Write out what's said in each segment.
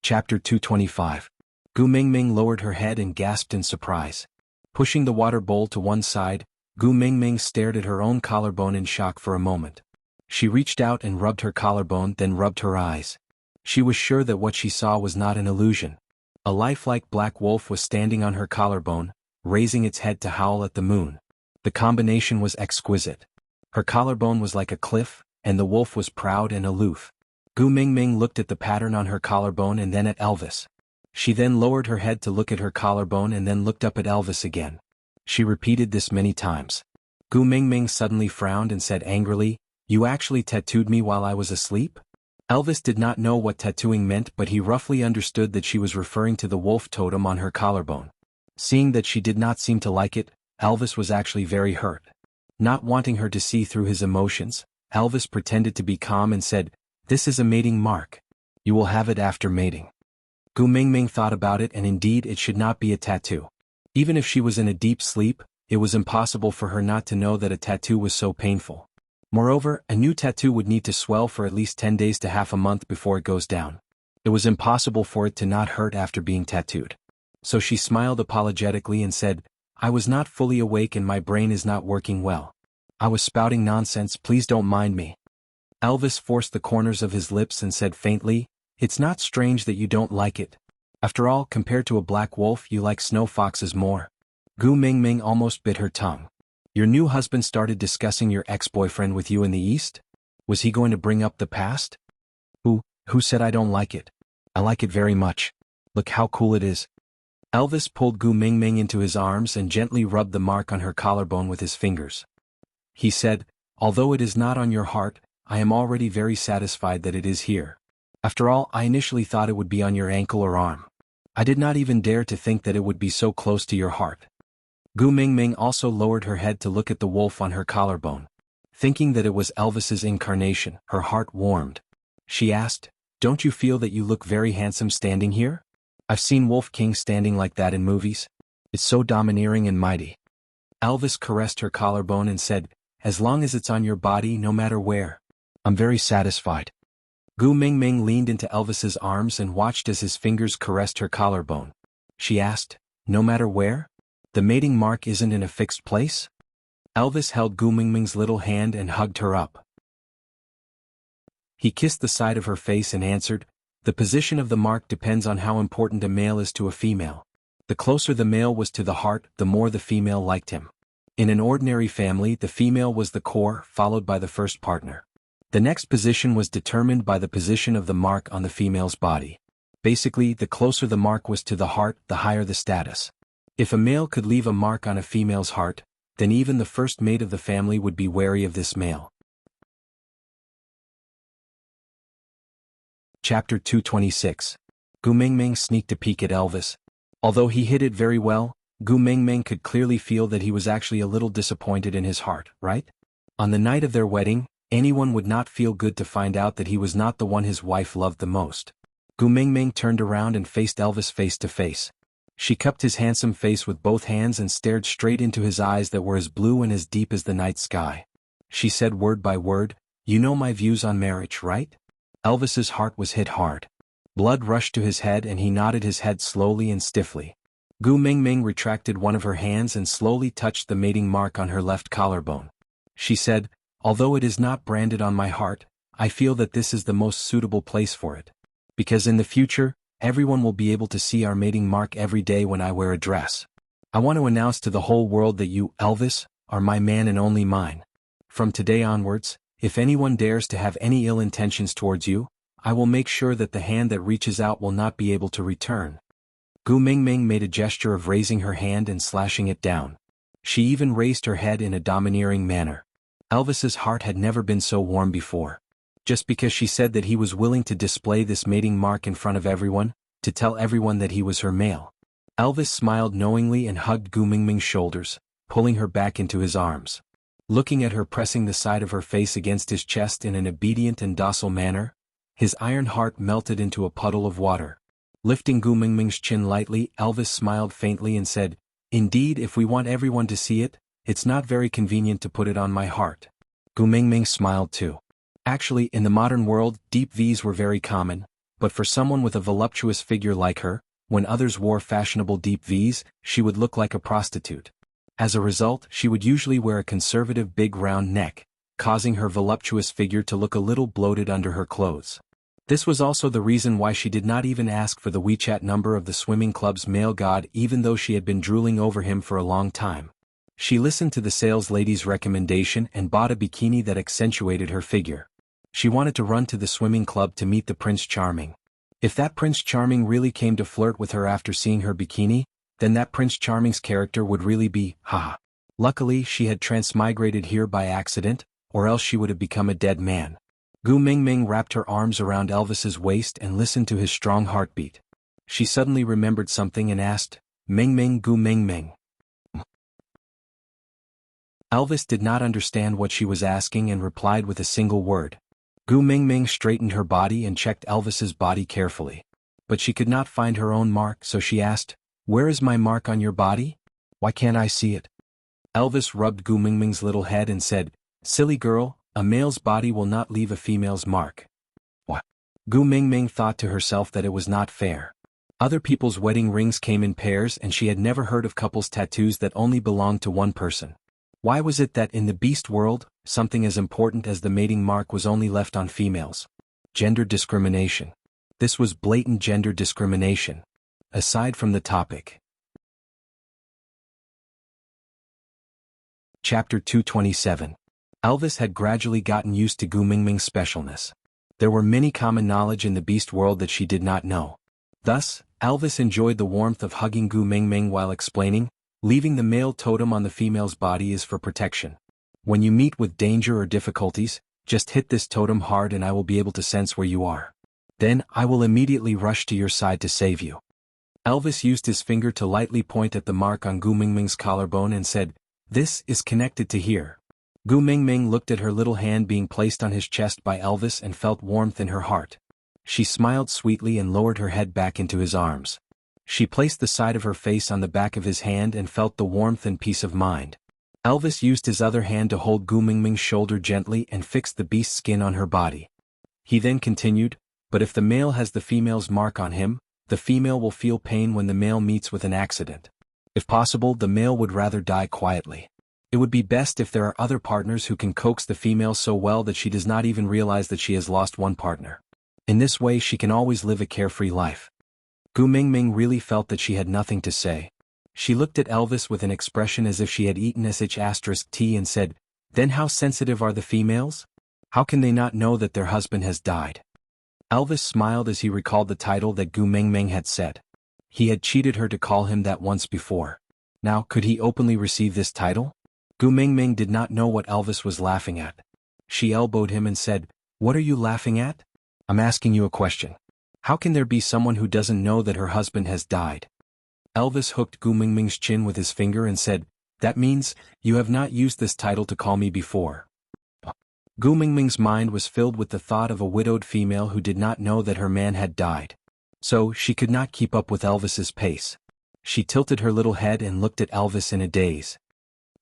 Chapter 225. Gu Mingming lowered her head and gasped in surprise. Pushing the water bowl to one side, Gu Mingming stared at her own collarbone in shock for a moment. She reached out and rubbed her collarbone, then rubbed her eyes. She was sure that what she saw was not an illusion. A lifelike black wolf was standing on her collarbone, raising its head to howl at the moon. The combination was exquisite. Her collarbone was like a cliff, and the wolf was proud and aloof. Gu Mingming looked at the pattern on her collarbone and then at Elvis. She then lowered her head to look at her collarbone and then looked up at Elvis again. She repeated this many times. Gu Mingming suddenly frowned and said angrily, "You actually tattooed me while I was asleep?" Elvis did not know what tattooing meant, but he roughly understood that she was referring to the wolf totem on her collarbone. Seeing that she did not seem to like it, Elvis was actually very hurt. Not wanting her to see through his emotions, Elvis pretended to be calm and said, "This is a mating mark. You will have it after mating." Gu Mingming thought about it, and indeed it should not be a tattoo. Even if she was in a deep sleep, it was impossible for her not to know that a tattoo was so painful. Moreover, a new tattoo would need to swell for at least 10 days to half a month before it goes down. It was impossible for it to not hurt after being tattooed. So she smiled apologetically and said, "I was not fully awake and my brain is not working well. I was spouting nonsense, please don't mind me." Elvis forced the corners of his lips and said faintly, "It's not strange that you don't like it. After all, compared to a black wolf, you like snow foxes more." Gu Mingming almost bit her tongue. "Your new husband started discussing your ex-boyfriend with you in the East? Was he going to bring up the past?" Who said I don't like it? I like it very much. Look how cool it is." Elvis pulled Gu Mingming into his arms and gently rubbed the mark on her collarbone with his fingers. He said, "Although it is not on your heart, I am already very satisfied that it is here. After all, I initially thought it would be on your ankle or arm. I did not even dare to think that it would be so close to your heart." Gu Mingming also lowered her head to look at the wolf on her collarbone. Thinking that it was Elvis's incarnation, her heart warmed. She asked, "Don't you feel that you look very handsome standing here? I've seen Wolf King standing like that in movies. It's so domineering and mighty." Elvis caressed her collarbone and said, "As long as it's on your body, no matter where, I'm very satisfied." Gu Mingming leaned into Elvis's arms and watched as his fingers caressed her collarbone. She asked, "No matter where? The mating mark isn't in a fixed place?" Elvis held Gu Mingming's little hand and hugged her up. He kissed the side of her face and answered, "The position of the mark depends on how important a male is to a female. The closer the male was to the heart, the more the female liked him. In an ordinary family, the female was the core, followed by the first partner. The next position was determined by the position of the mark on the female's body. Basically, the closer the mark was to the heart, the higher the status. If a male could leave a mark on a female's heart, then even the first mate of the family would be wary of this male." Chapter 226. Gu Mingming sneaked a peek at Elvis. Although he hid it very well, Gu Mingming could clearly feel that he was actually a little disappointed in his heart, right? On the night of their wedding, anyone would not feel good to find out that he was not the one his wife loved the most. Gu Mingming turned around and faced Elvis face to face. She cupped his handsome face with both hands and stared straight into his eyes that were as blue and as deep as the night sky. She said word by word, "You know my views on marriage, right?" Elvis's heart was hit hard. Blood rushed to his head and he nodded his head slowly and stiffly. Gu Mingming retracted one of her hands and slowly touched the mating mark on her left collarbone. She said, "Although it is not branded on my heart, I feel that this is the most suitable place for it. Because in the future, everyone will be able to see our mating mark every day when I wear a dress. I want to announce to the whole world that you, Elvis, are my man and only mine. From today onwards, if anyone dares to have any ill intentions towards you, I will make sure that the hand that reaches out will not be able to return." Gu Mingming made a gesture of raising her hand and slashing it down. She even raised her head in a domineering manner. Elvis's heart had never been so warm before. Just because she said that he was willing to display this mating mark in front of everyone, to tell everyone that he was her male. Elvis smiled knowingly and hugged Gu Mingming's shoulders, pulling her back into his arms. Looking at her pressing the side of her face against his chest in an obedient and docile manner, his iron heart melted into a puddle of water. Lifting Gu Mingming's chin lightly, Elvis smiled faintly and said, "Indeed, if we want everyone to see it, it's not very convenient to put it on my heart." Gu Mingming smiled too. Actually, in the modern world, deep V's were very common, but for someone with a voluptuous figure like her, when others wore fashionable deep V's, she would look like a prostitute. As a result, she would usually wear a conservative big round neck, causing her voluptuous figure to look a little bloated under her clothes. This was also the reason why she did not even ask for the WeChat number of the swimming club's male god even though she had been drooling over him for a long time. She listened to the sales lady's recommendation and bought a bikini that accentuated her figure. She wanted to run to the swimming club to meet the Prince Charming. If that Prince Charming really came to flirt with her after seeing her bikini, then that Prince Charming's character would really be, haha. Luckily she had transmigrated here by accident, or else she would have become a dead man. Gu Mingming wrapped her arms around Elvis's waist and listened to his strong heartbeat. She suddenly remembered something and asked, Mingming Gu Mingming. Elvis did not understand what she was asking and replied with a single word. Gu Mingming straightened her body and checked Elvis's body carefully. But she could not find her own mark, so she asked, Where is my mark on your body? Why can't I see it? Elvis rubbed Gu Mingming's little head and said, Silly girl, a male's body will not leave a female's mark. What? Gu Mingming thought to herself that it was not fair. Other people's wedding rings came in pairs and she had never heard of couples' tattoos that only belonged to one person. Why was it that in the beast world, something as important as the mating mark was only left on females? Gender discrimination. This was blatant gender discrimination. Aside from the topic. Chapter 227. Elvis had gradually gotten used to Gu Mingming's specialness. There were many common knowledge in the beast world that she did not know. Thus, Elvis enjoyed the warmth of hugging Gu Mingming while explaining, leaving the male totem on the female's body is for protection. When you meet with danger or difficulties, just hit this totem hard and I will be able to sense where you are. Then, I will immediately rush to your side to save you. Elvis used his finger to lightly point at the mark on Gu Mingming's collarbone and said, This is connected to here. Gu Mingming looked at her little hand being placed on his chest by Elvis and felt warmth in her heart. She smiled sweetly and lowered her head back into his arms. She placed the side of her face on the back of his hand and felt the warmth and peace of mind. Elvis used his other hand to hold Gu Mingming's shoulder gently and fixed the beast's skin on her body. He then continued, But if the male has the female's mark on him, the female will feel pain when the male meets with an accident. If possible, the male would rather die quietly. It would be best if there are other partners who can coax the female so well that she does not even realize that she has lost one partner. In this way she can always live a carefree life. Gu Mingming really felt that she had nothing to say. She looked at Elvis with an expression as if she had eaten tea and said, Then how sensitive are the females? How can they not know that their husband has died? Elvis smiled as he recalled the title that Gu Mingming had said. He had cheated her to call him that once before. Now, could he openly receive this title? Gu Mingming did not know what Elvis was laughing at. She elbowed him and said, What are you laughing at? I'm asking you a question. How can there be someone who doesn't know that her husband has died? Elvis hooked Gu Mingming's chin with his finger and said, That means, you have not used this title to call me before. Gu Mingming's mind was filled with the thought of a widowed female who did not know that her man had died. So, she could not keep up with Elvis's pace. She tilted her little head and looked at Elvis in a daze.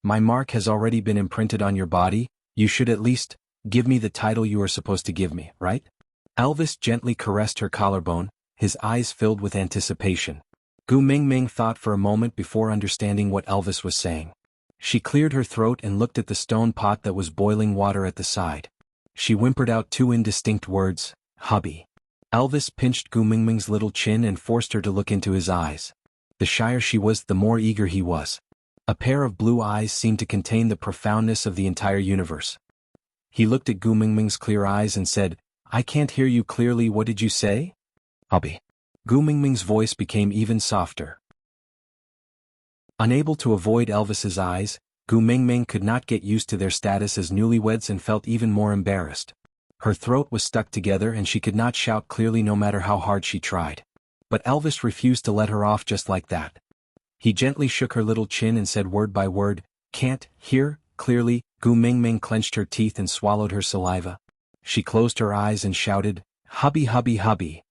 My mark has already been imprinted on your body, you should at least give me the title you are supposed to give me, right? Elvis gently caressed her collarbone, his eyes filled with anticipation. Gu Mingming thought for a moment before understanding what Elvis was saying. She cleared her throat and looked at the stone pot that was boiling water at the side. She whimpered out two indistinct words, hubby. Elvis pinched Gu Mingming's little chin and forced her to look into his eyes. The shyer she was, the more eager he was. A pair of blue eyes seemed to contain the profoundness of the entire universe. He looked at Gu Mingming's clear eyes and said, I can't hear you clearly, what did you say? Hubby. Gu Mingming's voice became even softer. Unable to avoid Elvis's eyes, Gu Mingming could not get used to their status as newlyweds and felt even more embarrassed. Her throat was stuck together and she could not shout clearly no matter how hard she tried. But Elvis refused to let her off just like that. He gently shook her little chin and said word by word, Can't hear clearly. Gu Mingming clenched her teeth and swallowed her saliva. She closed her eyes and shouted, Hubby, hubby, hubby.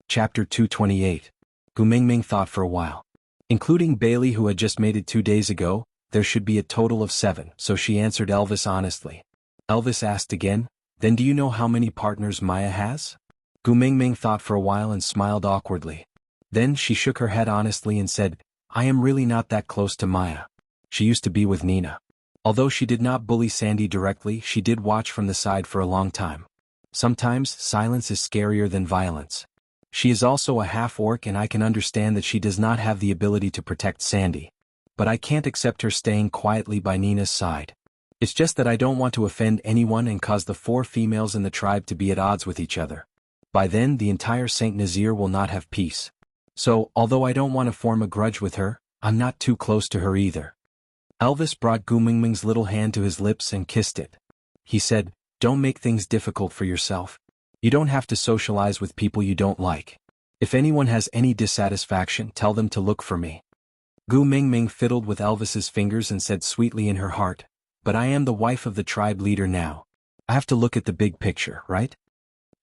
Chapter 228. Gu Mingming thought for a while. Including Bailey who had just made it 2 days ago, there should be a total of 7, so she answered Elvis honestly. Elvis asked again, Then do you know how many partners Maya has? Gu Mingming thought for a while and smiled awkwardly. Then she shook her head honestly and said, I am really not that close to Maya. She used to be with Nina. Although she did not bully Sandy directly, she did watch from the side for a long time. Sometimes, silence is scarier than violence. She is also a half-orc and I can understand that she does not have the ability to protect Sandy. But I can't accept her staying quietly by Nina's side. It's just that I don't want to offend anyone and cause the 4 females in the tribe to be at odds with each other. By then the entire Saint Nazir will not have peace. So, although I don't want to form a grudge with her, I'm not too close to her either. Elvis brought Gu Mingming's little hand to his lips and kissed it. He said, don't make things difficult for yourself. You don't have to socialize with people you don't like. If anyone has any dissatisfaction, tell them to look for me. Gu Mingming fiddled with Elvis's fingers and said sweetly in her heart, but I am the wife of the tribe leader now. I have to look at the big picture, right?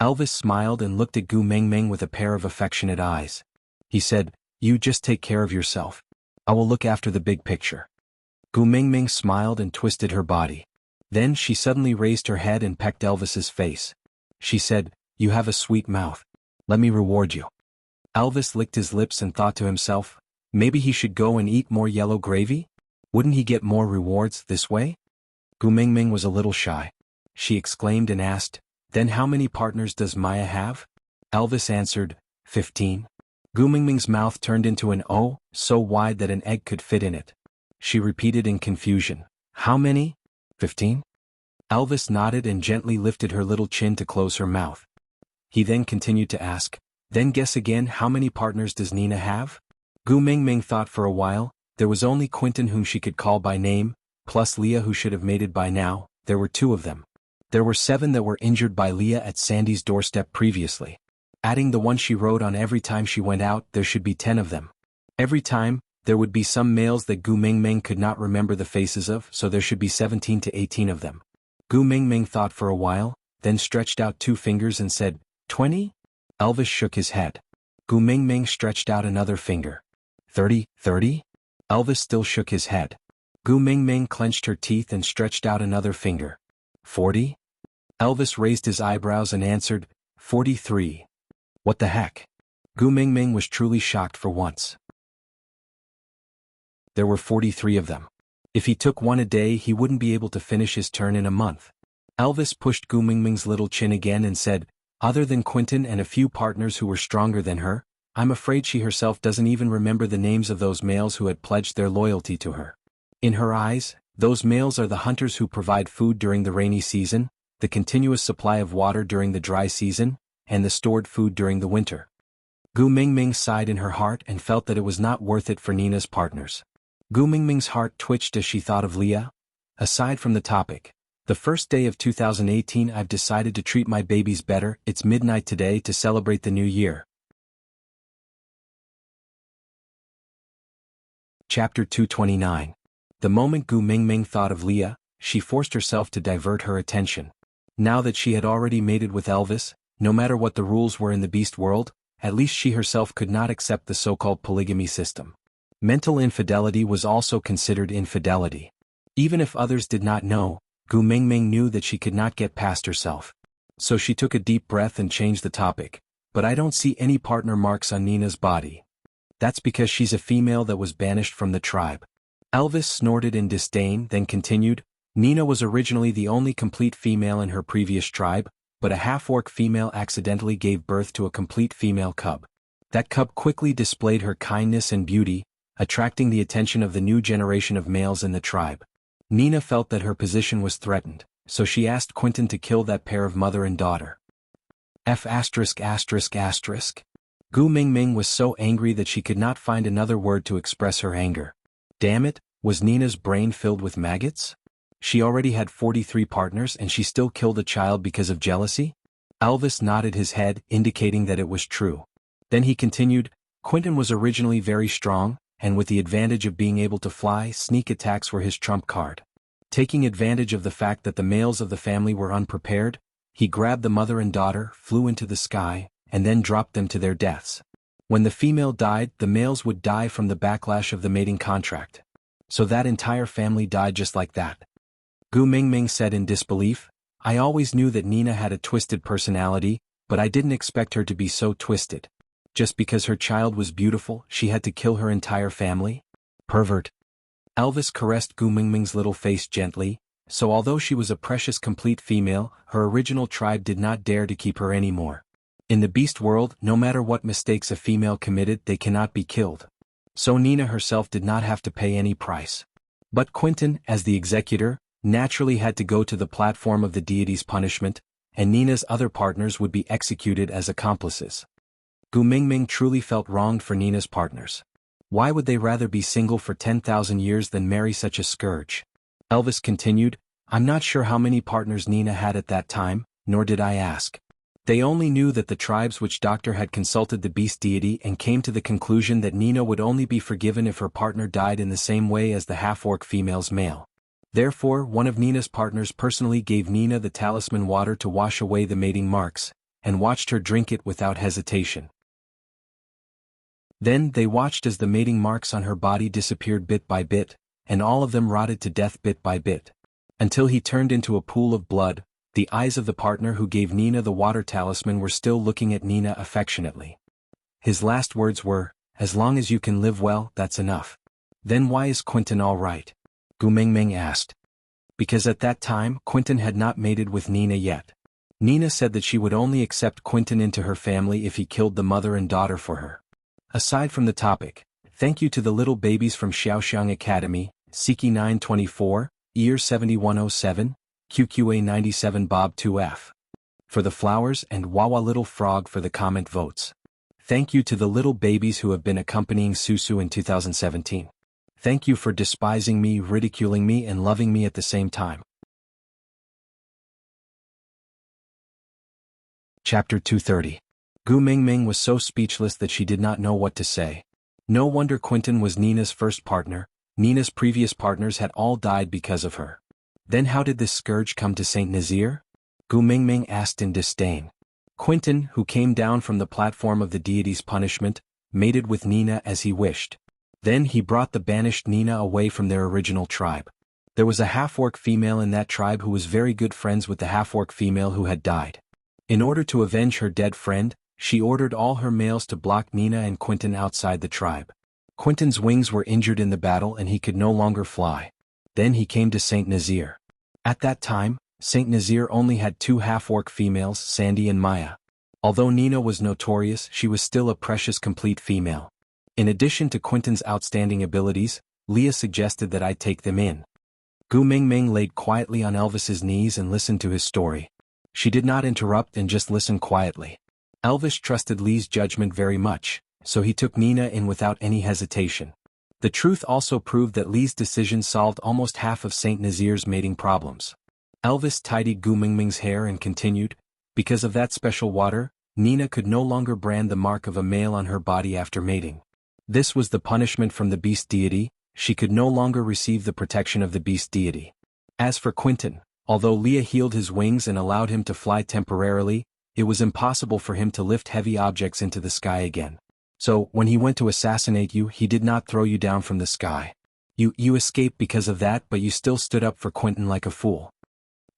Elvis smiled and looked at Gu Mingming with a pair of affectionate eyes. He said, you just take care of yourself. I will look after the big picture. Gu Mingming smiled and twisted her body. Then she suddenly raised her head and pecked Elvis's face. She said, you have a sweet mouth. Let me reward you. Elvis licked his lips and thought to himself, maybe he should go and eat more yellow gravy? Wouldn't he get more rewards this way? Gu Mingming was a little shy. She exclaimed and asked, then how many partners does Maya have? Elvis answered, 15. Gu Mingming's mouth turned into an O, so wide that an egg could fit in it. She repeated in confusion, how many? 15? Elvis nodded and gently lifted her little chin to close her mouth. He then continued to ask, then guess again, how many partners does Nina have? Gu Mingming thought for a while. There was only Quentin whom she could call by name, plus Leah who should have mated by now. There were 2 of them. There were 7 that were injured by Leah at Sandy's doorstep previously. Adding the one she rode on every time she went out, there should be 10 of them. Every time, there would be some males that Gu Mingming could not remember the faces of, so there should be 17 to 18 of them. Gu Mingming thought for a while, then stretched out 2 fingers and said, 20? Elvis shook his head. Gu Mingming stretched out another finger. 30? Elvis still shook his head. Gu Mingming clenched her teeth and stretched out another finger. 40? Elvis raised his eyebrows and answered, 43. What the heck? Gu Mingming was truly shocked for once. There were 43 of them. If he took one a day, he wouldn't be able to finish his turn in a month. Elvis pushed Gu Mingming's little chin again and said, other than Quentin and a few partners who were stronger than her, I'm afraid she herself doesn't even remember the names of those males who had pledged their loyalty to her. In her eyes, those males are the hunters who provide food during the rainy season, the continuous supply of water during the dry season, and the stored food during the winter. Gu Mingming sighed in her heart and felt that it was not worth it for Nina's partners. Gu Mingming's heart twitched as she thought of Leah. Aside from the topic, the first day of 2018 I've decided to treat my babies better. It's midnight today to celebrate the new year. Chapter 229. The moment Gu Mingming thought of Leah, she forced herself to divert her attention. Now that she had already mated with Elvis, no matter what the rules were in the beast world, at least she herself could not accept the so-called polygamy system. Mental infidelity was also considered infidelity. Even if others did not know, Gu Mingming knew that she could not get past herself. So she took a deep breath and changed the topic. But I don't see any partner marks on Nina's body. That's because she's a female that was banished from the tribe. Elvis snorted in disdain, then continued, Nina was originally the only complete female in her previous tribe, but a half-orc female accidentally gave birth to a complete female cub. That cub quickly displayed her kindness and beauty, attracting the attention of the new generation of males in the tribe. Nina felt that her position was threatened, so she asked Quentin to kill that pair of mother and daughter. Gu Mingming was so angry that she could not find another word to express her anger. Damn it, was Nina's brain filled with maggots? She already had 43 partners and she still killed a child because of jealousy? Elvis nodded his head, indicating that it was true. Then he continued, Quentin was originally very strong, and with the advantage of being able to fly, sneak attacks were his trump card. Taking advantage of the fact that the males of the family were unprepared, he grabbed the mother and daughter, flew into the sky, and then dropped them to their deaths. When the female died, the males would die from the backlash of the mating contract. So that entire family died just like that. Gu Mingming said in disbelief, I always knew that Nina had a twisted personality, but I didn't expect her to be so twisted. Just because her child was beautiful, she had to kill her entire family? Pervert. Elvis caressed Gu Mingming's little face gently, so although she was a precious complete female, her original tribe did not dare to keep her anymore. In the beast world, no matter what mistakes a female committed, they cannot be killed. So Nina herself did not have to pay any price. But Quentin, as the executor, naturally had to go to the platform of the deity's punishment, and Nina's other partners would be executed as accomplices. Gu Mingming truly felt wronged for Nina's partners. Why would they rather be single for 10,000 years than marry such a scourge? Elvis continued, I'm not sure how many partners Nina had at that time, nor did I ask. They only knew that the tribes which Doctor had consulted the beast deity and came to the conclusion that Nina would only be forgiven if her partner died in the same way as the half-orc female's male. Therefore, one of Nina's partners personally gave Nina the talisman water to wash away the mating marks, and watched her drink it without hesitation. Then they watched as the mating marks on her body disappeared bit by bit, and all of them rotted to death bit by bit. Until he turned into a pool of blood, the eyes of the partner who gave Nina the water talisman were still looking at Nina affectionately. His last words were, as long as you can live well, that's enough. Then why is Quentin all right? Gu Mingming asked. Because at that time, Quentin had not mated with Nina yet. Nina said that she would only accept Quentin into her family if he killed the mother and daughter for her. Aside from the topic, thank you to the little babies from Xiaoxiang Academy, Siki 924, Year 7107, QQA 97 Bob 2F. For the flowers and Wawa Little Frog for the comment votes. Thank you to the little babies who have been accompanying Susu in 2017. Thank you for despising me, ridiculing me and loving me at the same time. Chapter 230. Gu Mingming was so speechless that she did not know what to say. No wonder Quentin was Nina's first partner. Nina's previous partners had all died because of her. Then how did this scourge come to Saint Nazir? Gu Mingming asked in disdain. Quentin, who came down from the platform of the deity's punishment, mated with Nina as he wished. Then he brought the banished Nina away from their original tribe. There was a half-orc female in that tribe who was very good friends with the half-orc female who had died. In order to avenge her dead friend, she ordered all her males to block Nina and Quentin outside the tribe. Quentin's wings were injured in the battle and he could no longer fly. Then he came to Saint Nazir. At that time, Saint Nazir only had two half-orc females, Sandy and Maya. Although Nina was notorious, she was still a precious complete female. In addition to Quentin's outstanding abilities, Leah suggested that I take them in. Gu Mingming laid quietly on Elvis's knees and listened to his story. She did not interrupt and just listened quietly. Elvis trusted Lee's judgment very much, so he took Nina in without any hesitation. The truth also proved that Lee's decision solved almost half of Saint Nazir's mating problems. Elvis tidied Gu Mingming's hair and continued, because of that special water, Nina could no longer brand the mark of a male on her body after mating. This was the punishment from the beast deity, she could no longer receive the protection of the beast deity. As for Quentin, although Leah healed his wings and allowed him to fly temporarily, it was impossible for him to lift heavy objects into the sky again. So, when he went to assassinate you, he did not throw you down from the sky. You escaped because of that, but you still stood up for Quentin like a fool.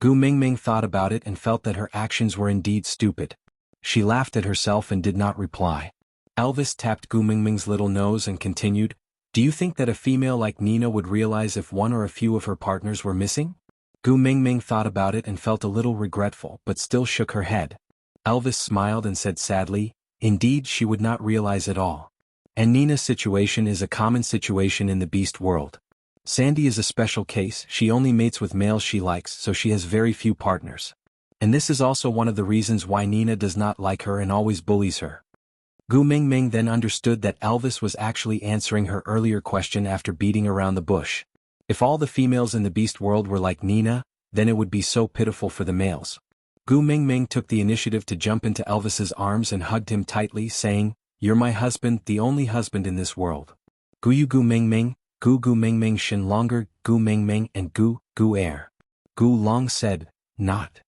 Gu Mingming thought about it and felt that her actions were indeed stupid. She laughed at herself and did not reply. Elvis tapped Gu Mingming's little nose and continued, do you think that a female like Nina would realize if one or a few of her partners were missing? Gu Mingming thought about it and felt a little regretful but still shook her head. Elvis smiled and said sadly, indeed she would not realize at all. And Nina's situation is a common situation in the beast world. Sandy is a special case, she only mates with males she likes so she has very few partners. And this is also one of the reasons why Nina does not like her and always bullies her. Gu Mingming then understood that Elvis was actually answering her earlier question after beating around the bush. If all the females in the beast world were like Nina, then it would be so pitiful for the males. Gu Mingming took the initiative to jump into Elvis's arms and hugged him tightly, saying, you're my husband, the only husband in this world. Gu Mingming, Gu Mingming Shin Longer, Gu Mingming and Gu Air. Gu Long said, not.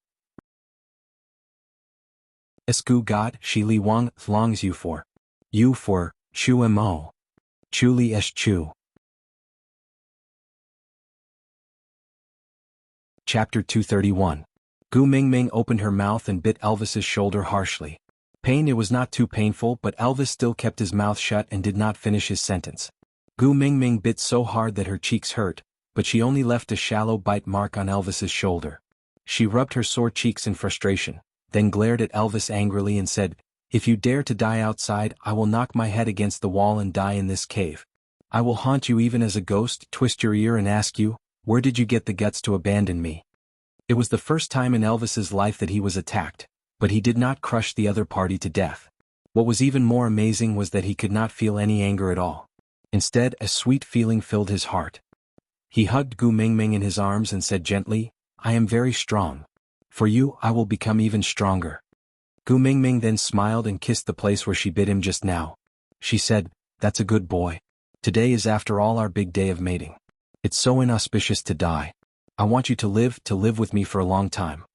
Esku God, Shi Li Wang, Longs you for Chu Mo. Chu Li Esh Chu. Chapter 231. Gu Mingming opened her mouth and bit Elvis's shoulder harshly. It was not too painful, but Elvis still kept his mouth shut and did not finish his sentence. Gu Mingming bit so hard that her cheeks hurt, but she only left a shallow bite mark on Elvis's shoulder. She rubbed her sore cheeks in frustration, then glared at Elvis angrily and said, "If you dare to die outside, I will knock my head against the wall and die in this cave. I will haunt you even as a ghost, twist your ear and ask you, where did you get the guts to abandon me?" It was the first time in Elvis's life that he was attacked, but he did not crush the other party to death. What was even more amazing was that he could not feel any anger at all. Instead, a sweet feeling filled his heart. He hugged Gu Mingming in his arms and said gently, "I am very strong. For you, I will become even stronger." Gu Mingming then smiled and kissed the place where she bit him just now. She said, "That's a good boy. Today is after all our big day of mating. It's so inauspicious to die. I want you to live with me for a long time."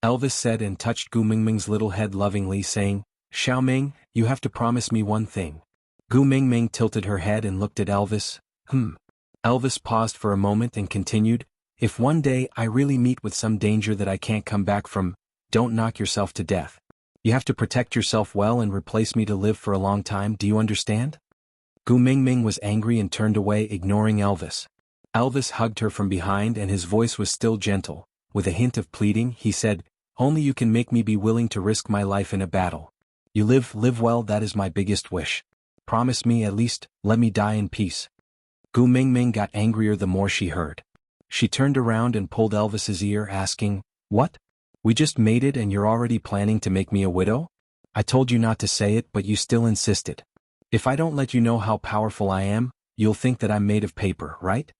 Elvis said and touched Gu Mingming's little head lovingly, saying, "Xiaoming, you have to promise me one thing." Gu Mingming tilted her head and looked at Elvis. Elvis paused for a moment and continued, "If one day I really meet with some danger that I can't come back from, don't knock yourself to death. You have to protect yourself well and replace me to live for a long time, do you understand?" Gu Mingming was angry and turned away, ignoring Elvis. Elvis hugged her from behind and his voice was still gentle. With a hint of pleading, he said, "Only you can make me be willing to risk my life in a battle. You live well, that is my biggest wish. Promise me at least, let me die in peace." Gu Mingming got angrier the more she heard. She turned around and pulled Elvis's ear, asking, "What? We just mated and you're already planning to make me a widow? I told you not to say it, but you still insisted. If I don't let you know how powerful I am, you'll think that I'm made of paper, right?"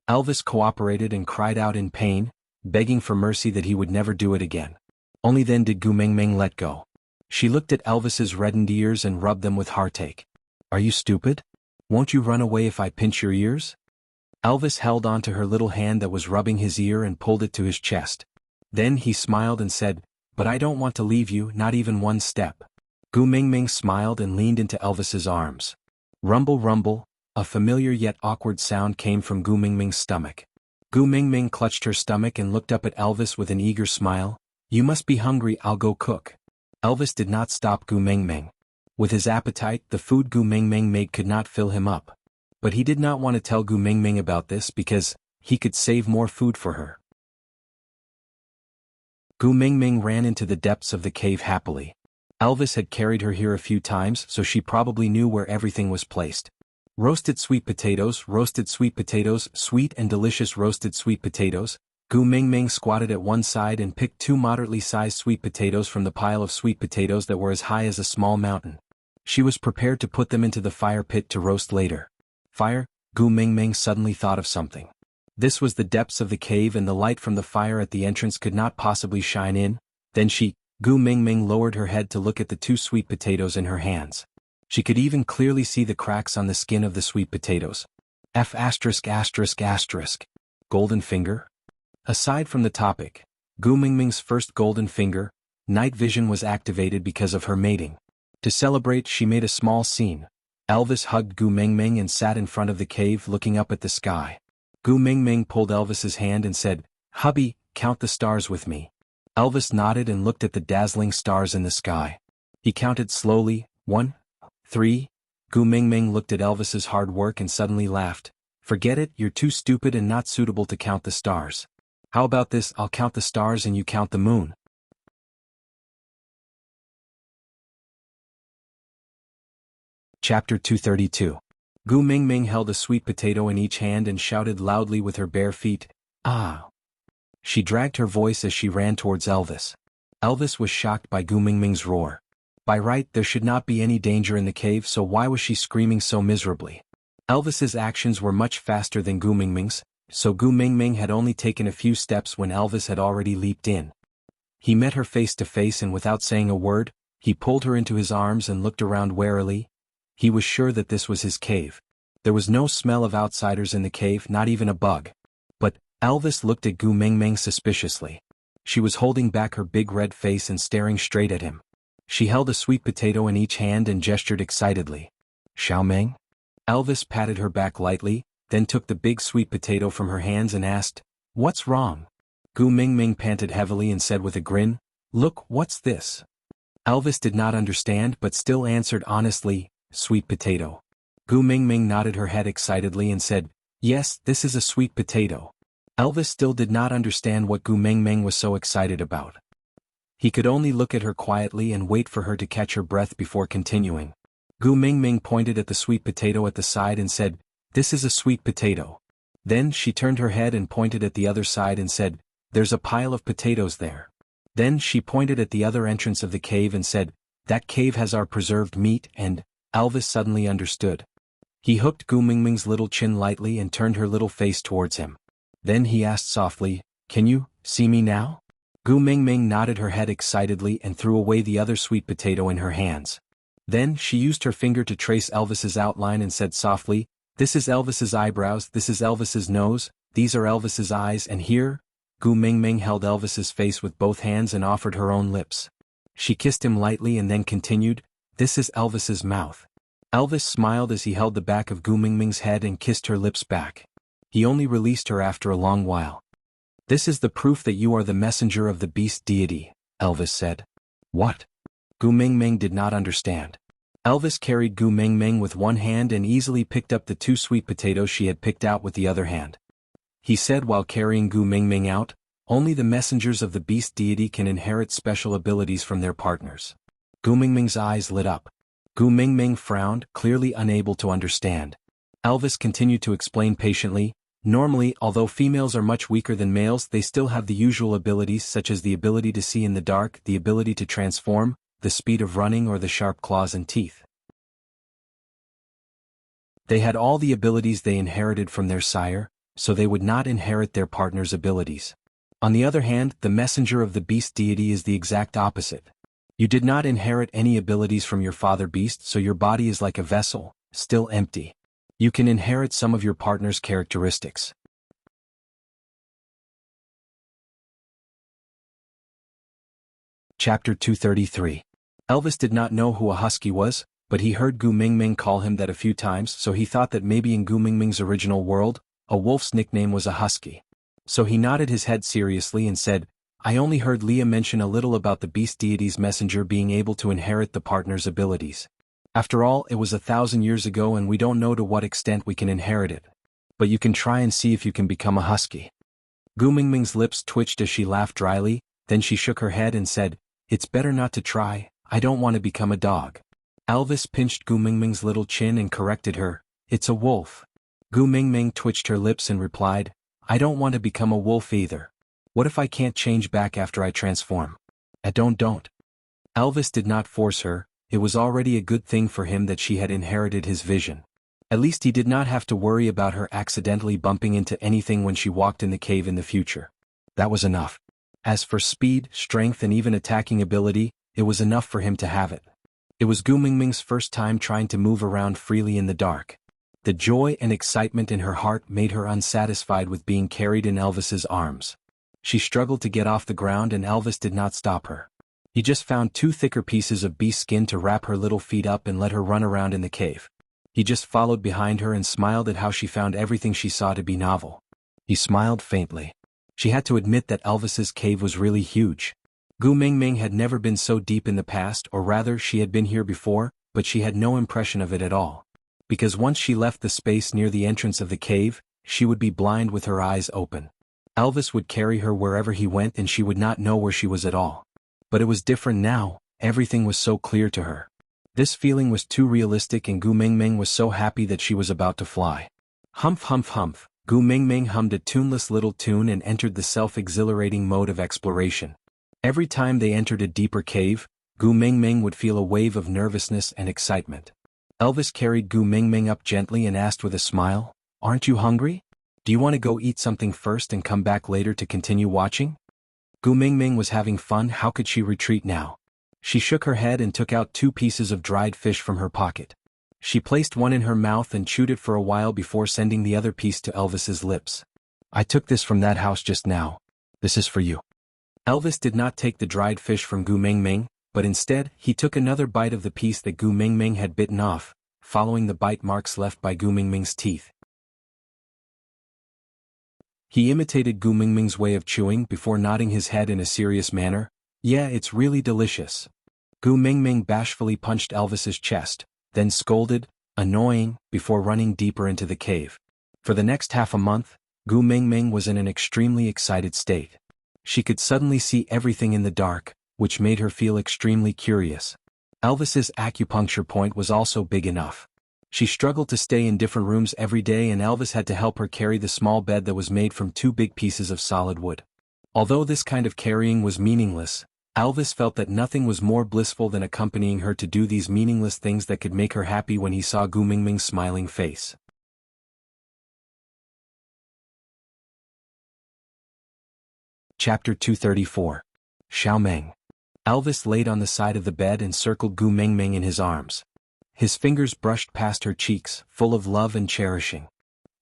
Elvis cooperated and cried out in pain, begging for mercy that he would never do it again. Only then did Gu Mingming let go. She looked at Elvis's reddened ears and rubbed them with heartache. "Are you stupid? Won't you run away if I pinch your ears?" Elvis held onto her little hand that was rubbing his ear and pulled it to his chest. Then he smiled and said, "But I don't want to leave you, not even one step." Gu Mingming smiled and leaned into Elvis's arms. Rumble rumble, a familiar yet awkward sound came from Gu Mingming's stomach. Gu Mingming clutched her stomach and looked up at Elvis with an eager smile. "You must be hungry, I'll go cook." Elvis did not stop Gu Mingming. With his appetite, the food Gu Mingming made could not fill him up. But he did not want to tell Gu Mingming about this because he could save more food for her. Gu Mingming ran into the depths of the cave happily. Elvis had carried her here a few times, so she probably knew where everything was placed. Roasted sweet potatoes, sweet and delicious roasted sweet potatoes. Gu Mingming squatted at one side and picked 2 moderately sized sweet potatoes from the pile of sweet potatoes that were as high as a small mountain. She was prepared to put them into the fire pit to roast later. Fire? Gu Mingming suddenly thought of something. This was the depths of the cave and the light from the fire at the entrance could not possibly shine in. Then Gu Mingming lowered her head to look at the 2 sweet potatoes in her hands. She could even clearly see the cracks on the skin of the sweet potatoes. Golden finger? Aside from the topic, Gu Mingming's first golden finger, night vision was activated because of her mating. To celebrate, she made a small scene. Elvis hugged Gu Mingming and sat in front of the cave looking up at the sky. Gu Mingming pulled Elvis's hand and said, "Hubby, count the stars with me." Elvis nodded and looked at the dazzling stars in the sky. He counted slowly, 1, 3. Gu Mingming looked at Elvis's hard work and suddenly laughed. "Forget it, you're too stupid and not suitable to count the stars. How about this, I'll count the stars and you count the moon." Chapter 232. Gu Mingming held a sweet potato in each hand and shouted loudly with her bare feet, "Ah!" She dragged her voice as she ran towards Elvis. Elvis was shocked by Gu Mingming's roar. By right, there should not be any danger in the cave, so why was she screaming so miserably? Elvis's actions were much faster than Gu Mingming's, so Gu Mingming had only taken a few steps when Elvis had already leaped in. He met her face to face and without saying a word, he pulled her into his arms and looked around warily. He was sure that this was his cave. There was no smell of outsiders in the cave, not even a bug. But Elvis looked at Gu Mingming suspiciously. She was holding back her big red face and staring straight at him. She held a sweet potato in each hand and gestured excitedly. "Xiaoming?" Elvis patted her back lightly, then took the big sweet potato from her hands and asked, "What's wrong?" Gu Mingming panted heavily and said with a grin, "Look, what's this?" Elvis did not understand but still answered honestly, "Sweet potato." Gu Mingming nodded her head excitedly and said, "Yes, this is a sweet potato." Elvis still did not understand what Gu Mingming was so excited about. He could only look at her quietly and wait for her to catch her breath before continuing. Gu Mingming pointed at the sweet potato at the side and said, "This is a sweet potato." Then she turned her head and pointed at the other side and said, "There's a pile of potatoes there." Then she pointed at the other entrance of the cave and said, "That cave has our preserved meat," and Elvis suddenly understood. He hooked Gu Mingming's little chin lightly and turned her little face towards him. Then he asked softly, "Can you see me now?" Gu Mingming nodded her head excitedly and threw away the other sweet potato in her hands. Then she used her finger to trace Elvis's outline and said softly, "This is Elvis's eyebrows, this is Elvis's nose, these are Elvis's eyes, and here." Gu Mingming held Elvis's face with both hands and offered her own lips. She kissed him lightly and then continued, "This is Elvis's mouth." Elvis smiled as he held the back of Gu Mingming's head and kissed her lips back. He only released her after a long while. "This is the proof that you are the messenger of the beast deity," Elvis said. "What?" Gu Mingming did not understand. Elvis carried Gu Mingming with one hand and easily picked up the 2 sweet potatoes she had picked out with the other hand. He said while carrying Gu Mingming out, "Only the messengers of the beast deity can inherit special abilities from their partners." Gu Mingming's eyes lit up. Gu Mingming frowned, clearly unable to understand. Elvis continued to explain patiently, "Normally, although females are much weaker than males, they still have the usual abilities such as the ability to see in the dark, the ability to transform, the speed of running or the sharp claws and teeth. They had all the abilities they inherited from their sire, so they would not inherit their partner's abilities. On the other hand, the messenger of the beast deity is the exact opposite. You did not inherit any abilities from your father beast, so your body is like a vessel, still empty. You can inherit some of your partner's characteristics. Chapter 233. Elvis did not know who a husky was, but he heard Gu Mingming call him that a few times, so he thought that maybe in Gu Mingming's original world, a wolf's nickname was a husky. So he nodded his head seriously and said, "I only heard Leah mention a little about the beast deity's messenger being able to inherit the partner's abilities. After all, it was 1,000 years ago and we don't know to what extent we can inherit it. But you can try and see if you can become a husky." Gu Mingming's lips twitched as she laughed dryly, then she shook her head and said, "It's better not to try, I don't want to become a dog." Elvis pinched Gu Mingming's little chin and corrected her, "It's a wolf." Gu Mingming twitched her lips and replied, "I don't want to become a wolf either. What if I can't change back after I transform?" Don't. Elvis did not force her, it was already a good thing for him that she had inherited his vision. At least he did not have to worry about her accidentally bumping into anything when she walked in the cave in the future. That was enough. As for speed, strength and even attacking ability, it was enough for him to have it. It was Gu Mingming's first time trying to move around freely in the dark. The joy and excitement in her heart made her unsatisfied with being carried in Elvis's arms. She struggled to get off the ground and Elvis did not stop her. He just found 2 thicker pieces of beast skin to wrap her little feet up and let her run around in the cave. He just followed behind her and smiled at how she found everything she saw to be novel. He smiled faintly. She had to admit that Elvis's cave was really huge. Gu Mingming had never been so deep in the past, or rather she had been here before, but she had no impression of it at all. Because once she left the space near the entrance of the cave, she would be blind with her eyes open. Elvis would carry her wherever he went and she would not know where she was at all. But it was different now, everything was so clear to her. This feeling was too realistic and Gu Mingming was so happy that she was about to fly. Humph humph humph, Gu Mingming hummed a tuneless little tune and entered the self-exhilarating mode of exploration. Every time they entered a deeper cave, Gu Mingming would feel a wave of nervousness and excitement. Elvis carried Gu Mingming up gently and asked with a smile, "Aren't you hungry? Do you want to go eat something first and come back later to continue watching?" Gu Mingming was having fun, how could she retreat now? She shook her head and took out 2 pieces of dried fish from her pocket. She placed one in her mouth and chewed it for a while before sending the other piece to Elvis's lips. "I took this from that house just now. This is for you." Elvis did not take the dried fish from Gu Mingming, but instead, he took another bite of the piece that Gu Mingming had bitten off, following the bite marks left by Gu Mingming's teeth. He imitated Gu Mingming's way of chewing before nodding his head in a serious manner. Yeah, it's really delicious. Gu Mingming bashfully punched Elvis's chest, then scolded, annoying, before running deeper into the cave. For the next half a month, Gu Mingming was in an extremely excited state. She could suddenly see everything in the dark, which made her feel extremely curious. Elvis's acupuncture point was also big enough. She struggled to stay in different rooms every day, and Elvis had to help her carry the small bed that was made from 2 big pieces of solid wood. Although this kind of carrying was meaningless, Elvis felt that nothing was more blissful than accompanying her to do these meaningless things that could make her happy when he saw Gu Mingming's smiling face. Chapter 234. Xiaomeng. Elvis laid on the side of the bed and circled Gu Mingming in his arms. His fingers brushed past her cheeks, full of love and cherishing.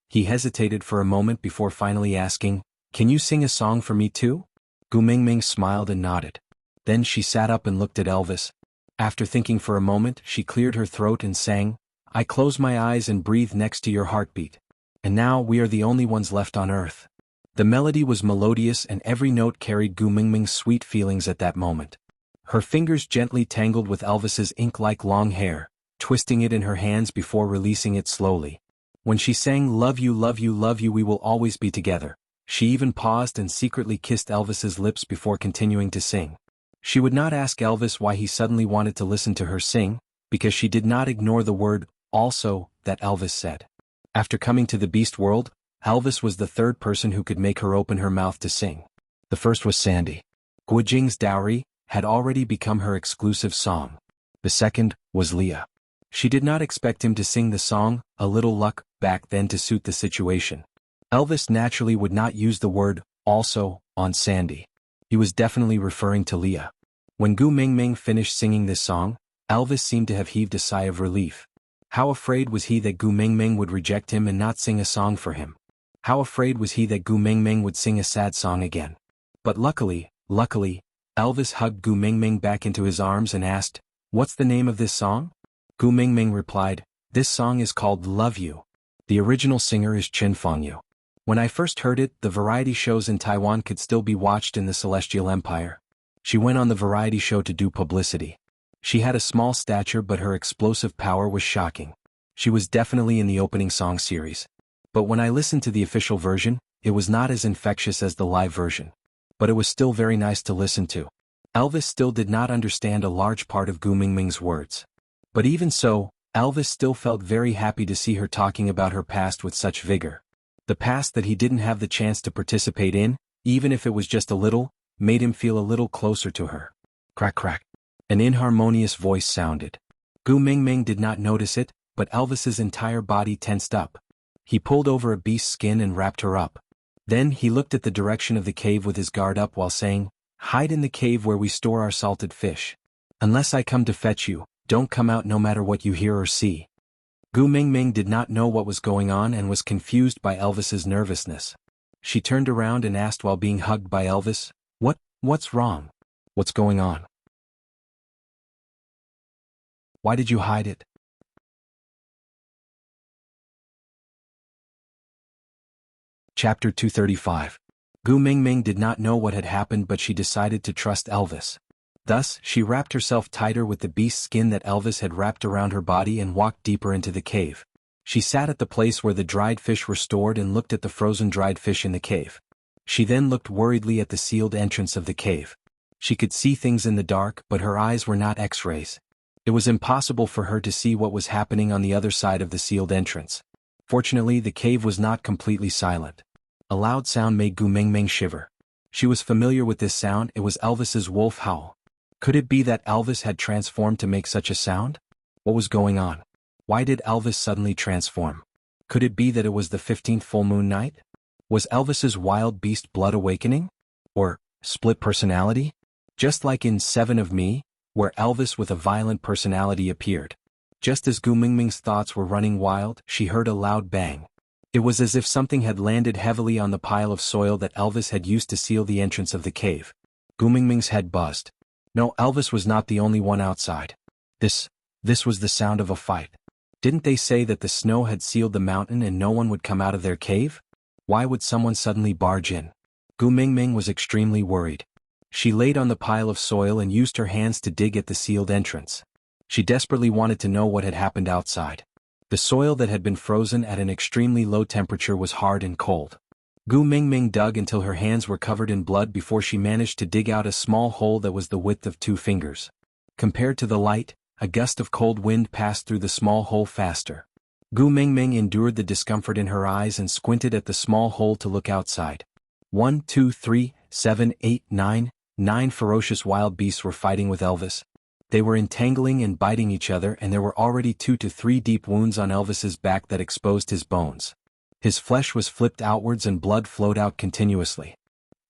He hesitated for a moment before finally asking, "Can you sing a song for me too?" Gu Mingming smiled and nodded. Then she sat up and looked at Elvis. After thinking for a moment, she cleared her throat and sang, "I close my eyes and breathe next to your heartbeat. And now we are the only ones left on earth." The melody was melodious and every note carried Gu Mingming's sweet feelings at that moment. Her fingers gently tangled with Elvis's ink-like long hair, twisting it in her hands before releasing it slowly. When she sang "Love you, love you, love you, we will always be together," she even paused and secretly kissed Elvis's lips before continuing to sing. She would not ask Elvis why he suddenly wanted to listen to her sing, because she did not ignore the word "also" that Elvis said. After coming to the beast world, Elvis was the third person who could make her open her mouth to sing. The first was Sandy. Guojing's Dowry had already become her exclusive song. The second was Leah. She did not expect him to sing the song, "A Little Luck," back then to suit the situation. Elvis naturally would not use the word "also" on Sandy. He was definitely referring to Leah. When Gu Mingming finished singing this song, Elvis seemed to have heaved a sigh of relief. How afraid was he that Gu Mingming would reject him and not sing a song for him? How afraid was he that Gu Mingming would sing a sad song again? But luckily, Elvis hugged Gu Mingming back into his arms and asked, "What's the name of this song?" Gu Mingming replied, "This song is called Love You. The original singer is Chen Fengyu. When I first heard it, the variety shows in Taiwan could still be watched in the Celestial Empire. She went on the variety show to do publicity. She had a small stature, but her explosive power was shocking. She was definitely in the opening song series. But when I listened to the official version, it was not as infectious as the live version. But it was still very nice to listen to." Elvis still did not understand a large part of Gu Mingming's words. But even so, Elvis still felt very happy to see her talking about her past with such vigor. The past that he didn't have the chance to participate in, even if it was just a little, made him feel a little closer to her. Crack crack. An inharmonious voice sounded. Gu Mingming did not notice it, but Elvis's entire body tensed up. He pulled over a beast's skin and wrapped her up. Then he looked at the direction of the cave with his guard up while saying, "Hide in the cave where we store our salted fish. Unless I come to fetch you, don't come out no matter what you hear or see." Gu Mingming did not know what was going on and was confused by Elvis's nervousness. She turned around and asked while being hugged by Elvis, What's wrong? What's going on? Why did you hide it?" Chapter 235. Gu Mingming did not know what had happened, but she decided to trust Elvis. Thus, she wrapped herself tighter with the beast skin that Elvis had wrapped around her body and walked deeper into the cave. She sat at the place where the dried fish were stored and looked at the frozen dried fish in the cave. She then looked worriedly at the sealed entrance of the cave. She could see things in the dark, but her eyes were not X-rays. It was impossible for her to see what was happening on the other side of the sealed entrance. Fortunately, the cave was not completely silent. A loud sound made Gu Mingming shiver. She was familiar with this sound. It was Elvis's wolf howl. Could it be that Elvis had transformed to make such a sound? What was going on? Why did Elvis suddenly transform? Could it be that it was the 15th full moon night? Was Elvis's wild beast blood awakening? Or split personality? Just like in Seven of Me, where Elvis with a violent personality appeared. Just as Gu Mingming's thoughts were running wild, she heard a loud bang. It was as if something had landed heavily on the pile of soil that Elvis had used to seal the entrance of the cave. Gu Mingming's head buzzed. No, Elvis was not the only one outside. This was the sound of a fight. Didn't they say that the snow had sealed the mountain and no one would come out of their cave? Why would someone suddenly barge in? Gu Mingming was extremely worried. She laid on the pile of soil and used her hands to dig at the sealed entrance. She desperately wanted to know what had happened outside. The soil that had been frozen at an extremely low temperature was hard and cold. Gu Mingming dug until her hands were covered in blood before she managed to dig out a small hole that was the width of 2 fingers. Compared to the light, a gust of cold wind passed through the small hole faster. Gu Mingming endured the discomfort in her eyes and squinted at the small hole to look outside. 1, 2, 3, 7, 8, 9, 9 ferocious wild beasts were fighting with Elvis. They were entangling and biting each other, and there were already 2 to 3 deep wounds on Elvis's back that exposed his bones. His flesh was flipped outwards and blood flowed out continuously.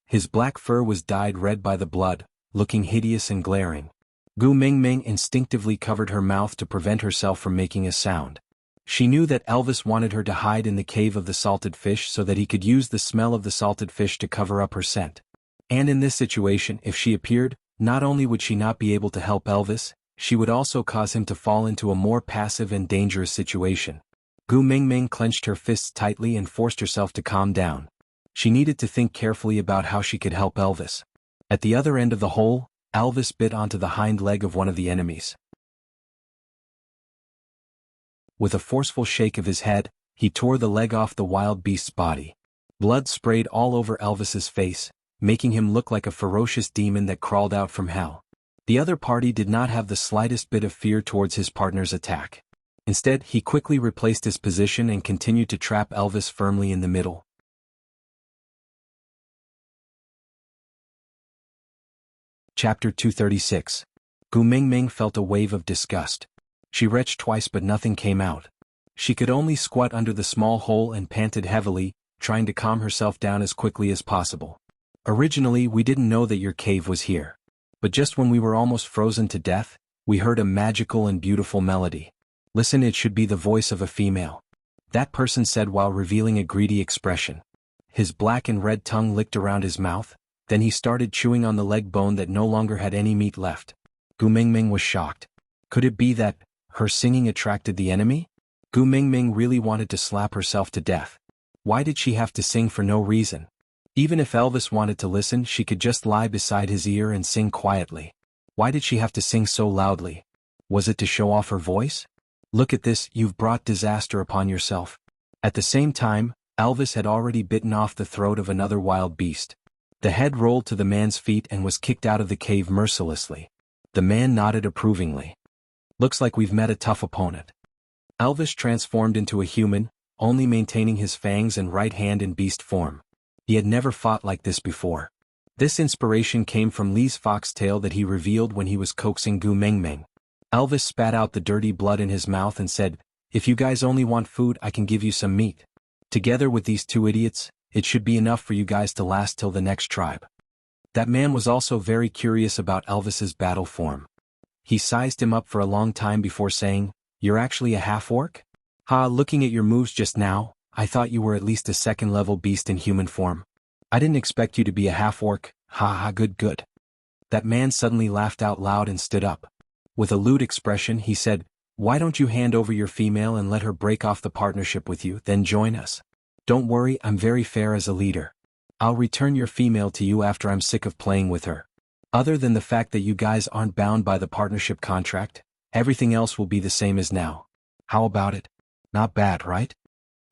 His black fur was dyed red by the blood, looking hideous and glaring. Gu Mingming instinctively covered her mouth to prevent herself from making a sound. She knew that Elvis wanted her to hide in the cave of the salted fish so that he could use the smell of the salted fish to cover up her scent. And in this situation, if she appeared, not only would she not be able to help Elvis, she would also cause him to fall into a more passive and dangerous situation. Gu Mingming clenched her fists tightly and forced herself to calm down. She needed to think carefully about how she could help Elvis. At the other end of the hole, Elvis bit onto the hind leg of one of the enemies. With a forceful shake of his head, he tore the leg off the wild beast's body. Blood sprayed all over Elvis's face, making him look like a ferocious demon that crawled out from hell. The other party did not have the slightest bit of fear towards his partner's attack. Instead, he quickly replaced his position and continued to trap Elvis firmly in the middle. Chapter 236. Gu Mingming felt a wave of disgust. She retched twice but nothing came out. She could only squat under the small hole and panted heavily, trying to calm herself down as quickly as possible. Originally, we didn't know that your cave was here. But just when we were almost frozen to death, we heard a magical and beautiful melody. Listen, it should be the voice of a female. That person said while revealing a greedy expression. His black and red tongue licked around his mouth, then he started chewing on the leg bone that no longer had any meat left. Gu Mingming was shocked. Could it be that her singing attracted the enemy? Gu Mingming really wanted to slap herself to death. Why did she have to sing for no reason? Even if Elvis wanted to listen, she could just lie beside his ear and sing quietly. Why did she have to sing so loudly? Was it to show off her voice? Look at this, you've brought disaster upon yourself. At the same time, Elvis had already bitten off the throat of another wild beast. The head rolled to the man's feet and was kicked out of the cave mercilessly. The man nodded approvingly. Looks like we've met a tough opponent. Elvis transformed into a human, only maintaining his fangs and right hand in beast form. He had never fought like this before. This inspiration came from Li's foxtail that he revealed when he was coaxing Gu Mingming. Elvis spat out the dirty blood in his mouth and said, "If you guys only want food, I can give you some meat. Together with these 2 idiots, it should be enough for you guys to last till the next tribe." That man was also very curious about Elvis's battle form. He sized him up for a long time before saying, "You're actually a half-orc? Ha, looking at your moves just now, I thought you were at least a 2nd-level beast in human form. I didn't expect you to be a half-orc, ha ha, good. That man suddenly laughed out loud and stood up. With a lewd expression he said, "Why don't you hand over your female and let her break off the partnership with you, then join us? Don't worry, I'm very fair as a leader. I'll return your female to you after I'm sick of playing with her. Other than the fact that you guys aren't bound by the partnership contract, everything else will be the same as now. How about it? Not bad, right?"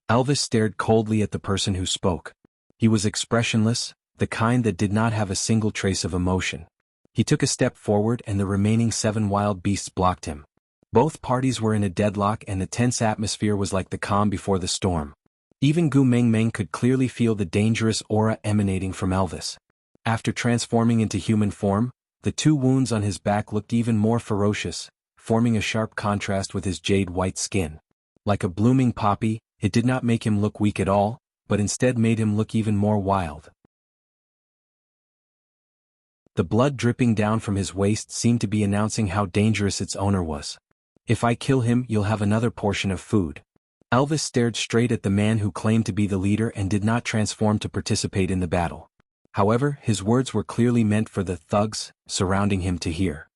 Elvis stared coldly at the person who spoke. He was expressionless, the kind that did not have a single trace of emotion. He took a step forward and the remaining 7 wild beasts blocked him. Both parties were in a deadlock and the tense atmosphere was like the calm before the storm. Even Gu Mingming could clearly feel the dangerous aura emanating from Elvis. After transforming into human form, the 2 wounds on his back looked even more ferocious, forming a sharp contrast with his jade-white skin. Like a blooming poppy, it did not make him look weak at all, but instead made him look even more wild. The blood dripping down from his waist seemed to be announcing how dangerous its owner was. "If I kill him, you'll have another portion of food." Elvis stared straight at the man who claimed to be the leader and did not transform to participate in the battle. However, his words were clearly meant for the thugs surrounding him to hear.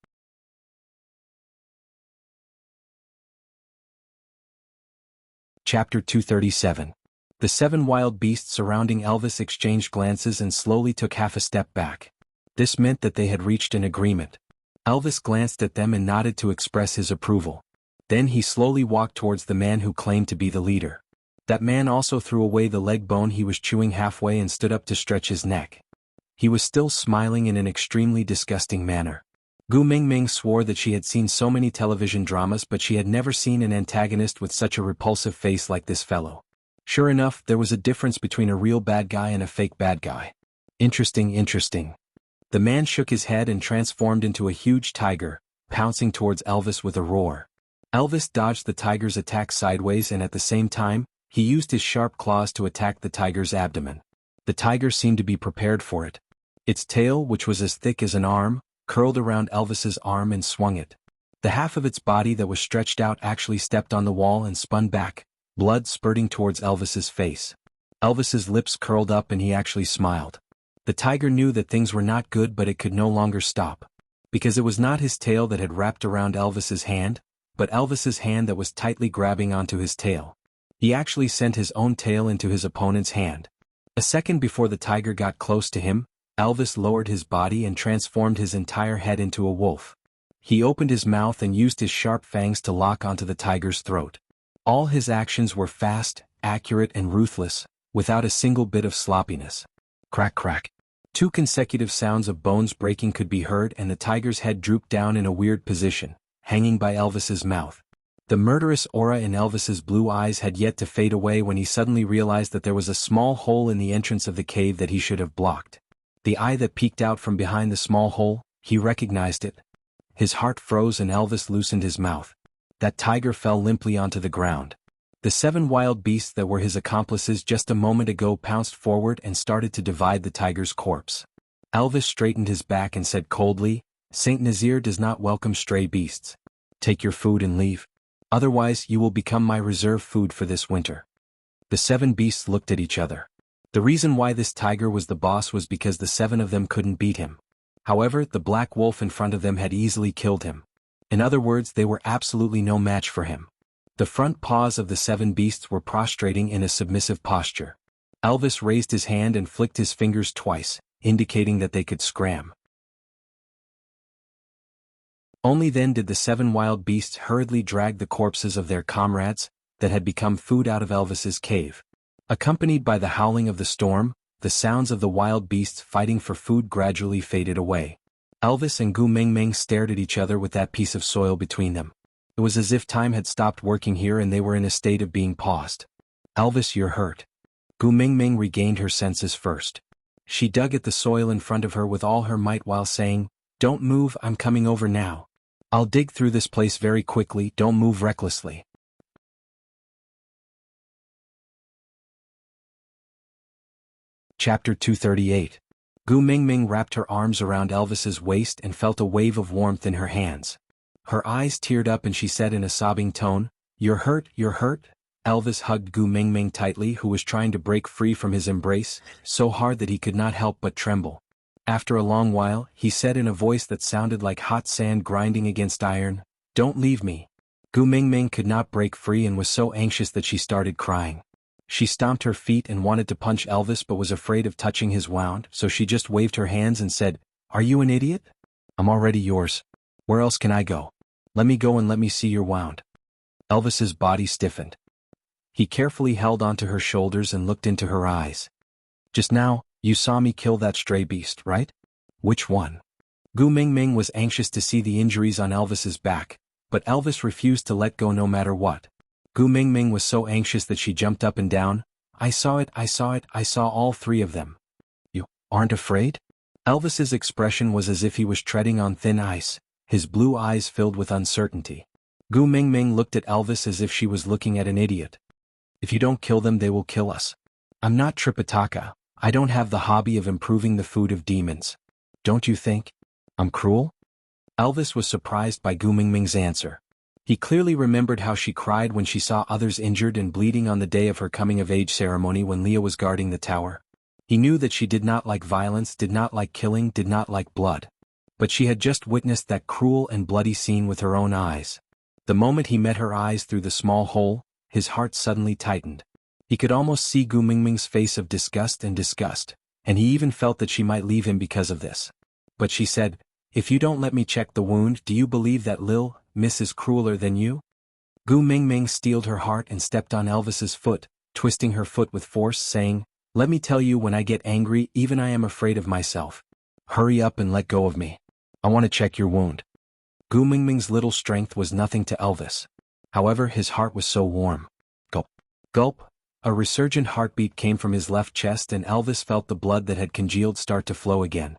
Chapter 237. The 7 wild beasts surrounding Elvis exchanged glances and slowly took half a step back. This meant that they had reached an agreement. Elvis glanced at them and nodded to express his approval. Then he slowly walked towards the man who claimed to be the leader. That man also threw away the leg bone he was chewing halfway and stood up to stretch his neck. He was still smiling in an extremely disgusting manner. Gu Mingming swore that she had seen so many television dramas, but she had never seen an antagonist with such a repulsive face like this fellow. Sure enough, there was a difference between a real bad guy and a fake bad guy. Interesting. The man shook his head and transformed into a huge tiger, pouncing towards Elvis with a roar. Elvis dodged the tiger's attack sideways, and at the same time, he used his sharp claws to attack the tiger's abdomen. The tiger seemed to be prepared for it. Its tail, which was as thick as an arm, curled around Elvis's arm and swung it. The half of its body that was stretched out actually stepped on the wall and spun back, blood spurting towards Elvis's face. Elvis's lips curled up and he actually smiled. The tiger knew that things were not good, but it could no longer stop. Because it was not his tail that had wrapped around Elvis's hand, but Elvis's hand that was tightly grabbing onto his tail. He actually sent his own tail into his opponent's hand. A second before the tiger got close to him, Elvis lowered his body and transformed his entire head into a wolf. He opened his mouth and used his sharp fangs to lock onto the tiger's throat. All his actions were fast, accurate and ruthless, without a single bit of sloppiness. Crack crack. 2 consecutive sounds of bones breaking could be heard, and the tiger's head drooped down in a weird position, hanging by Elvis's mouth. The murderous aura in Elvis's blue eyes had yet to fade away when he suddenly realized that there was a small hole in the entrance of the cave that he should have blocked. The eye that peeked out from behind the small hole, he recognized it. His heart froze and Elvis loosened his mouth. That tiger fell limply onto the ground. The 7 wild beasts that were his accomplices just a moment ago pounced forward and started to divide the tiger's corpse. Elvis straightened his back and said coldly, "Saint Nazir does not welcome stray beasts. Take your food and leave. Otherwise you will become my reserve food for this winter." The 7 beasts looked at each other. The reason why this tiger was the boss was because the 7 of them couldn't beat him. However, the black wolf in front of them had easily killed him. In other words, they were absolutely no match for him. The front paws of the 7 beasts were prostrating in a submissive posture. Elvis raised his hand and flicked his fingers twice, indicating that they could scram. Only then did the 7 wild beasts hurriedly drag the corpses of their comrades, that had become food, out of Elvis's cave. Accompanied by the howling of the storm, the sounds of the wild beasts fighting for food gradually faded away. Elvis and Gu Mingming stared at each other with that piece of soil between them. It was as if time had stopped working here and they were in a state of being paused. "Elvis, you're hurt." Gu Mingming regained her senses first. She dug at the soil in front of her with all her might while saying, "Don't move, I'm coming over now. I'll dig through this place very quickly, don't move recklessly." Chapter 238. Gu Mingming wrapped her arms around Elvis's waist and felt a wave of warmth in her hands. Her eyes teared up and she said in a sobbing tone, You're hurt? Elvis hugged Gu Mingming tightly, who was trying to break free from his embrace, so hard that he could not help but tremble. After a long while, he said in a voice that sounded like hot sand grinding against iron, "Don't leave me." Gu Mingming could not break free and was so anxious that she started crying. She stomped her feet and wanted to punch Elvis but was afraid of touching his wound, so she just waved her hands and said, "Are you an idiot? I'm already yours. Where else can I go? Let me go and let me see your wound." Elvis's body stiffened. He carefully held onto her shoulders and looked into her eyes. "Just now, you saw me kill that stray beast, right? Which one?" Gu Mingming was anxious to see the injuries on Elvis's back, but Elvis refused to let go no matter what. Gu Mingming was so anxious that she jumped up and down. I saw it, I saw all 3 of them." "You aren't afraid?" Elvis's expression was as if he was treading on thin ice, his blue eyes filled with uncertainty. Gu Mingming looked at Elvis as if she was looking at an idiot. "If you don't kill them, they will kill us. I'm not Tripitaka. I don't have the hobby of improving the food of demons. Don't you think I'm cruel?" Elvis was surprised by Gu Mingming's answer. He clearly remembered how she cried when she saw others injured and bleeding on the day of her coming-of-age ceremony when Leah was guarding the tower. He knew that she did not like violence, did not like killing, did not like blood. But she had just witnessed that cruel and bloody scene with her own eyes. The moment he met her eyes through the small hole, his heart suddenly tightened. He could almost see Gu Mingming's face of disgust, and he even felt that she might leave him because of this. But she said, "If you don't let me check the wound, do you believe that Lil Miss is crueler than you?" Gu Mingming steeled her heart and stepped on Elvis's foot, twisting her foot with force, saying, "Let me tell you, when I get angry, even I am afraid of myself. Hurry up and let go of me. I want to check your wound." Gu Mingming's little strength was nothing to Elvis. However, his heart was so warm. Gulp. Gulp. A resurgent heartbeat came from his left chest, and Elvis felt the blood that had congealed start to flow again.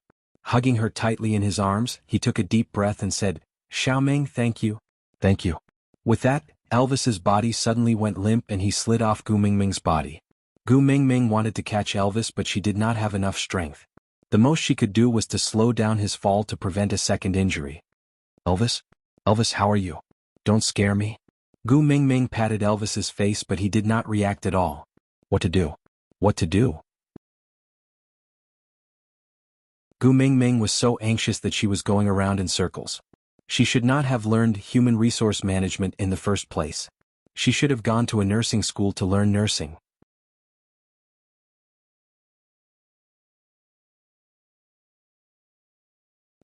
Hugging her tightly in his arms, he took a deep breath and said, "Xiaoming, thank you." "Thank you." With that, Elvis's body suddenly went limp and he slid off Gu Mingming's body. Gu Mingming wanted to catch Elvis, but she did not have enough strength. The most she could do was to slow down his fall to prevent a second injury. "Elvis? Elvis, how are you? Don't scare me." Gu Mingming patted Elvis's face, but he did not react at all. What to do? What to do? Gu Mingming was so anxious that she was going around in circles. She should not have learned human resource management in the first place. She should have gone to a nursing school to learn nursing.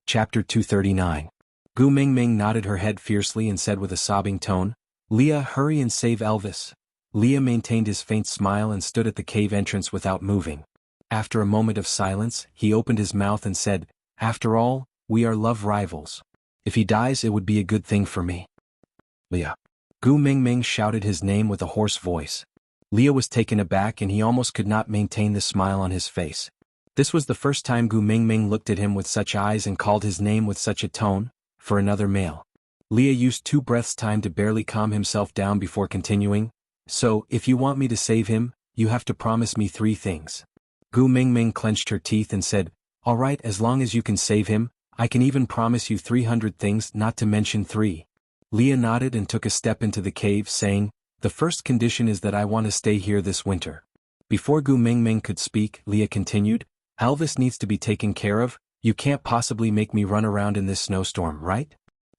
Chapter 239. Gu Mingming nodded her head fiercely and said with a sobbing tone, "Leah, hurry and save Elvis." Leah maintained his faint smile and stood at the cave entrance without moving. After a moment of silence, he opened his mouth and said, "After all, we are love rivals. If he dies, it would be a good thing for me." "Leah." Gu Mingming shouted his name with a hoarse voice. Leah was taken aback and he almost could not maintain the smile on his face. This was the first time Gu Mingming looked at him with such eyes and called his name with such a tone, for another male. Leah used 2 breaths' time to barely calm himself down before continuing, "So, if you want me to save him, you have to promise me 3 things. Gu Mingming clenched her teeth and said, "All right, as long as you can save him, I can even promise you 300 things, not to mention 3. Leah nodded and took a step into the cave, saying, "The first condition is that I want to stay here this winter." Before Gu Mingming could speak, Leah continued, "Elvis needs to be taken care of. You can't possibly make me run around in this snowstorm, right?"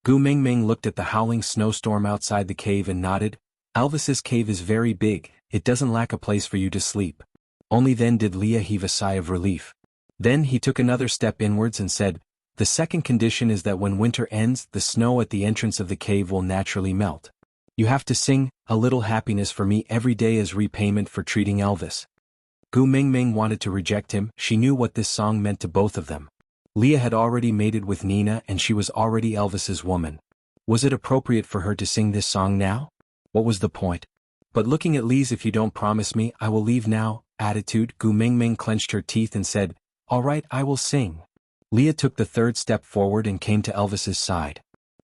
Gu Mingming looked at the howling snowstorm outside the cave and nodded. "Elvis's cave is very big, it doesn't lack a place for you to sleep." Only then did Leah heave a sigh of relief. Then he took another step inwards and said, "The second condition is that when winter ends, the snow at the entrance of the cave will naturally melt. You have to sing A Little Happiness for me every day as repayment for treating Elvis." Gu Mingming wanted to reject him. She knew what this song meant to both of them. Leah had already mated with Nina and she was already Elvis's woman. Was it appropriate for her to sing this song now? What was the point? But looking at Lee's "if you don't promise me, I will leave now" attitude, Gu Mingming clenched her teeth and said, "All right, I will sing." Leah took the 3rd step forward and came to Elvis's side.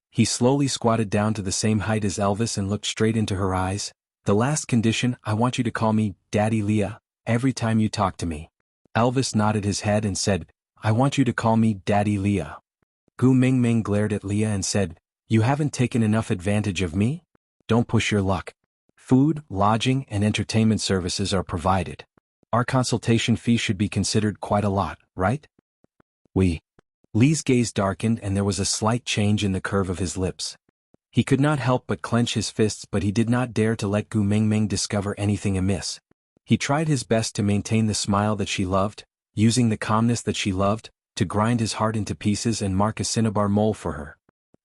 He slowly squatted down to the same height as Elvis and looked straight into her eyes. "The last condition, I want you to call me Daddy Leah every time you talk to me." Elvis nodded his head and said, "I want you to call me Daddy Leah." Gu Mingming glared at Leah and said, "You haven't taken enough advantage of me? Don't push your luck. Food, lodging, and entertainment services are provided. Our consultation fee should be considered quite a lot, right?" "We." Lee's gaze darkened and there was a slight change in the curve of his lips. He could not help but clench his fists, but he did not dare to let Gu Mingming discover anything amiss. He tried his best to maintain the smile that she loved, using the calmness that she loved, to grind his heart into pieces and mark a cinnabar mole for her.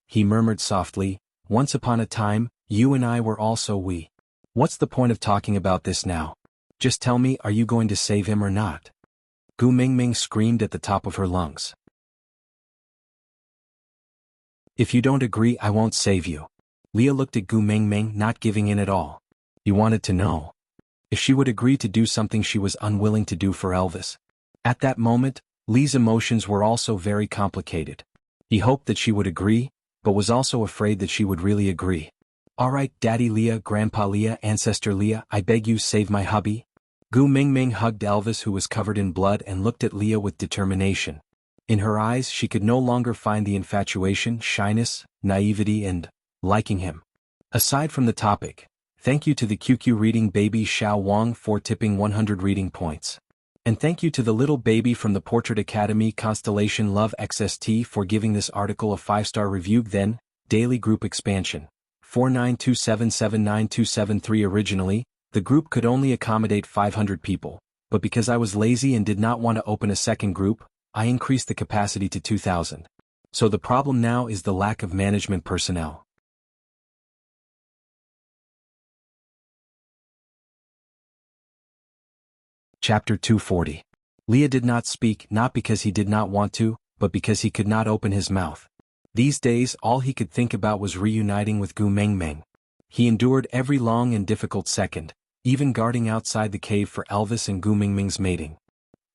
He murmured softly, "Once upon a time, you and I were also we. What's the point of talking about this now? Just tell me, are you going to save him or not?" Gu Mingming screamed at the top of her lungs. "If you don't agree, I won't save you." Leah looked at Gu Mingming, not giving in at all. He wanted to know if she would agree to do something she was unwilling to do for Elvis. At that moment, Lee's emotions were also very complicated. He hoped that she would agree, but was also afraid that she would really agree. "All right, Daddy Leah, Grandpa Leah, Ancestor Leah, I beg you, save my hubby." Gu Mingming hugged Elvis, who was covered in blood, and looked at Leah with determination. In her eyes she could no longer find the infatuation, shyness, naivety and liking him. Aside from the topic, thank you to the QQ reading baby Xiao Wang for tipping 100 reading points. And thank you to the little baby from the Portrait Academy Constellation Love XST for giving this article a 5-star review. Then, Daily Group Expansion 492779273 originally, The group could only accommodate 500 people, but because I was lazy and did not want to open a second group, I increased the capacity to 2,000. So the problem now is the lack of management personnel. Chapter 240. Leah did not speak, not because he did not want to, but because he could not open his mouth. These days all he could think about was reuniting with Gu Mengmeng. He endured every long and difficult second, even guarding outside the cave for Elvis and Gu Mengmeng's mating.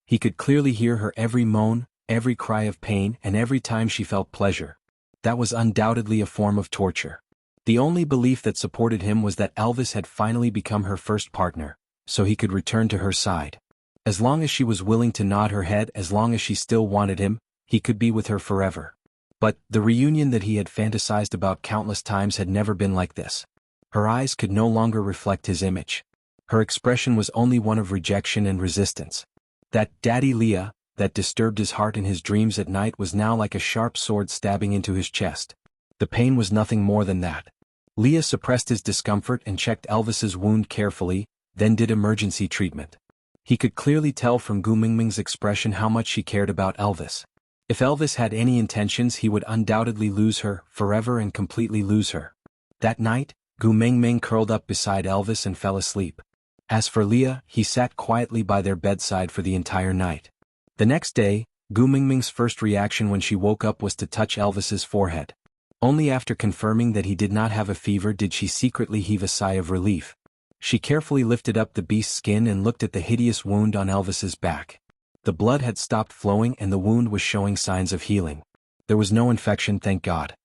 He could clearly hear her every moan, every cry of pain, and every time she felt pleasure. That was undoubtedly a form of torture. The only belief that supported him was that Elvis had finally become her first partner, so he could return to her side. As long as she was willing to nod her head, as long as she still wanted him, he could be with her forever. But the reunion that he had fantasized about countless times had never been like this. Her eyes could no longer reflect his image. Her expression was only one of rejection and resistance. That Daddy Leah, that disturbed his heart in his dreams at night, was now like a sharp sword stabbing into his chest. The pain was nothing more than that. Leah suppressed his discomfort and checked Elvis's wound carefully, then did emergency treatment. He could clearly tell from Gu Mengmeng's expression how much she cared about Elvis. If Elvis had any intentions, he would undoubtedly lose her, forever and completely lose her. That night, Gu Mengmeng curled up beside Elvis and fell asleep. As for Leah, he sat quietly by their bedside for the entire night. The next day, Gu Mengmeng's first reaction when she woke up was to touch Elvis's forehead. Only after confirming that he did not have a fever did she secretly heave a sigh of relief. She carefully lifted up the beast's skin and looked at the hideous wound on Elvis's back. The blood had stopped flowing and the wound was showing signs of healing. There was no infection, thank God.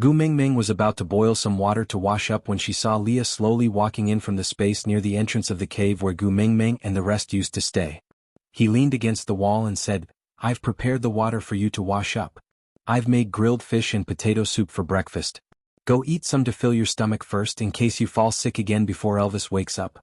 Gu Mengmeng was about to boil some water to wash up when she saw Leah slowly walking in from the space near the entrance of the cave where Gu Mengmeng and the rest used to stay. He leaned against the wall and said, "I've prepared the water for you to wash up. I've made grilled fish and potato soup for breakfast. Go eat some to fill your stomach first in case you fall sick again before Elvis wakes up."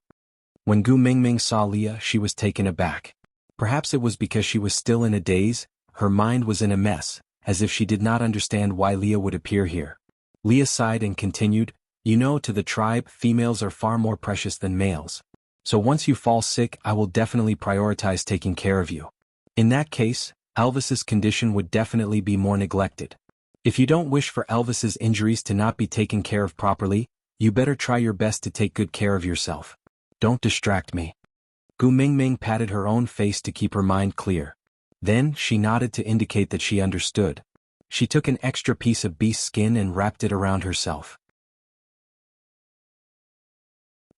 When Gu Mengmeng saw Leah, she was taken aback. Perhaps it was because she was still in a daze, her mind was in a mess, as if she did not understand why Leah would appear here. Leah sighed and continued, "You know, to the tribe, females are far more precious than males. So once you fall sick, I will definitely prioritize taking care of you. In that case, Elvis's condition would definitely be more neglected. If you don't wish for Elvis's injuries to not be taken care of properly, you better try your best to take good care of yourself. Don't distract me." Gu Mengmeng patted her own face to keep her mind clear. Then she nodded to indicate that she understood. She took an extra piece of beast skin and wrapped it around herself.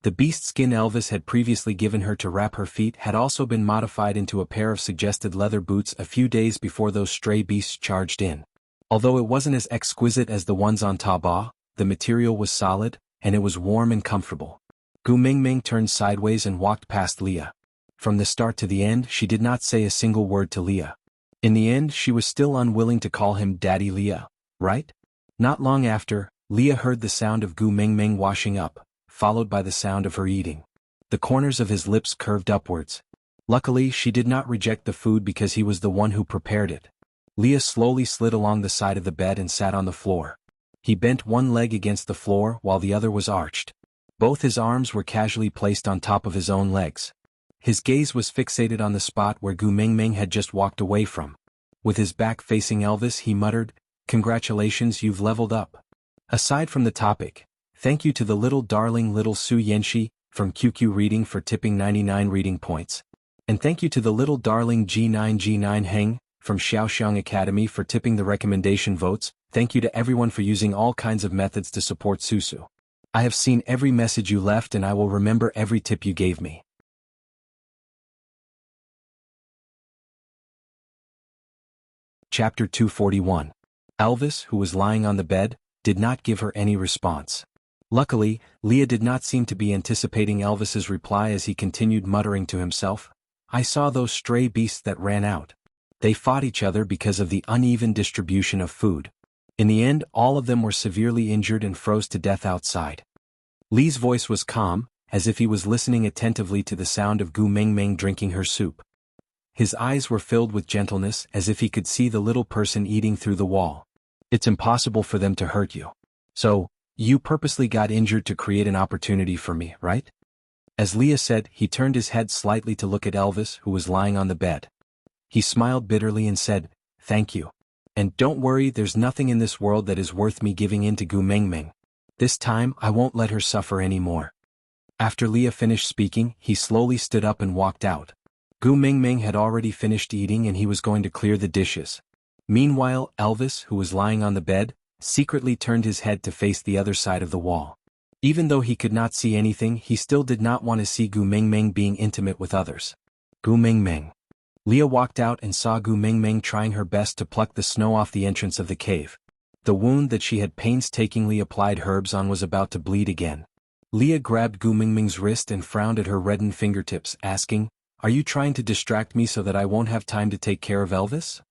The beast skin Elvis had previously given her to wrap her feet had also been modified into a pair of suggested leather boots a few days before those stray beasts charged in. Although it wasn't as exquisite as the ones on Taba, the material was solid, and it was warm and comfortable. Gu Mengmeng turned sideways and walked past Leah. From the start to the end, she did not say a single word to Leah. In the end, she was still unwilling to call him Daddy Leah, right? Not long after, Leah heard the sound of Gu Mengmeng washing up, followed by the sound of her eating. The corners of his lips curved upwards. Luckily, she did not reject the food because he was the one who prepared it. Leah slowly slid along the side of the bed and sat on the floor. He bent one leg against the floor while the other was arched. Both his arms were casually placed on top of his own legs. His gaze was fixated on the spot where Gu Mengmeng had just walked away from. With his back facing Elvis, he muttered, "Congratulations, you've leveled up." Aside from the topic, thank you to the little darling little Su Yenshi from QQ Reading for tipping 99 reading points. And thank you to the little darling G9 Heng from Xiaoxiang Academy for tipping the recommendation votes. Thank you to everyone for using all kinds of methods to support Susu. I have seen every message you left and I will remember every tip you gave me. Chapter 241. Elvis, who was lying on the bed, did not give her any response. Luckily, Leah did not seem to be anticipating Elvis's reply as he continued muttering to himself, "I saw those stray beasts that ran out. They fought each other because of the uneven distribution of food. In the end, all of them were severely injured and froze to death outside." Lee's voice was calm, as if he was listening attentively to the sound of Gu Mengmeng drinking her soup. His eyes were filled with gentleness, as if he could see the little person eating through the wall. "It's impossible for them to hurt you. So, you purposely got injured to create an opportunity for me, right?" As Leah said, he turned his head slightly to look at Elvis, who was lying on the bed. He smiled bitterly and said, "Thank you. And don't worry, there's nothing in this world that is worth me giving in to Gu Mingming. This time, I won't let her suffer any more." After Leah finished speaking, he slowly stood up and walked out. Gu Mingming had already finished eating and he was going to clear the dishes. Meanwhile, Elvis, who was lying on the bed, secretly turned his head to face the other side of the wall. Even though he could not see anything, he still did not want to see Gu Mingming being intimate with others. Gu Mingming. Leah walked out and saw Gu Mingming trying her best to pluck the snow off the entrance of the cave. The wound that she had painstakingly applied herbs on was about to bleed again. Leah grabbed Gu Mingming's wrist and frowned at her reddened fingertips, asking, "Are you trying to distract me so that I won't have time to take care of Elvis?"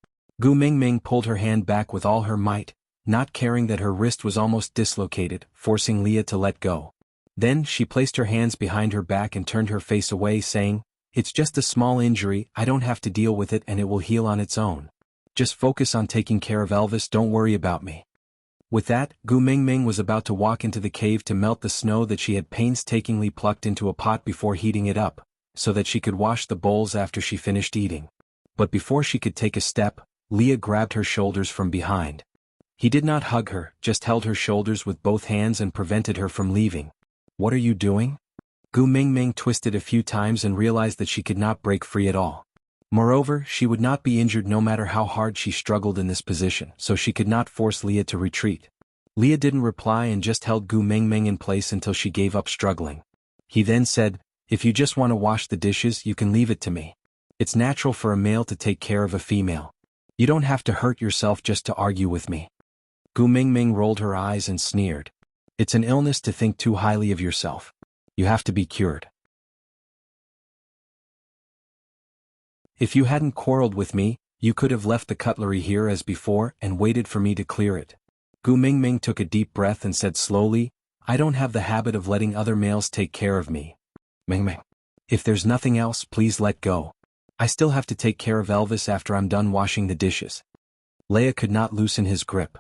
Gu Mingming pulled her hand back with all her might, not caring that her wrist was almost dislocated, forcing Leah to let go. Then she placed her hands behind her back and turned her face away, saying, "It's just a small injury, I don't have to deal with it and it will heal on its own. Just focus on taking care of Elvis, don't worry about me." With that, Gu Mingming was about to walk into the cave to melt the snow that she had painstakingly plucked into a pot before heating it up, so that she could wash the bowls after she finished eating. But before she could take a step, Leah grabbed her shoulders from behind. He did not hug her, just held her shoulders with both hands and prevented her from leaving. "What are you doing?" Gu Mingming twisted a few times and realized that she could not break free at all. Moreover, she would not be injured no matter how hard she struggled in this position, so she could not force Leah to retreat. Leah didn't reply and just held Gu Mingming in place until she gave up struggling. He then said, "If you just want to wash the dishes, you can leave it to me. It's natural for a male to take care of a female. You don't have to hurt yourself just to argue with me." Gu Mingming rolled her eyes and sneered. "It's an illness to think too highly of yourself. You have to be cured. If you hadn't quarreled with me, you could have left the cutlery here as before and waited for me to clear it." Gu Mingming took a deep breath and said slowly, "I don't have the habit of letting other males take care of me. Mingming. If there's nothing else, please let go. I still have to take care of Elvis after I'm done washing the dishes." Leah could not loosen his grip.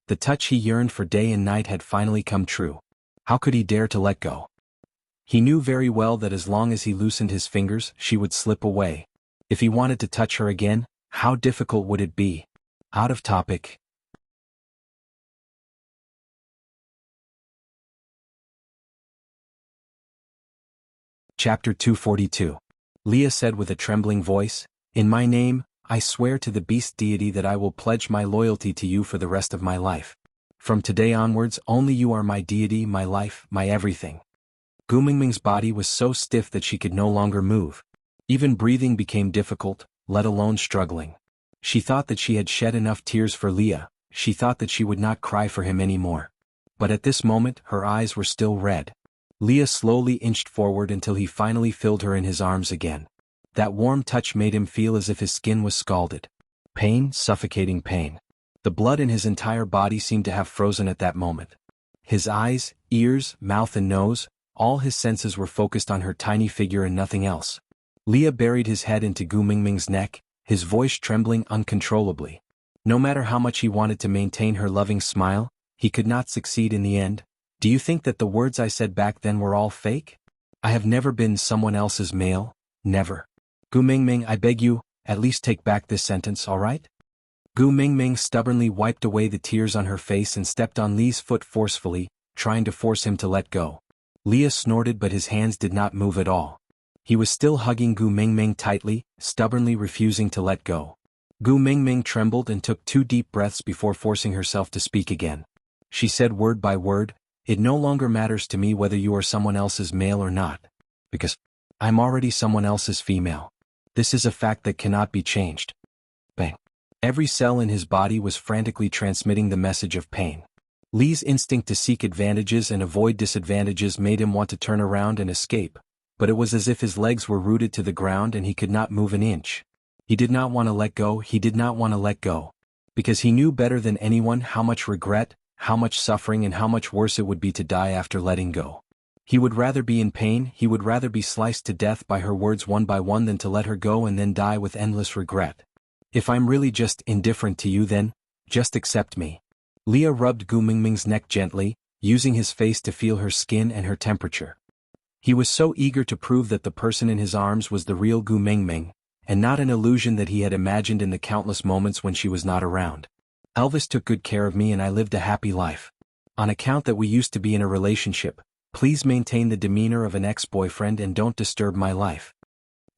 The touch he yearned for day and night had finally come true. How could he dare to let go? He knew very well that as long as he loosened his fingers, she would slip away. If he wanted to touch her again, how difficult would it be? Out of topic. Chapter 242. Leah said with a trembling voice, "In my name, I swear to the beast deity that I will pledge my loyalty to you for the rest of my life. From today onwards, only you are my deity, my life, my everything." Gu Mingming's body was so stiff that she could no longer move. Even breathing became difficult, let alone struggling. She thought that she had shed enough tears for Leah, she thought that she would not cry for him anymore. But at this moment, her eyes were still red. Leah slowly inched forward until he finally filled her in his arms again. That warm touch made him feel as if his skin was scalded. Pain, suffocating pain. The blood in his entire body seemed to have frozen at that moment. His eyes, ears, mouth and nose, all his senses were focused on her tiny figure and nothing else. Leah buried his head into Gu Mingming's neck, his voice trembling uncontrollably. No matter how much he wanted to maintain her loving smile, he could not succeed in the end. "Do you think that the words I said back then were all fake? I have never been someone else's male, never. Gu Mingming, I beg you, at least take back this sentence, all right?" Gu Mingming stubbornly wiped away the tears on her face and stepped on Lee's foot forcefully, trying to force him to let go. Leah snorted, but his hands did not move at all. He was still hugging Gu Mingming tightly, stubbornly refusing to let go. Gu Mingming trembled and took 2 deep breaths before forcing herself to speak again. She said word by word, "It no longer matters to me whether you are someone else's male or not. Because I'm already someone else's female. This is a fact that cannot be changed." Bang. Every cell in his body was frantically transmitting the message of pain. Lee's instinct to seek advantages and avoid disadvantages made him want to turn around and escape, but it was as if his legs were rooted to the ground and he could not move an inch. He did not want to let go, he did not want to let go. Because he knew better than anyone how much regret, how much suffering and how much worse it would be to die after letting go. He would rather be in pain, he would rather be sliced to death by her words one by one than to let her go and then die with endless regret. "If I'm really just indifferent to you then, just accept me." Leah rubbed Gu Mingming's neck gently, using his face to feel her skin and her temperature. He was so eager to prove that the person in his arms was the real Gu Mingming, and not an illusion that he had imagined in the countless moments when she was not around. Elvis took good care of me and I lived a happy life. On account that we used to be in a relationship, please maintain the demeanor of an ex-boyfriend and don't disturb my life.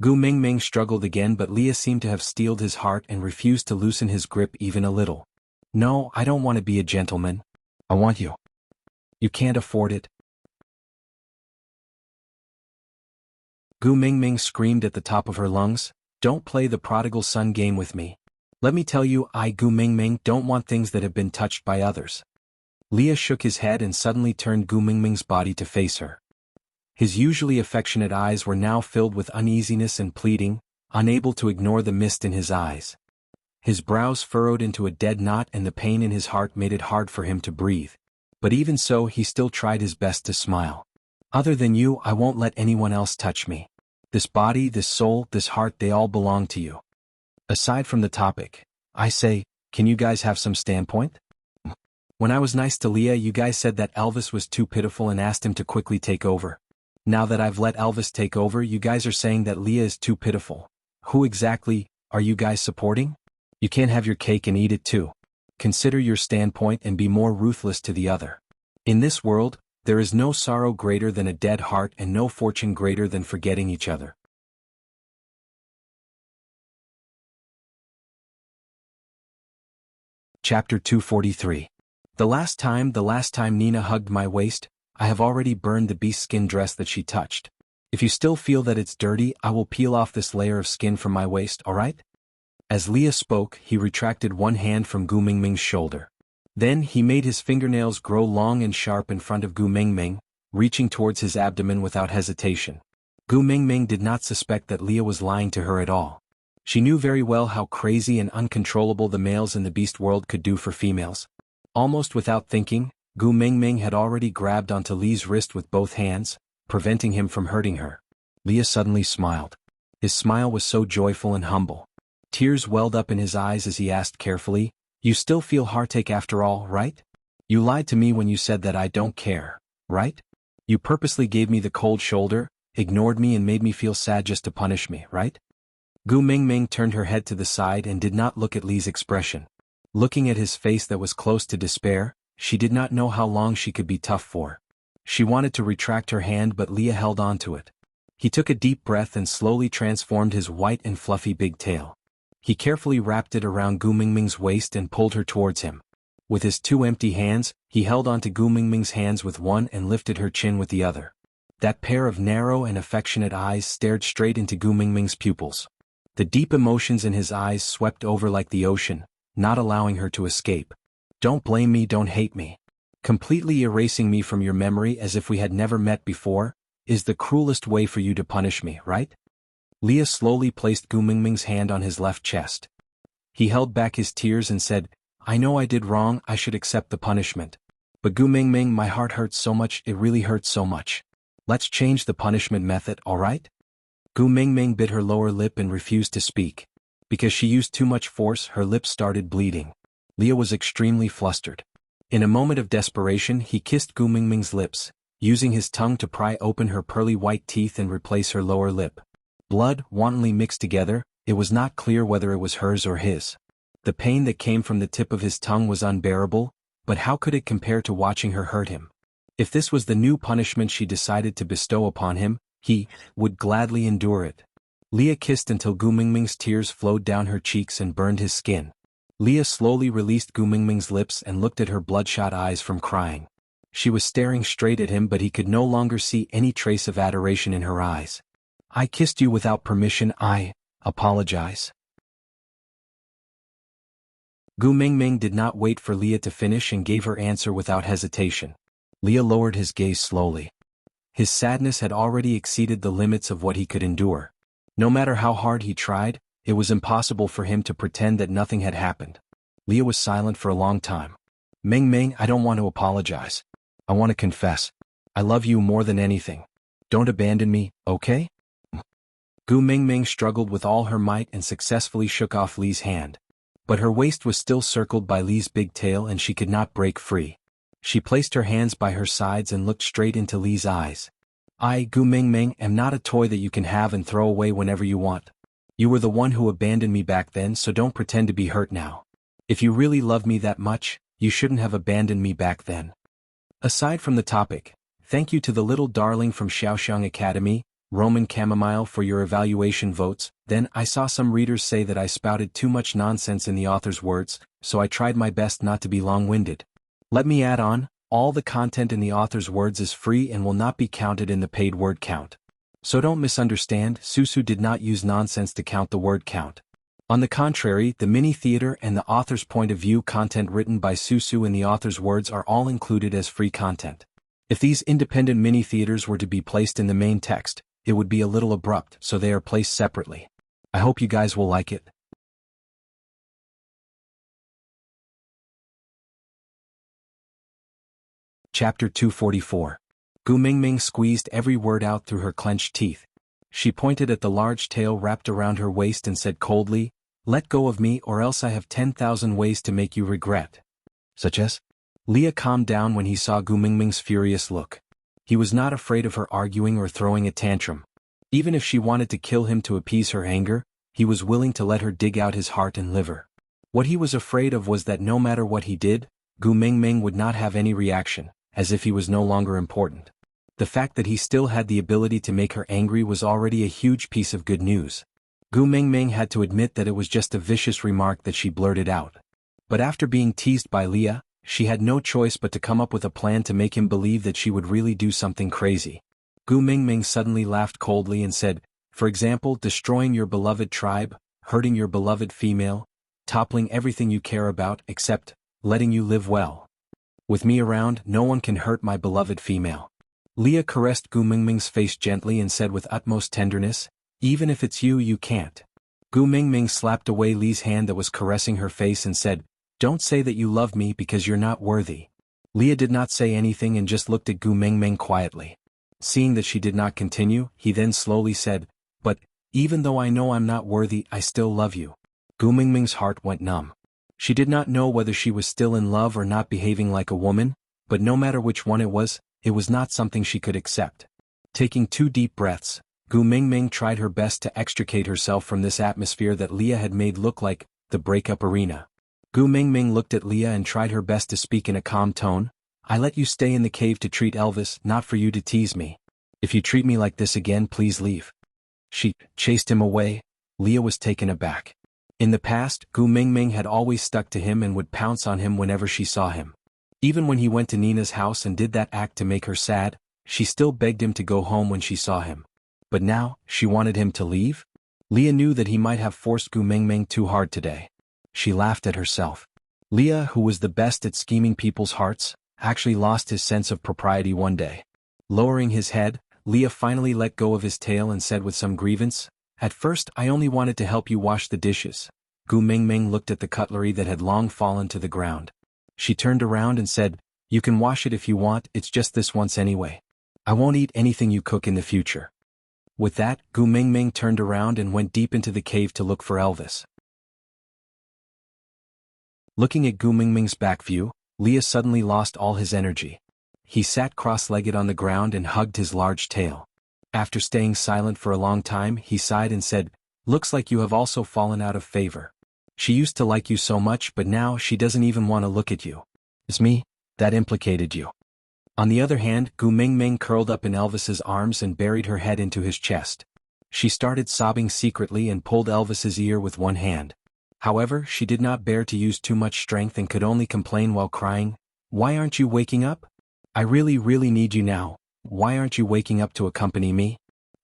Gu Mingming struggled again, but Leah seemed to have steeled his heart and refused to loosen his grip even a little. No, I don't want to be a gentleman. I want you. You can't afford it. Gu Mingming screamed at the top of her lungs, don't play the prodigal son game with me. Let me tell you, I Gu Mingming don't want things that have been touched by others. Leah shook his head and suddenly turned Gu Mingming's body to face her. His usually affectionate eyes were now filled with uneasiness and pleading, unable to ignore the mist in his eyes. His brows furrowed into a dead knot and the pain in his heart made it hard for him to breathe. But even so he still tried his best to smile. Other than you, I won't let anyone else touch me. This body, this soul, this heart, they all belong to you. Aside from the topic, I say, can you guys have some standpoint? When I was nice to Leah, you guys said that Elvis was too pitiful and asked him to quickly take over. Now that I've let Elvis take over, you guys are saying that Leah is too pitiful. Who exactly are you guys supporting? You can't have your cake and eat it too. Consider your standpoint and be more ruthless to the other. In this world, there is no sorrow greater than a dead heart and no fortune greater than forgetting each other. Chapter 243. The last time Nina hugged my waist, I have already burned the beast skin dress that she touched. If you still feel that it's dirty, I will peel off this layer of skin from my waist, alright? As Leah spoke, he retracted one hand from Gu Mingming's shoulder. Then he made his fingernails grow long and sharp in front of Gu Mingming, reaching towards his abdomen without hesitation. Gu Mingming did not suspect that Leah was lying to her at all. She knew very well how crazy and uncontrollable the males in the beast world could do for females. Almost without thinking, Gu Mingming had already grabbed onto Lee's wrist with both hands, preventing him from hurting her. Leah suddenly smiled. His smile was so joyful and humble. Tears welled up in his eyes as he asked carefully, you still feel heartache after all, right? You lied to me when you said that I don't care, right? You purposely gave me the cold shoulder, ignored me and made me feel sad just to punish me, right? Gu Mingming turned her head to the side and did not look at Lee's expression. Looking at his face that was close to despair, she did not know how long she could be tough for. She wanted to retract her hand, but Leah held on to it. He took a deep breath and slowly transformed his white and fluffy big tail. He carefully wrapped it around Gu Mingming's waist and pulled her towards him. With his two empty hands, he held onto Gu Mingming's hands with one and lifted her chin with the other. That pair of narrow and affectionate eyes stared straight into Gu Mingming's pupils. The deep emotions in his eyes swept over like the ocean, not allowing her to escape. Don't blame me, don't hate me. Completely erasing me from your memory as if we had never met before, is the cruelest way for you to punish me, right? Leah slowly placed Gu Mingming's hand on his left chest. He held back his tears and said, I know I did wrong, I should accept the punishment. But Gu Mingming, my heart hurts so much, it really hurts so much. Let's change the punishment method, alright? Gu Mingming bit her lower lip and refused to speak. Because she used too much force, her lips started bleeding. Leah was extremely flustered. In a moment of desperation, he kissed Gu Mingming's lips, using his tongue to pry open her pearly white teeth and replace her lower lip. Blood, wantonly mixed together, it was not clear whether it was hers or his. The pain that came from the tip of his tongue was unbearable, but how could it compare to watching her hurt him? If this was the new punishment she decided to bestow upon him, he would gladly endure it. Leah kissed until Gu Mingming's tears flowed down her cheeks and burned his skin. Leah slowly released Gu Mingming's lips and looked at her bloodshot eyes from crying. She was staring straight at him, but he could no longer see any trace of adoration in her eyes. I kissed you without permission, I apologize. Gu Mingming did not wait for Leah to finish and gave her answer without hesitation. Leah lowered his gaze slowly. His sadness had already exceeded the limits of what he could endure. No matter how hard he tried, it was impossible for him to pretend that nothing had happened. Leah was silent for a long time. Mingming, I don't want to apologize. I want to confess. I love you more than anything. Don't abandon me, okay? Gu Mingming struggled with all her might and successfully shook off Lee's hand. But her waist was still circled by Lee's big tail and she could not break free. She placed her hands by her sides and looked straight into Lee's eyes. I, Gu Mingming, am not a toy that you can have and throw away whenever you want. You were the one who abandoned me back then, so don't pretend to be hurt now. If you really love me that much, you shouldn't have abandoned me back then. Aside from the topic, thank you to the little darling from Xiaoxiang Academy, Roman Chamomile, for your evaluation votes. Then I saw some readers say that I spouted too much nonsense in the author's words, so I tried my best not to be long-winded. Let me add on, all the content in the author's words is free and will not be counted in the paid word count. So don't misunderstand, Susu did not use nonsense to count the word count. On the contrary, the mini-theater and the author's point of view content written by Susu in the author's words are all included as free content. If these independent mini-theaters were to be placed in the main text, it would be a little abrupt, so they are placed separately. I hope you guys will like it. Chapter 244. Gu Mingming squeezed every word out through her clenched teeth. She pointed at the large tail wrapped around her waist and said coldly, "Let go of me or else I have 10,000 ways to make you regret." Such as? Leah calmed down when he saw Gu Mingming's furious look. He was not afraid of her arguing or throwing a tantrum. Even if she wanted to kill him to appease her anger, he was willing to let her dig out his heart and liver. What he was afraid of was that no matter what he did, Gu Mingming would not have any reaction, as if he was no longer important. The fact that he still had the ability to make her angry was already a huge piece of good news. Gu Mingming had to admit that it was just a vicious remark that she blurted out. But after being teased by Leah, she had no choice but to come up with a plan to make him believe that she would really do something crazy. Gu Mingming suddenly laughed coldly and said, "For example, destroying your beloved tribe, hurting your beloved female, toppling everything you care about except letting you live well. With me around, no one can hurt my beloved female." Leah caressed Gu Mingming's face gently and said with utmost tenderness, "Even if it's you, you can't." Gu Mingming slapped away Lee's hand that was caressing her face and said, "Don't say that you love me because you're not worthy." Leah did not say anything and just looked at Gu Mingming quietly. Seeing that she did not continue, he then slowly said, "But, even though I know I'm not worthy, I still love you." Gu Mingming's heart went numb. She did not know whether she was still in love or not behaving like a woman, but no matter which one it was not something she could accept. Taking 2 deep breaths, Gu Mingming tried her best to extricate herself from this atmosphere that Leah had made look like the breakup arena. Gu Mingming looked at Leah and tried her best to speak in a calm tone. "I let you stay in the cave to treat Elvis, not for you to tease me. If you treat me like this again, please leave." She chased him away. Leah was taken aback. In the past, Gu Mingming had always stuck to him and would pounce on him whenever she saw him. Even when he went to Nina's house and did that act to make her sad, she still begged him to go home when she saw him. But now, she wanted him to leave? Leah knew that he might have forced Gu Mingming too hard today. She laughed at herself. Leah, who was the best at scheming people's hearts, actually lost his sense of propriety one day. Lowering his head, Leah finally let go of his tail and said with some grievance, "At first I only wanted to help you wash the dishes." Gu Mingming looked at the cutlery that had long fallen to the ground. She turned around and said, "You can wash it if you want, it's just this once anyway. I won't eat anything you cook in the future." With that, Gu Mingming turned around and went deep into the cave to look for Elvis. Looking at Gu Mingming's back view, Leah suddenly lost all his energy. He sat cross-legged on the ground and hugged his large tail. After staying silent for a long time, he sighed and said, "Looks like you have also fallen out of favor. She used to like you so much, but now she doesn't even want to look at you. It's me that implicated you." On the other hand, Gu Mingming curled up in Elvis's arms and buried her head into his chest. She started sobbing secretly and pulled Elvis's ear with one hand. However, she did not bear to use too much strength and could only complain while crying, "Why aren't you waking up? I really, really need you now. Why aren't you waking up to accompany me?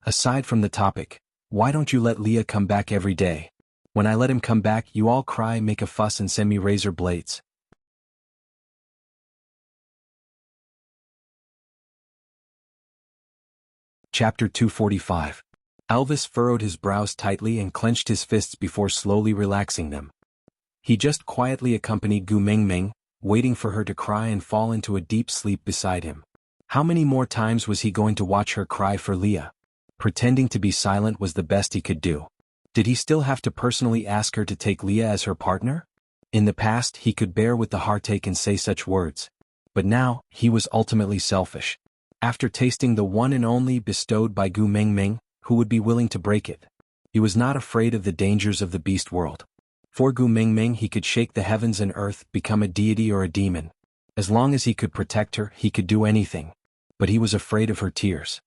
Aside from the topic, why don't you let Leah come back every day? When I let him come back, you all cry, make a fuss and send me razor blades." Chapter 245. Elvis furrowed his brows tightly and clenched his fists before slowly relaxing them. He just quietly accompanied Gu Mingming, waiting for her to cry and fall into a deep sleep beside him. How many more times was he going to watch her cry for Leah? Pretending to be silent was the best he could do. Did he still have to personally ask her to take Leah as her partner? In the past, he could bear with the heartache and say such words. But now, he was ultimately selfish. After tasting the one and only bestowed by Gu Mingming, who would be willing to break it? He was not afraid of the dangers of the beast world. For Gu Mingming he could shake the heavens and earth, become a deity or a demon. As long as he could protect her, he could do anything. But he was afraid of her tears.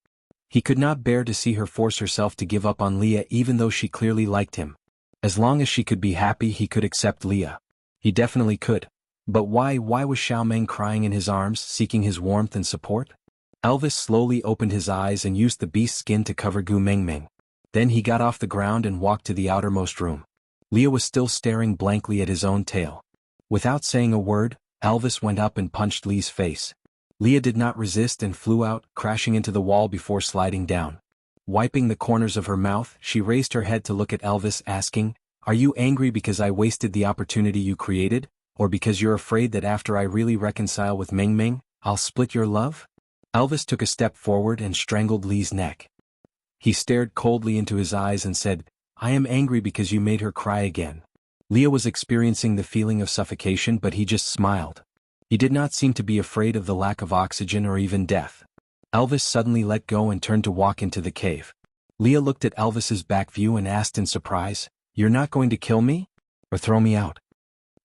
He could not bear to see her force herself to give up on Leah even though she clearly liked him. As long as she could be happy he could accept Leah. He definitely could. But why was Xiaomeng crying in his arms, seeking his warmth and support? Elvis slowly opened his eyes and used the beast's skin to cover Gu Mingming. Then he got off the ground and walked to the outermost room. Leah was still staring blankly at his own tail. Without saying a word, Elvis went up and punched Leah's face. Leah did not resist and flew out, crashing into the wall before sliding down. Wiping the corners of her mouth, she raised her head to look at Elvis, asking, "Are you angry because I wasted the opportunity you created, or because you're afraid that after I really reconcile with Mingming, I'll split your love?" Elvis took a step forward and strangled Lee's neck. He stared coldly into his eyes and said, "I am angry because you made her cry again." Leah was experiencing the feeling of suffocation, but he just smiled. He did not seem to be afraid of the lack of oxygen or even death. Elvis suddenly let go and turned to walk into the cave. Leah looked at Elvis's back view and asked in surprise, "You're not going to kill me? Or throw me out?"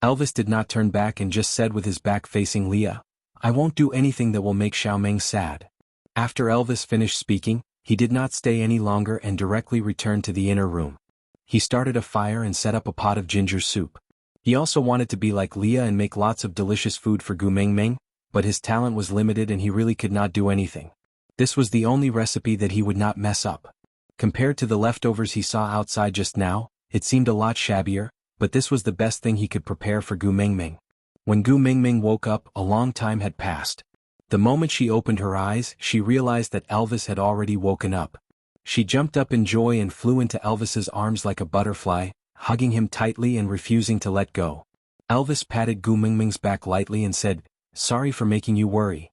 Elvis did not turn back and just said with his back facing Leah, "I won't do anything that will make Xiaomeng sad." After Elvis finished speaking, he did not stay any longer and directly returned to the inner room. He started a fire and set up a pot of ginger soup. He also wanted to be like Leah and make lots of delicious food for Gu Mingming, but his talent was limited and he really could not do anything. This was the only recipe that he would not mess up. Compared to the leftovers he saw outside just now, it seemed a lot shabbier, but this was the best thing he could prepare for Gu Mingming. When Gu Mingming woke up, a long time had passed. The moment she opened her eyes, she realized that Elvis had already woken up. She jumped up in joy and flew into Elvis's arms like a butterfly, hugging him tightly and refusing to let go. Elvis patted Gu Mingming's back lightly and said, "Sorry for making you worry."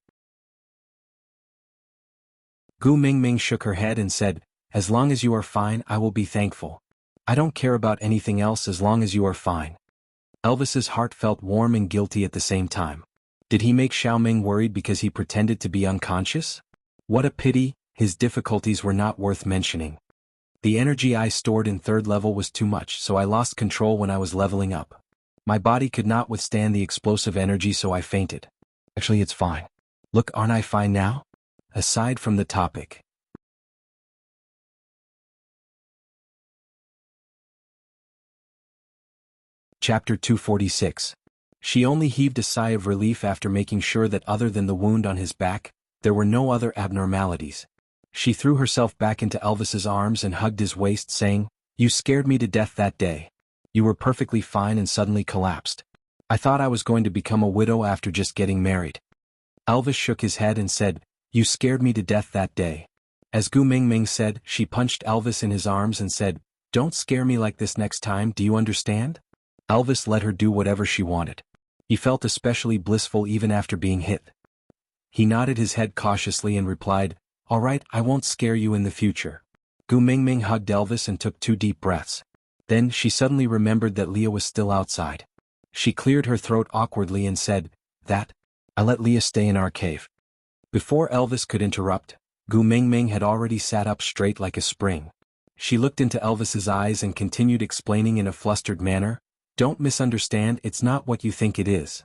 Gu Mingming shook her head and said, "As long as you are fine, I will be thankful. I don't care about anything else as long as you are fine." Elvis's heart felt warm and guilty at the same time. Did he make Xiaomeng worried because he pretended to be unconscious? What a pity, his difficulties were not worth mentioning. The energy I stored in third level was too much, so I lost control when I was leveling up. My body could not withstand the explosive energy, so I fainted. Actually, it's fine. Look, aren't I fine now? Aside from the topic. Chapter 246. She only heaved a sigh of relief after making sure that other than the wound on his back, there were no other abnormalities. She threw herself back into Elvis's arms and hugged his waist, saying, "You scared me to death that day. You were perfectly fine and suddenly collapsed. I thought I was going to become a widow after just getting married." Elvis shook his head and said, "You scared me to death that day." As Gu Mingming said, she punched Elvis in his arms and said, "Don't scare me like this next time, do you understand?" Elvis let her do whatever she wanted. He felt especially blissful even after being hit. He nodded his head cautiously and replied, "All right, I won't scare you in the future." Gu Mingming hugged Elvis and took 2 deep breaths. Then she suddenly remembered that Leah was still outside. She cleared her throat awkwardly and said, I let Leah stay in our cave." Before Elvis could interrupt, Gu Mingming had already sat up straight like a spring. She looked into Elvis's eyes and continued explaining in a flustered manner, "Don't misunderstand, it's not what you think it is."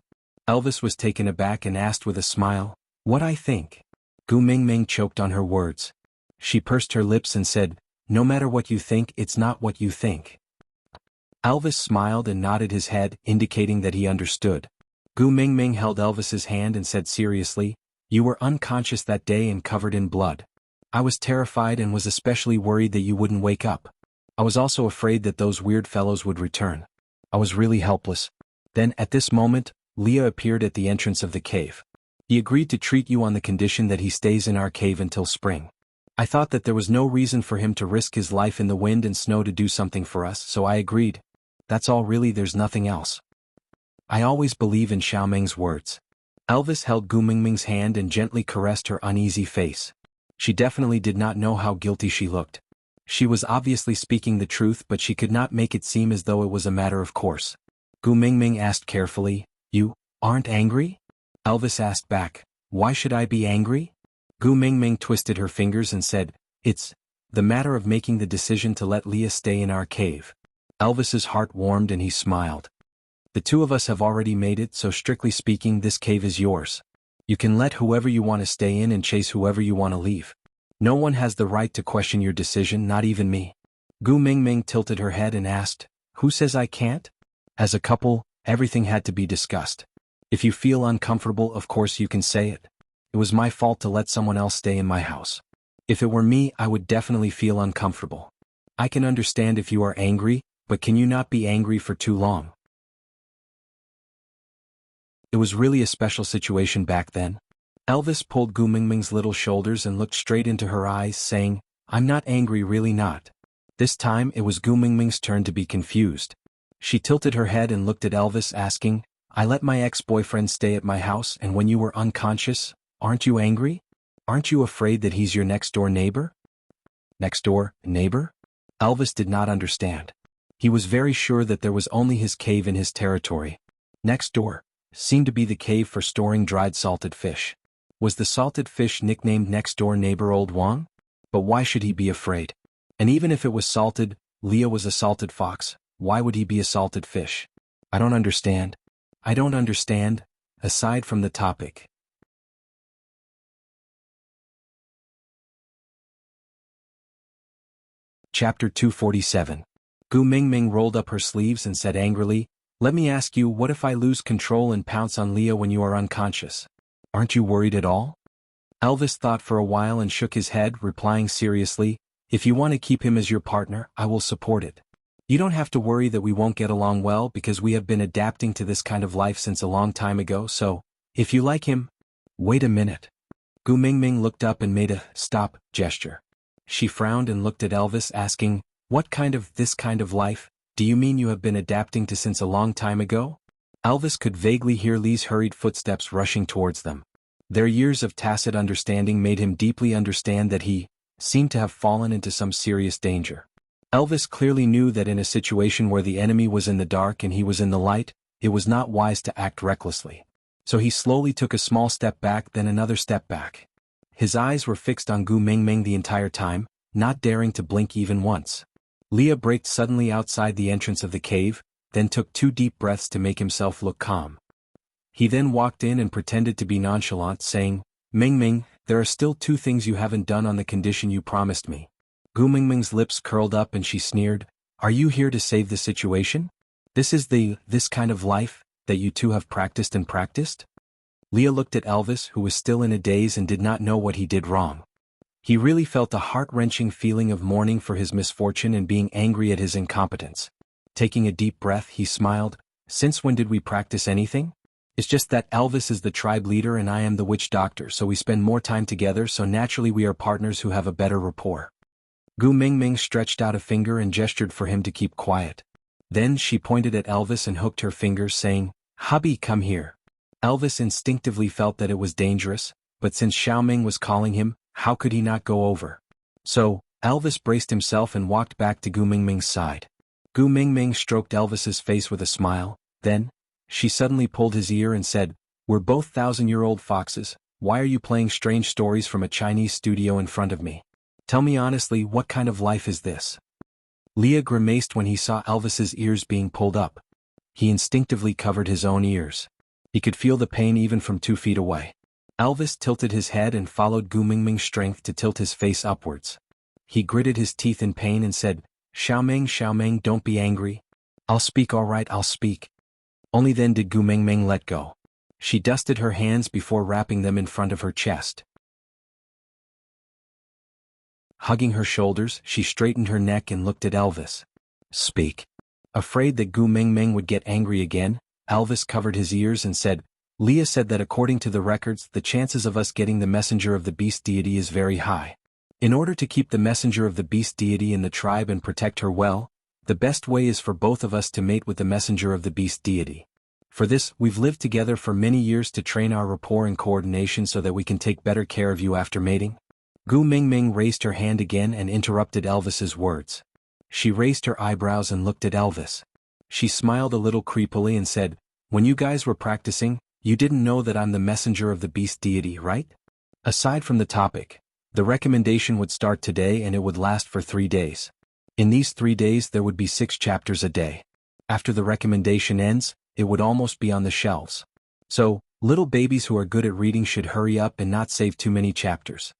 Elvis was taken aback and asked with a smile, "What I think?" Gu Mingming choked on her words. She pursed her lips and said, "No matter what you think, it's not what you think." Elvis smiled and nodded his head, indicating that he understood. Gu Mingming held Elvis's hand and said seriously, "You were unconscious that day and covered in blood. I was terrified and was especially worried that you wouldn't wake up. I was also afraid that those weird fellows would return. I was really helpless." Then, at this moment, Leah appeared at the entrance of the cave. "He agreed to treat you on the condition that he stays in our cave until spring. I thought that there was no reason for him to risk his life in the wind and snow to do something for us, so I agreed. That's all, really, there's nothing else. I always believe in Xiaomeng's words." Elvis held Gu Mingming's hand and gently caressed her uneasy face. She definitely did not know how guilty she looked. She was obviously speaking the truth, but she could not make it seem as though it was a matter of course. Gu Mingming asked carefully, "You aren't angry?" Elvis asked back, "Why should I be angry?" Gu Mingming twisted her fingers and said, "It's the matter of making the decision to let Leah stay in our cave." Elvis's heart warmed and he smiled. "The two of us have already made it, so strictly speaking this cave is yours. You can let whoever you want to stay in and chase whoever you want to leave. No one has the right to question your decision, not even me." Gu Mingming tilted her head and asked, "Who says I can't?" As a couple, everything had to be discussed. If you feel uncomfortable, of course you can say it. It was my fault to let someone else stay in my house. If it were me, I would definitely feel uncomfortable. I can understand if you are angry, but can you not be angry for too long? It was really a special situation back then. Elvis pulled Gu Mingming's little shoulders and looked straight into her eyes, saying, "I'm not angry, really not." This time it was Gu Mingming's turn to be confused. She tilted her head and looked at Elvis, asking, "I let my ex-boyfriend stay at my house, and when you were unconscious, aren't you angry? Aren't you afraid that he's your next-door neighbor?" Next-door neighbor? Elvis did not understand. He was very sure that there was only his cave in his territory. Next door seemed to be the cave for storing dried salted fish. Was the salted fish nicknamed next-door neighbor Old Wang? But why should he be afraid? And even if it was salted, Leah was a salted fox. Why would he be a salted fish? I don't understand. I don't understand, aside from the topic. Chapter 247. Gu Mingming rolled up her sleeves and said angrily, "Let me ask you, what if I lose control and pounce on Leah when you are unconscious? Aren't you worried at all?" Elvis thought for a while and shook his head, replying seriously, "If you want to keep him as your partner, I will support it. You don't have to worry that we won't get along well because we have been adapting to this kind of life since a long time ago, so, if you like him—" "Wait a minute." Gu Mingming looked up and made a stop gesture. She frowned and looked at Elvis, asking, "What kind of this kind of life do you mean you have been adapting to since a long time ago?" Elvis could vaguely hear Lee's hurried footsteps rushing towards them. Their years of tacit understanding made him deeply understand that he seemed to have fallen into some serious danger. Elvis clearly knew that in a situation where the enemy was in the dark and he was in the light, it was not wise to act recklessly. So he slowly took a small step back, then another step back. His eyes were fixed on Gu Mingming the entire time, not daring to blink even once. Leah braked suddenly outside the entrance of the cave, then took 2 deep breaths to make himself look calm. He then walked in and pretended to be nonchalant, saying, "Mingming, there are still 2 things you haven't done on the condition you promised me." Gu Mingming's lips curled up and she sneered, "Are you here to save the situation? This is this kind of life that you two have practiced and practiced?" Leah looked at Elvis, who was still in a daze and did not know what he did wrong. He really felt a heart-wrenching feeling of mourning for his misfortune and being angry at his incompetence. Taking a deep breath, he smiled, "Since when did we practice anything? It's just that Elvis is the tribe leader and I am the witch doctor, so we spend more time together, so naturally we are partners who have a better rapport." Gu Mingming stretched out a finger and gestured for him to keep quiet. Then she pointed at Elvis and hooked her fingers, saying, "Hubby, come here." Elvis instinctively felt that it was dangerous, but since Xiaoming was calling him, how could he not go over? So, Elvis braced himself and walked back to Gu Mingming's side. Gu Mingming stroked Elvis's face with a smile, then, she suddenly pulled his ear and said, "We're both 1,000-year-old foxes, why are you playing strange stories from a Chinese studio in front of me? Tell me honestly, what kind of life is this?" Leah grimaced when he saw Elvis's ears being pulled up. He instinctively covered his own ears. He could feel the pain even from 2 feet away. Elvis tilted his head and followed Gu Mingming's strength to tilt his face upwards. He gritted his teeth in pain and said, Xiaoming, don't be angry. I'll speak, all right, I'll speak." Only then did Gu Mingming let go. She dusted her hands before wrapping them in front of her chest. Hugging her shoulders, she straightened her neck and looked at Elvis. "Speak." Afraid that Gu Mingming would get angry again, Elvis covered his ears and said, "Leah said that according to the records, the chances of us getting the messenger of the beast deity is very high. In order to keep the messenger of the beast deity in the tribe and protect her well, the best way is for both of us to mate with the messenger of the beast deity. For this, we've lived together for many years to train our rapport and coordination so that we can take better care of you after mating." Gu Mingming raised her hand again and interrupted Elvis's words. She raised her eyebrows and looked at Elvis. She smiled a little creepily and said, "When you guys were practicing, you didn't know that I'm the messenger of the beast deity, right?" Aside from the topic, the recommendation would start today and it would last for 3 days. In these 3 days there would be 6 chapters a day. After the recommendation ends, it would almost be on the shelves. So, little babies who are good at reading should hurry up and not save too many chapters.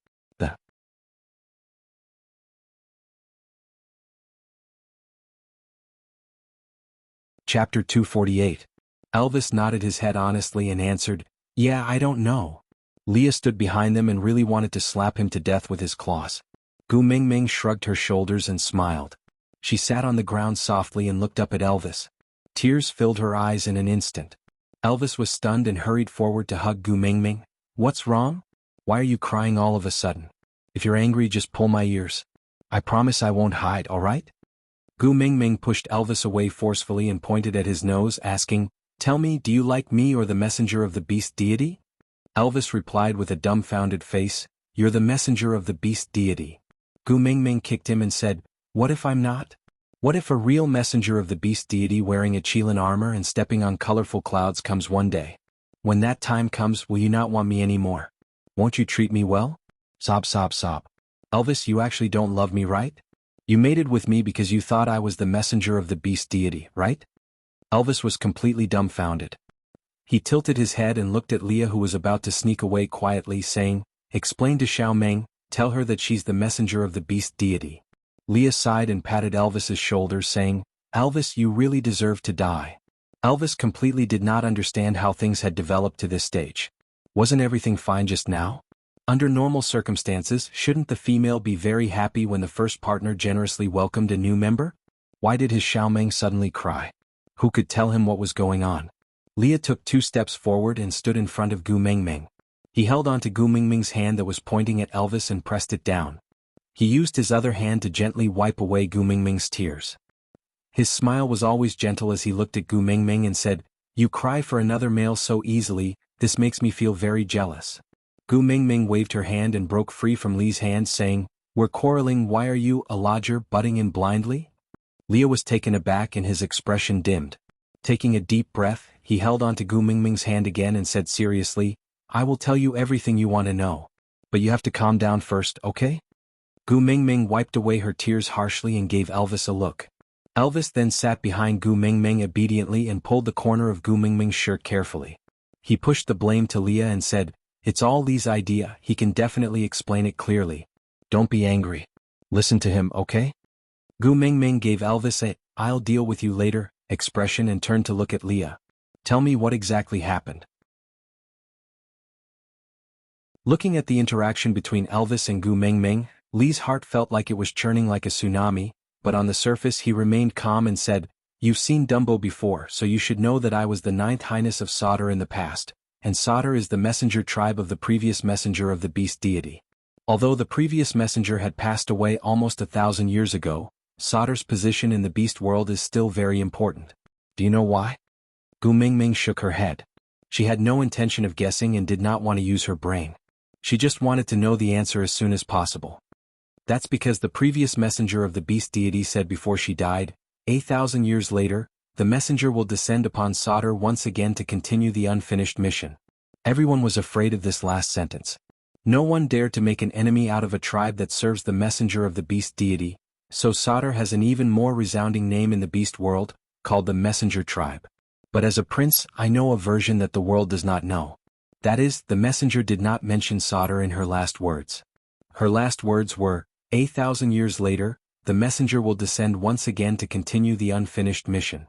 Chapter 248. Elvis nodded his head honestly and answered, "Yeah, I don't know." Leah stood behind them and really wanted to slap him to death with his claws. Gu Mingming shrugged her shoulders and smiled. She sat on the ground softly and looked up at Elvis. Tears filled her eyes in an instant. Elvis was stunned and hurried forward to hug Gu Mingming. "What's wrong? Why are you crying all of a sudden? If you're angry, just pull my ears. I promise I won't hide, all right?" Gu Mingming pushed Elvis away forcefully and pointed at his nose, asking, "Tell me, do you like me or the messenger of the beast deity?" Elvis replied with a dumbfounded face, "You're the messenger of the beast deity." Gu Mingming kicked him and said, "What if I'm not? What if a real messenger of the beast deity wearing a Qilin armor and stepping on colorful clouds comes one day? When that time comes, will you not want me anymore? Won't you treat me well?" Sob, sob, sob. "Elvis, you actually don't love me, right? You mated with me because you thought I was the messenger of the beast deity, right?" Elvis was completely dumbfounded. He tilted his head and looked at Leah, who was about to sneak away quietly, saying, "Explain to Xiao Meng, tell her that she's the messenger of the beast deity." Leah sighed and patted Elvis's shoulders, saying, "Elvis, you really deserve to die." Elvis completely did not understand how things had developed to this stage. Wasn't everything fine just now? Under normal circumstances, shouldn't the female be very happy when the first partner generously welcomed a new member? Why did his Xiaomeng suddenly cry? Who could tell him what was going on? Leah took 2 steps forward and stood in front of Gu Mingming. He held onto Gu Mingming's hand that was pointing at Elvis and pressed it down. He used his other hand to gently wipe away Gu Mingming's tears. His smile was always gentle as he looked at Gu Mingming and said, "You cry for another male so easily, this makes me feel very jealous." Gu Mingming waved her hand and broke free from Li's hand, saying, "We're quarreling, why are you, a lodger, butting in blindly?" Leah was taken aback and his expression dimmed. Taking a deep breath, he held onto Gu Mingming's hand again and said seriously, "I will tell you everything you want to know. But you have to calm down first, okay?" Gu Mingming wiped away her tears harshly and gave Elvis a look. Elvis then sat behind Gu Mingming obediently and pulled the corner of Gu Mingming's shirt carefully. He pushed the blame to Leah and said, "It's all Li's idea, he can definitely explain it clearly. Don't be angry. Listen to him, okay?" Gu Mingming gave Elvis a "I'll deal with you later" expression and turned to look at Leah. "Tell me what exactly happened." Looking at the interaction between Elvis and Gu Mingming, Li's heart felt like it was churning like a tsunami, but on the surface he remained calm and said, "You've seen Dumbo before, so you should know that I was the 9th Highness of Sauter in the past, and Sauter is the messenger tribe of the previous messenger of the beast deity. Although the previous messenger had passed away almost 1,000 years ago, Sauter's position in the beast world is still very important. Do you know why?" Gu Mingming shook her head. She had no intention of guessing and did not want to use her brain. She just wanted to know the answer as soon as possible. "That's because the previous messenger of the beast deity said before she died, 1,000 years later, the messenger will descend upon Sauter once again to continue the unfinished mission." Everyone was afraid of this last sentence. No one dared to make an enemy out of a tribe that serves the messenger of the beast deity, so Sauter has an even more resounding name in the beast world, called the messenger tribe. But as a prince, I know a version that the world does not know. That is, the messenger did not mention Sauter in her last words. Her last words were, 1,000 years later, the messenger will descend once again to continue the unfinished mission.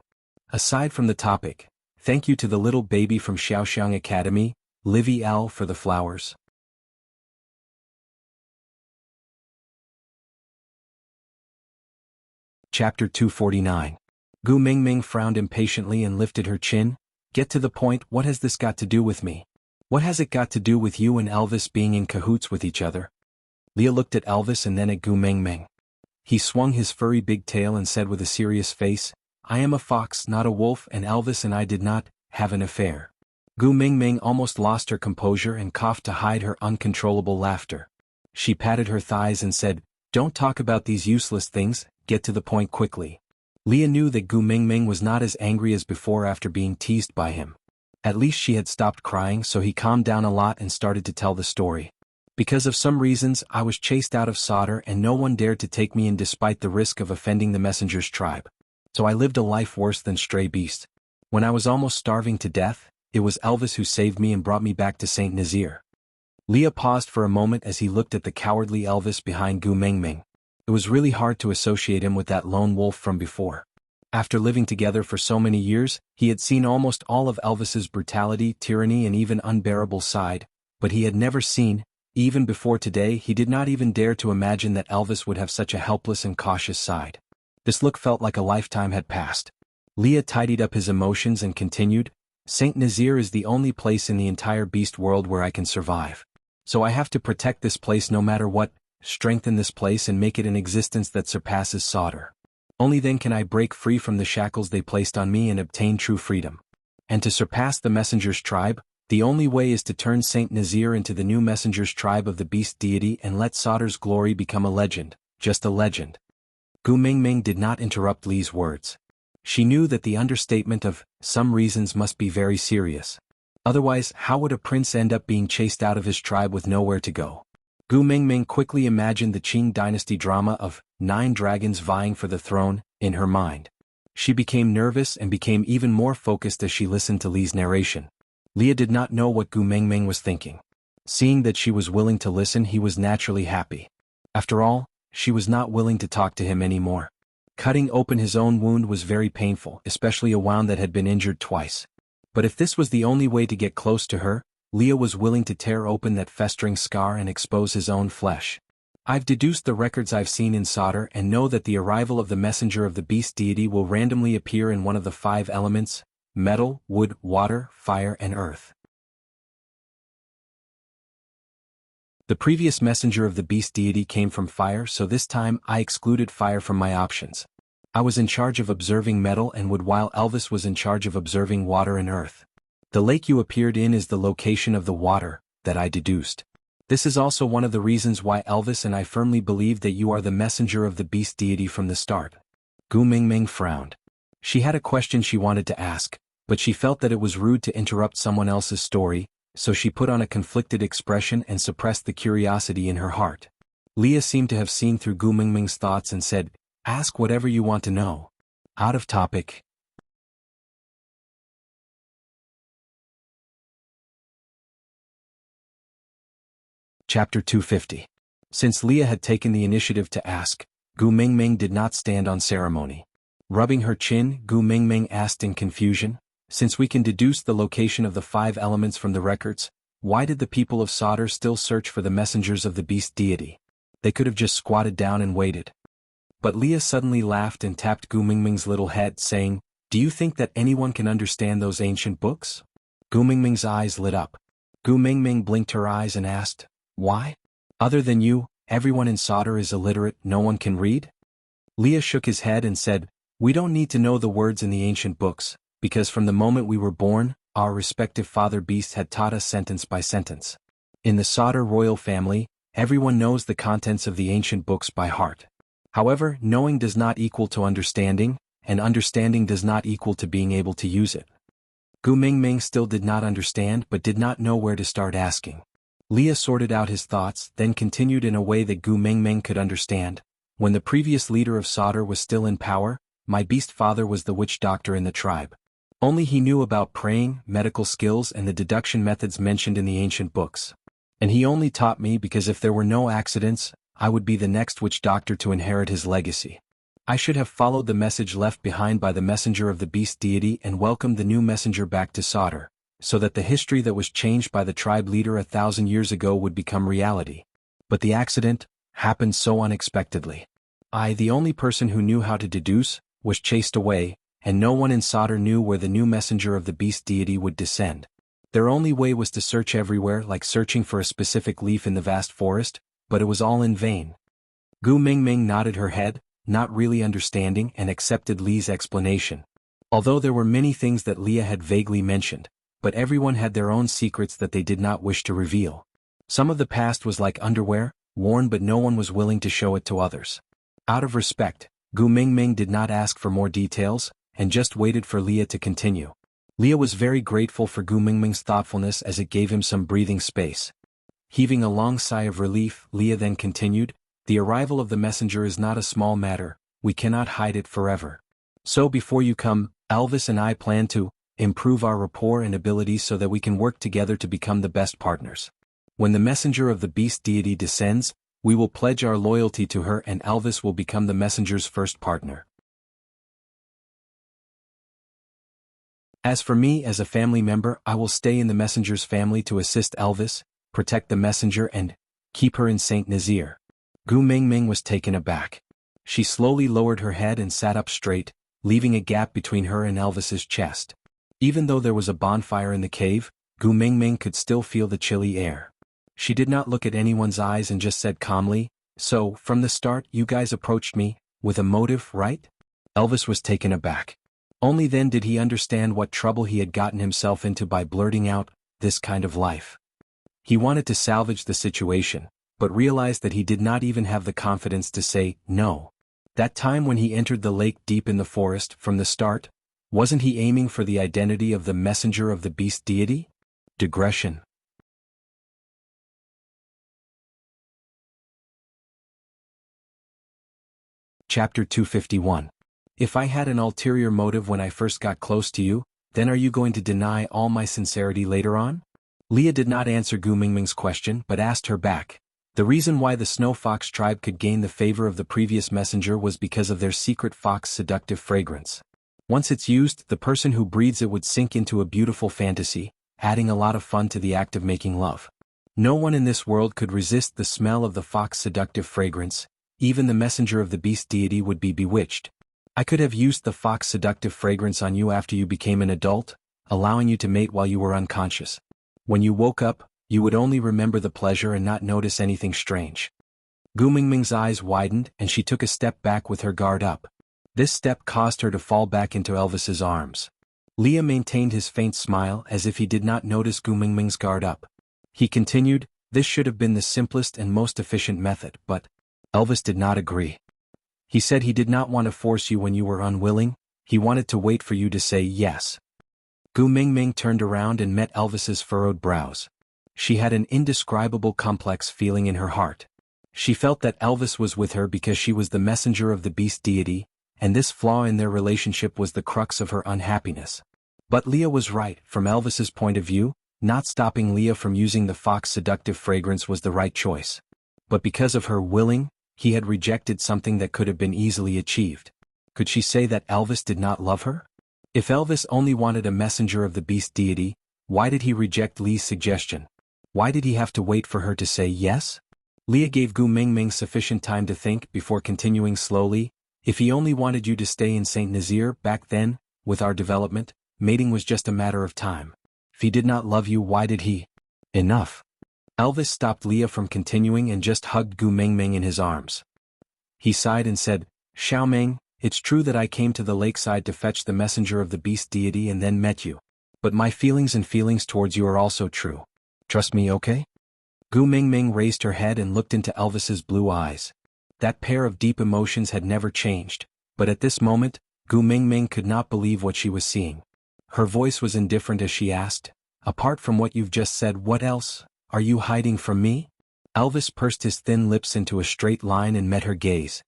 Aside from the topic, thank you to the little baby from Xiaoxiang Academy, Livy L, for the flowers. Chapter 249. Gu Mingming frowned impatiently and lifted her chin. "Get to the point, what has this got to do with me? What has it got to do with you and Elvis being in cahoots with each other?" Leah looked at Elvis and then at Gu Mingming. He swung his furry big tail and said with a serious face, "I am a fox, not a wolf, and Elvis and I did not have an affair." Gu Mingming almost lost her composure and coughed to hide her uncontrollable laughter. She patted her thighs and said, "Don't talk about these useless things, get to the point quickly." Leah knew that Gu Mingming was not as angry as before after being teased by him. At least she had stopped crying, so he calmed down a lot and started to tell the story. Because of some reasons I was chased out of Sodor and no one dared to take me in despite the risk of offending the messenger's tribe. So I lived a life worse than stray beast. When I was almost starving to death, it was Elvis who saved me and brought me back to Saint Nazaire. Leah paused for a moment as he looked at the cowardly Elvis behind Gu Mingming. It was really hard to associate him with that lone wolf from before. After living together for so many years, he had seen almost all of Elvis's brutality, tyranny and even unbearable side, but he had never seen, even before today, he did not even dare to imagine that Elvis would have such a helpless and cautious side. This look felt like a lifetime had passed. Leah tidied up his emotions and continued, Saint Nazaire is the only place in the entire beast world where I can survive. So I have to protect this place no matter what, strengthen this place and make it an existence that surpasses Sodor. Only then can I break free from the shackles they placed on me and obtain true freedom. And to surpass the messenger's tribe, the only way is to turn Saint Nazaire into the new messenger's tribe of the beast deity and let Sodor's glory become a legend, just a legend. Gu Mingming did not interrupt Li's words. She knew that the understatement of some reasons must be very serious. Otherwise, how would a prince end up being chased out of his tribe with nowhere to go? Gu Mingming quickly imagined the Qing dynasty drama of 9 dragons vying for the throne in her mind. She became nervous and became even more focused as she listened to Li's narration. Leah did not know what Gu Mingming was thinking. Seeing that she was willing to listen, he was naturally happy. After all, she was not willing to talk to him anymore. Cutting open his own wound was very painful, especially a wound that had been injured twice. But if this was the only way to get close to her, Leah was willing to tear open that festering scar and expose his own flesh. I've deduced the records I've seen in Sodor and know that the arrival of the messenger of the beast deity will randomly appear in one of the 5 elements: metal, wood, water, fire and earth. The previous messenger of the beast deity came from fire, so this time I excluded fire from my options. I was in charge of observing metal and wood while Elvis was in charge of observing water and earth. The lake you appeared in is the location of the water, that I deduced. This is also one of the reasons why Elvis and I firmly believe that you are the messenger of the beast deity from the start. Gu Mingming frowned. She had a question she wanted to ask, but she felt that it was rude to interrupt someone else's story, so she put on a conflicted expression and suppressed the curiosity in her heart. Leah seemed to have seen through Gu Mingming's thoughts and said, "Ask whatever you want to know." Out of topic. Chapter 250. Since Leah had taken the initiative to ask, Gu Mingming did not stand on ceremony. Rubbing her chin, Gu Mingming asked in confusion, "Since we can deduce the location of the 5 elements from the records, why did the people of Sodor still search for the messengers of the beast deity? They could have just squatted down and waited." But Leah suddenly laughed and tapped Gu Mingming's little head, saying, "Do you think that anyone can understand those ancient books?" Gu Mingming's eyes lit up. Gu Mingming blinked her eyes and asked, "Why? Other than you, everyone in Sodor is illiterate, no one can read?" Leah shook his head and said, "We don't need to know the words in the ancient books, because from the moment we were born, our respective father beasts had taught us sentence by sentence. In the Sodor royal family, everyone knows the contents of the ancient books by heart. However, knowing does not equal to understanding, and understanding does not equal to being able to use it." Gu Mingming still did not understand but did not know where to start asking. Leah sorted out his thoughts, then continued in a way that Gu Mingming could understand. "When the previous leader of Sodor was still in power, my beast father was the witch doctor in the tribe. Only he knew about praying, medical skills and the deduction methods mentioned in the ancient books. And he only taught me because if there were no accidents, I would be the next witch doctor to inherit his legacy. I should have followed the message left behind by the messenger of the beast deity and welcomed the new messenger back to Sodor, so that the history that was changed by the tribe leader 1,000 years ago would become reality. But the accident happened so unexpectedly. I, the only person who knew how to deduce, was chased away, and no one in Sodor knew where the new messenger of the beast deity would descend. Their only way was to search everywhere like searching for a specific leaf in the vast forest, but it was all in vain." Gu Mingming nodded her head, not really understanding, and accepted Li's explanation. Although there were many things that Leah had vaguely mentioned, but everyone had their own secrets that they did not wish to reveal. Some of the past was like underwear, worn but no one was willing to show it to others. Out of respect, Gu Mingming did not ask for more details, and just waited for Leah to continue. Leah was very grateful for Gu Mingming's thoughtfulness as it gave him some breathing space. Heaving a long sigh of relief, Leah then continued, "The arrival of the messenger is not a small matter, we cannot hide it forever. So before you come, Elvis and I plan to improve our rapport and abilities so that we can work together to become the best partners. When the messenger of the beast deity descends, we will pledge our loyalty to her and Elvis will become the messenger's first partner. As for me as a family member, I will stay in the messenger's family to assist Elvis, protect the messenger and keep her in Saint Nazaire." Gu Mingming was taken aback. She slowly lowered her head and sat up straight, leaving a gap between her and Elvis's chest. Even though there was a bonfire in the cave, Gu Mingming could still feel the chilly air. She did not look at anyone's eyes and just said calmly, "So, from the start you guys approached me, with a motive, right?" Elvis was taken aback. Only then did he understand what trouble he had gotten himself into by blurting out, "This kind of life." He wanted to salvage the situation, but realized that he did not even have the confidence to say, no. That time when he entered the lake deep in the forest, from the start, wasn't he aiming for the identity of the messenger of the beast deity? Digression. Chapter 251. If I had an ulterior motive when I first got close to you, then are you going to deny all my sincerity later on? Leah did not answer Gu Mingming's question but asked her back. The reason why the Snow Fox tribe could gain the favor of the previous messenger was because of their secret fox seductive fragrance. Once it's used, the person who breathes it would sink into a beautiful fantasy, adding a lot of fun to the act of making love. No one in this world could resist the smell of the fox seductive fragrance, even the messenger of the beast deity would be bewitched. I could have used the fox seductive fragrance on you after you became an adult, allowing you to mate while you were unconscious. When you woke up, you would only remember the pleasure and not notice anything strange. Gu Mingming's eyes widened and she took a step back with her guard up. This step caused her to fall back into Elvis's arms. Leah maintained his faint smile as if he did not notice Gu Mingming's guard up. He continued, "This should have been the simplest and most efficient method, but..." Elvis did not agree. He said he did not want to force you when you were unwilling, he wanted to wait for you to say yes. Gu Mingming turned around and met Elvis's furrowed brows. She had an indescribable complex feeling in her heart. She felt that Elvis was with her because she was the messenger of the beast deity, and this flaw in their relationship was the crux of her unhappiness. But Leah was right. From Elvis's point of view, not stopping Leah from using the fox seductive fragrance was the right choice. But because of her willing, he had rejected something that could have been easily achieved. Could she say that Elvis did not love her? If Elvis only wanted a messenger of the beast deity, why did he reject Leah's suggestion? Why did he have to wait for her to say yes? Leah gave Gu Mingming sufficient time to think before continuing slowly, "If he only wanted you to stay in Saint Nazaire back then, with our development, mating was just a matter of time. If he did not love you, why did he?" Enough. Elvis stopped Leah from continuing and just hugged Gu Mingming in his arms. He sighed and said, "Xiaoming, it's true that I came to the lakeside to fetch the messenger of the beast deity and then met you. But my feelings towards you are also true. Trust me, okay?" Gu Mingming raised her head and looked into Elvis's blue eyes. That pair of deep emotions had never changed, but at this moment, Gu Mingming could not believe what she was seeing. Her voice was indifferent as she asked, "Apart from what you've just said, what else are you hiding from me?" Elvis pursed his thin lips into a straight line and met her gaze.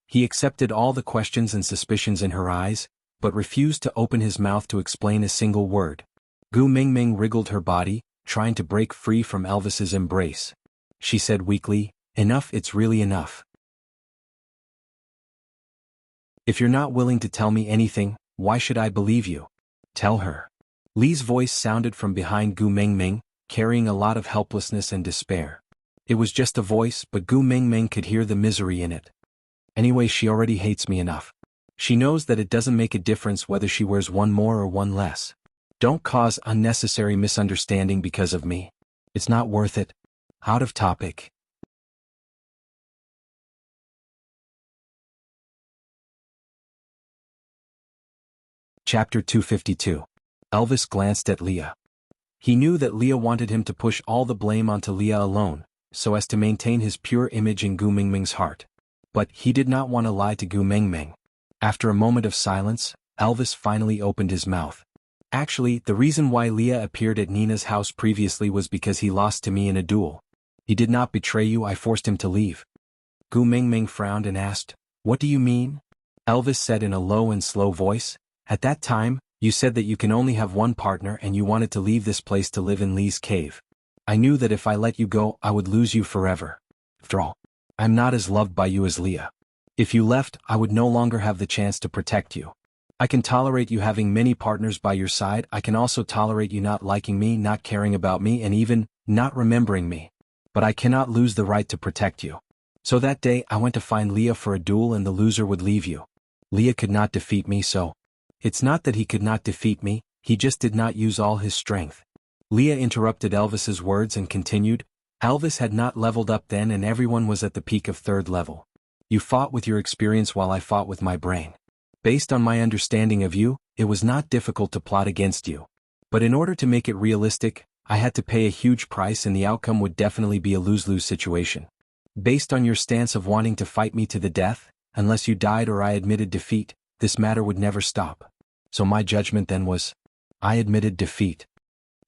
He accepted all the questions and suspicions in her eyes, but refused to open his mouth to explain a single word. Gu Mingming wriggled her body, trying to break free from Elvis's embrace. She said weakly, "Enough, it's really enough. If you're not willing to tell me anything, why should I believe you? Tell her." Li's voice sounded from behind Gu Mingming, carrying a lot of helplessness and despair. It was just a voice, but Gu Mingming could hear the misery in it. Anyway, she already hates me enough. She knows that it doesn't make a difference whether she wears one more or one less. Don't cause unnecessary misunderstanding because of me. It's not worth it. Out of topic. Chapter 252. Elvis glanced at Leah. He knew that Leah wanted him to push all the blame onto Leah alone, so as to maintain his pure image in Gu Mingming's heart. But he did not want to lie to Gu Mingming. After a moment of silence, Elvis finally opened his mouth. "Actually, the reason why Leah appeared at Nina's house previously was because he lost to me in a duel. He did not betray you, I forced him to leave. Gu Mingming frowned and asked, "What do you mean?" Elvis said in a low and slow voice, "At that time, you said that you can only have one partner and you wanted to leave this place to live in Lee's cave. I knew that if I let you go, I would lose you forever. After all, I'm not as loved by you as Leah. If you left, I would no longer have the chance to protect you. I can tolerate you having many partners by your side. I can also tolerate you not liking me, not caring about me, and even not remembering me. But I cannot lose the right to protect you. So that day I went to find Leah for a duel and the loser would leave you. Leah could not defeat me, so it's not that he could not defeat me, he just did not use all his strength." Leah interrupted Elvis's words and continued, "Elvis had not leveled up then and everyone was at the peak of 3rd level. You fought with your experience while I fought with my brain. Based on my understanding of you, it was not difficult to plot against you. But in order to make it realistic, I had to pay a huge price and the outcome would definitely be a lose-lose situation. Based on your stance of wanting to fight me to the death, unless you died or I admitted defeat, this matter would never stop. So my judgment then was, I admitted defeat."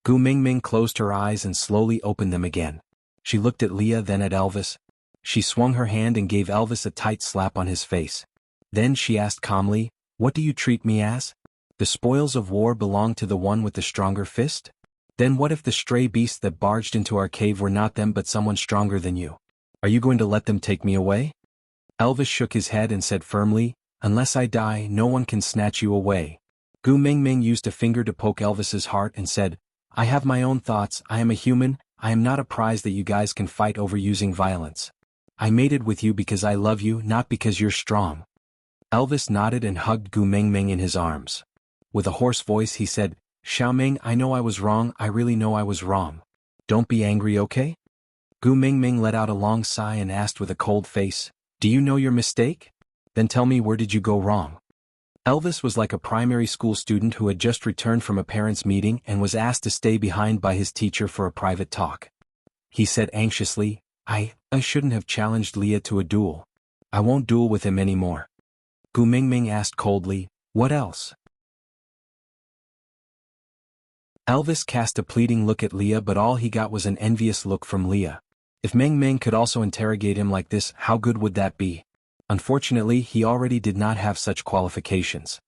Gu Mingming closed her eyes and slowly opened them again. She looked at Leah, then at Elvis. She swung her hand and gave Elvis a tight slap on his face. Then she asked calmly, "What do you treat me as? The spoils of war belong to the one with the stronger fist? Then what if the stray beasts that barged into our cave were not them but someone stronger than you? Are you going to let them take me away?" Elvis shook his head and said firmly, "Unless I die, no one can snatch you away." Gu Mingming used a finger to poke Elvis's heart and said, "I have my own thoughts, I am a human, I am not a prize that you guys can fight over using violence. I mated with you because I love you, not because you're strong." Elvis nodded and hugged Gu Mingming in his arms. With a hoarse voice he said, "Xiaoming, I know I was wrong, I really know I was wrong. Don't be angry, okay?" Gu Mingming let out a long sigh and asked with a cold face, "Do you know your mistake? Then tell me, where did you go wrong?" Elvis was like a primary school student who had just returned from a parents' meeting and was asked to stay behind by his teacher for a private talk. He said anxiously, I shouldn't have challenged Leah to a duel. I won't duel with him anymore." Gu Mingming asked coldly, "What else?" Elvis cast a pleading look at Leah, but all he got was an envious look from Leah. If Mingming could also interrogate him like this, how good would that be? Unfortunately, he already did not have such qualifications.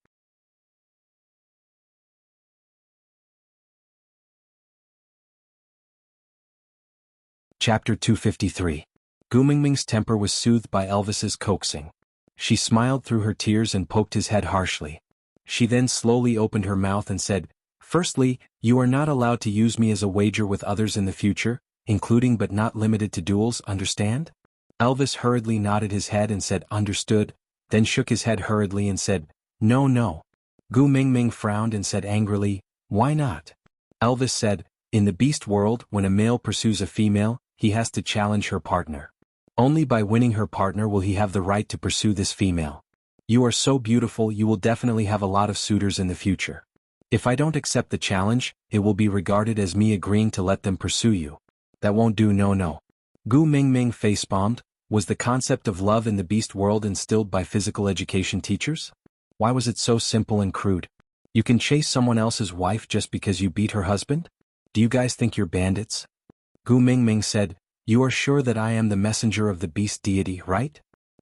Chapter 253. Gu Mingming's temper was soothed by Elvis's coaxing. She smiled through her tears and poked his head harshly. She then slowly opened her mouth and said, "Firstly, you are not allowed to use me as a wager with others in the future, including but not limited to duels, understand?" Elvis hurriedly nodded his head and said, "Understood," then shook his head hurriedly and said, "No, no." Gu Mingming frowned and said angrily, "Why not?" Elvis said, "In the beast world, when a male pursues a female, he has to challenge her partner. Only by winning her partner will he have the right to pursue this female. You are so beautiful, you will definitely have a lot of suitors in the future. If I don't accept the challenge, it will be regarded as me agreeing to let them pursue you. That won't do, no, no." Gu Mingming face-bombed. Was the concept of love in the beast world instilled by physical education teachers? Why was it so simple and crude? You can chase someone else's wife just because you beat her husband? Do you guys think you're bandits? Gu Mingming said, "You are sure that I am the messenger of the beast deity, right?"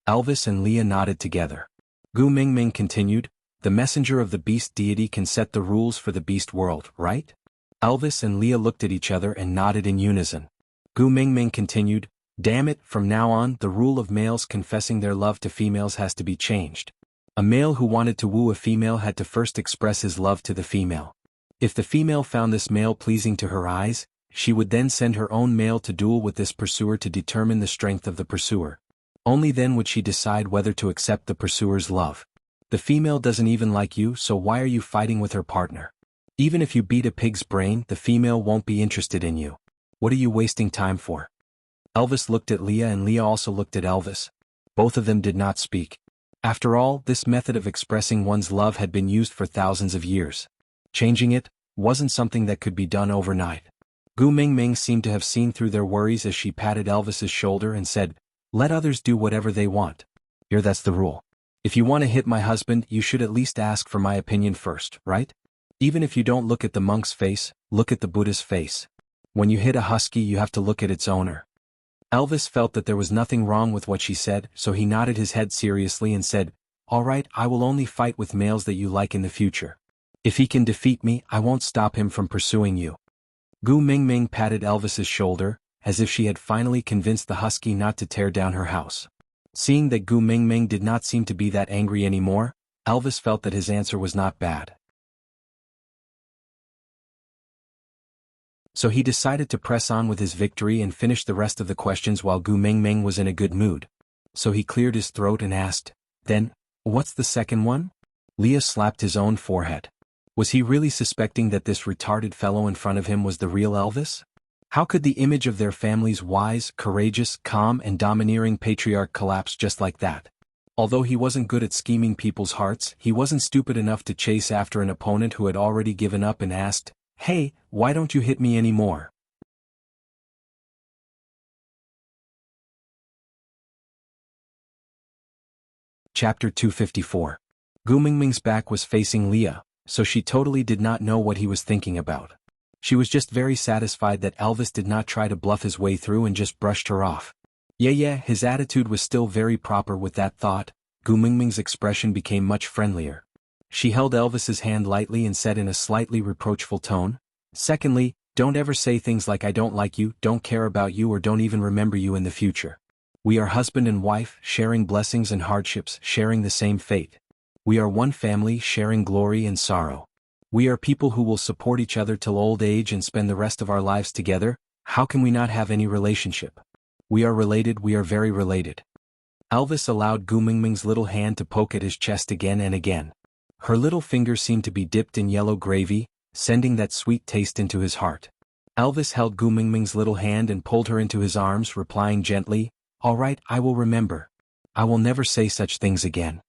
Elvis and Leah nodded together. Gu Mingming continued, "The messenger of the beast deity can set the rules for the beast world, right?" Elvis and Leah looked at each other and nodded in unison. Gu Mingming continued, "Damn it, from now on, the rule of males confessing their love to females has to be changed. A male who wanted to woo a female had to first express his love to the female. If the female found this male pleasing to her eyes, she would then send her own male to duel with this pursuer to determine the strength of the pursuer. Only then would she decide whether to accept the pursuer's love. The female doesn't even like you, so why are you fighting with her partner? Even if you beat a pig's brain, the female won't be interested in you. What are you wasting time for?" Elvis looked at Leah and Leah also looked at Elvis. Both of them did not speak. After all, this method of expressing one's love had been used for thousands of years. Changing it wasn't something that could be done overnight. Gu Mingming seemed to have seen through their worries as she patted Elvis's shoulder and said, "Let others do whatever they want. Here, that's the rule. If you want to hit my husband, you should at least ask for my opinion first, right? Even if you don't look at the monk's face, look at the Buddha's face. When you hit a husky, you have to look at its owner. Elvis felt that there was nothing wrong with what she said, so he nodded his head seriously and said, "All right, I will only fight with males that you like in the future. If he can defeat me, I won't stop him from pursuing you." Gu Mingming patted Elvis's shoulder, as if she had finally convinced the husky not to tear down her house. Seeing that Gu Mingming did not seem to be that angry anymore, Elvis felt that his answer was not bad. So he decided to press on with his victory and finish the rest of the questions while Gu Mingming was in a good mood. So he cleared his throat and asked, "Then, what's the second one?" Leah slapped his own forehead. Was he really suspecting that this retarded fellow in front of him was the real Elvis? How could the image of their family's wise, courageous, calm and domineering patriarch collapse just like that? Although he wasn't good at scheming people's hearts, he wasn't stupid enough to chase after an opponent who had already given up and asked, "Hey, why don't you hit me anymore?" Chapter 254. Gu Mingming's back was facing Leah, so she totally did not know what he was thinking about. She was just very satisfied that Elvis did not try to bluff his way through and just brushed her off. Yeah, his attitude was still very proper. With that thought, Gu Mingming's expression became much friendlier. She held Elvis's hand lightly and said in a slightly reproachful tone, "Secondly, don't ever say things like I don't like you, don't care about you or don't even remember you in the future. We are husband and wife, sharing blessings and hardships, sharing the same fate. We are one family, sharing glory and sorrow. We are people who will support each other till old age and spend the rest of our lives together. How can we not have any relationship? We are related, we are very related." Elvis allowed Gu Mingming's little hand to poke at his chest again and again. Her little finger seemed to be dipped in yellow gravy, sending that sweet taste into his heart. Elvis held Gu Mingming's little hand and pulled her into his arms, replying gently, "All right, I will remember. I will never say such things again."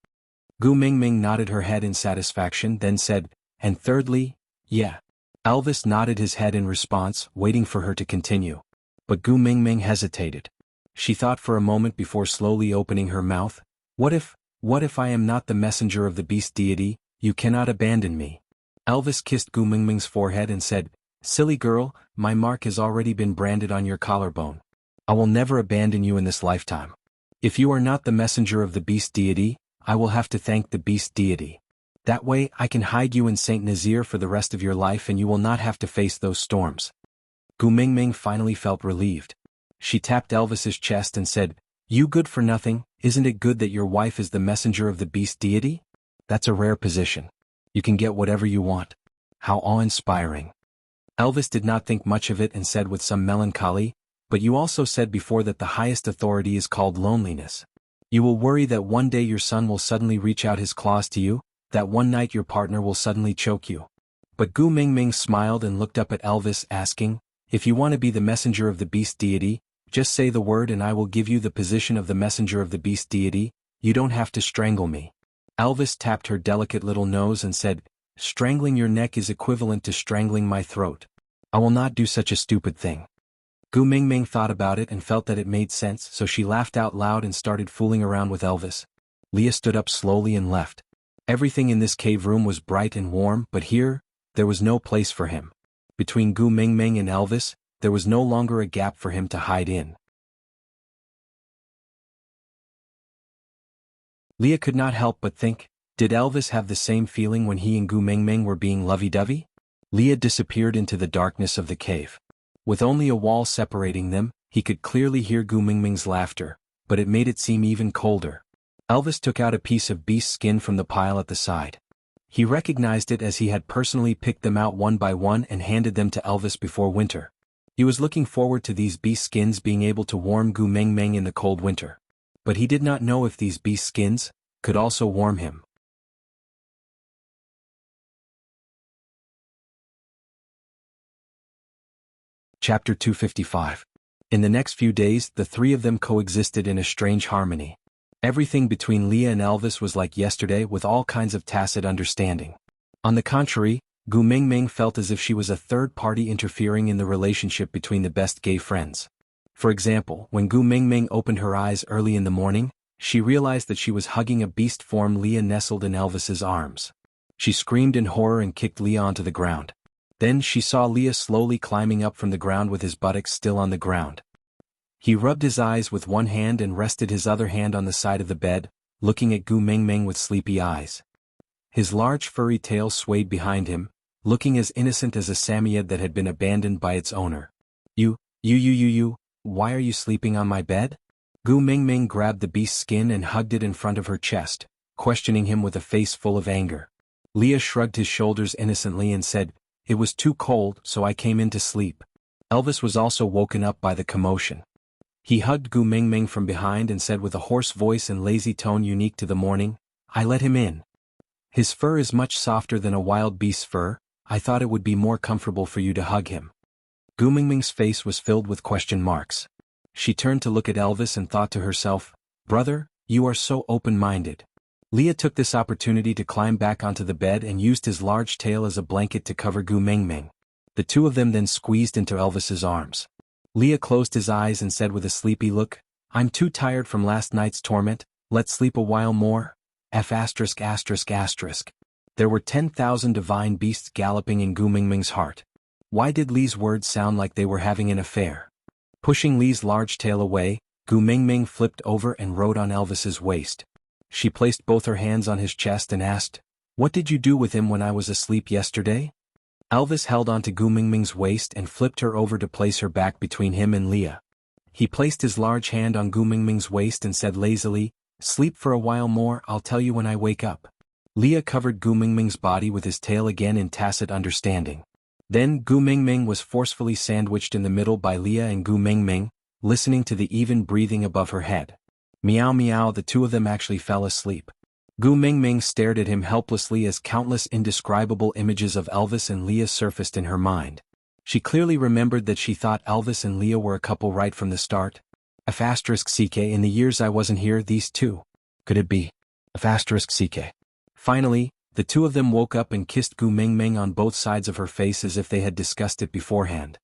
Gu Mingming nodded her head in satisfaction, then said, "And thirdly, yeah." Elvis nodded his head in response, waiting for her to continue. But Gu Mingming hesitated. She thought for a moment before slowly opening her mouth. What if I am not the messenger of the beast deity? You cannot abandon me." Elvis kissed Gu Mingming's forehead and said, "Silly girl, my mark has already been branded on your collarbone. I will never abandon you in this lifetime. If you are not the messenger of the beast deity, I will have to thank the beast deity. That way I can hide you in Saint Nazir for the rest of your life and you will not have to face those storms." Gu Mingming finally felt relieved. She tapped Elvis's chest and said, "You good for nothing, isn't it good that your wife is the messenger of the beast deity? That's a rare position. You can get whatever you want. How awe-inspiring." Elvis did not think much of it and said with some melancholy, "But you also said before that the highest authority is called loneliness. You will worry that one day your son will suddenly reach out his claws to you, that one night your partner will suddenly choke you." But Gu Mingming smiled and looked up at Elvis, asking, "If you want to be the messenger of the beast deity, just say the word and I will give you the position of the messenger of the beast deity. You don't have to strangle me." Elvis tapped her delicate little nose and said, "Strangling your neck is equivalent to strangling my throat. I will not do such a stupid thing." Gu Mingming thought about it and felt that it made sense, so she laughed out loud and started fooling around with Elvis. Leah stood up slowly and left. Everything in this cave room was bright and warm, but here, there was no place for him. Between Gu Mingming and Elvis, there was no longer a gap for him to hide in. Leah could not help but think, did Elvis have the same feeling when he and Gu Mingming were being lovey-dovey? Leah disappeared into the darkness of the cave. With only a wall separating them, he could clearly hear Gu Mingming's laughter, but it made it seem even colder. Elvis took out a piece of beast skin from the pile at the side. He recognized it as he had personally picked them out one by one and handed them to Elvis before winter. He was looking forward to these beast skins being able to warm Gu Mingming in the cold winter. But he did not know if these beast skins could also warm him. Chapter 255. In the next few days, the three of them coexisted in a strange harmony. Everything between Leah and Elvis was like yesterday, with all kinds of tacit understanding. On the contrary, Gu Mingming felt as if she was a third party interfering in the relationship between the best gay friends. For example, when Gu Mingming opened her eyes early in the morning, she realized that she was hugging a beast form Leah nestled in Elvis's arms. She screamed in horror and kicked Leah onto the ground. Then she saw Leah slowly climbing up from the ground with his buttocks still on the ground. He rubbed his eyes with one hand and rested his other hand on the side of the bed, looking at Gu Mingming with sleepy eyes. His large furry tail swayed behind him, looking as innocent as a Samoyed that had been abandoned by its owner. You, why are you sleeping on my bed? Gu Mingming grabbed the beast's skin and hugged it in front of her chest, questioning him with a face full of anger. Leah shrugged his shoulders innocently and said, "It was too cold, so I came in to sleep." Elvis was also woken up by the commotion. He hugged Gu Mingming from behind and said with a hoarse voice and lazy tone unique to the morning, "I let him in. His fur is much softer than a wild beast's fur. I thought it would be more comfortable for you to hug him." Gu Mingming's face was filled with question marks. She turned to look at Elvis and thought to herself, "Brother, you are so open-minded." Leah took this opportunity to climb back onto the bed and used his large tail as a blanket to cover Gu Mingming. The two of them then squeezed into Elvis's arms. Leah closed his eyes and said with a sleepy look, "I'm too tired from last night's torment, let's sleep a while more." There were 10,000 divine beasts galloping in Gu Mingming's heart. Why did Li's words sound like they were having an affair? Pushing Li's large tail away, Gu Mingming flipped over and rode on Elvis's waist. She placed both her hands on his chest and asked, "What did you do with him when I was asleep yesterday?" Elvis held onto Gu Mingming's waist and flipped her over to place her back between him and Leah. He placed his large hand on Gu Mingming's waist and said lazily, "Sleep for a while more, I'll tell you when I wake up." Leah covered Gu Mingming's body with his tail again in tacit understanding. Then Gu Mingming was forcefully sandwiched in the middle by Leah and Gu Mingming, listening to the even breathing above her head. Meow meow, the two of them actually fell asleep. Gu Mingming stared at him helplessly as countless indescribable images of Elvis and Leah surfaced in her mind. She clearly remembered that she thought Elvis and Leah were a couple right from the start. *CK in the years I wasn't here, these two. Could it be? *CK. Finally, the two of them woke up and kissed Gu Mingming on both sides of her face as if they had discussed it beforehand.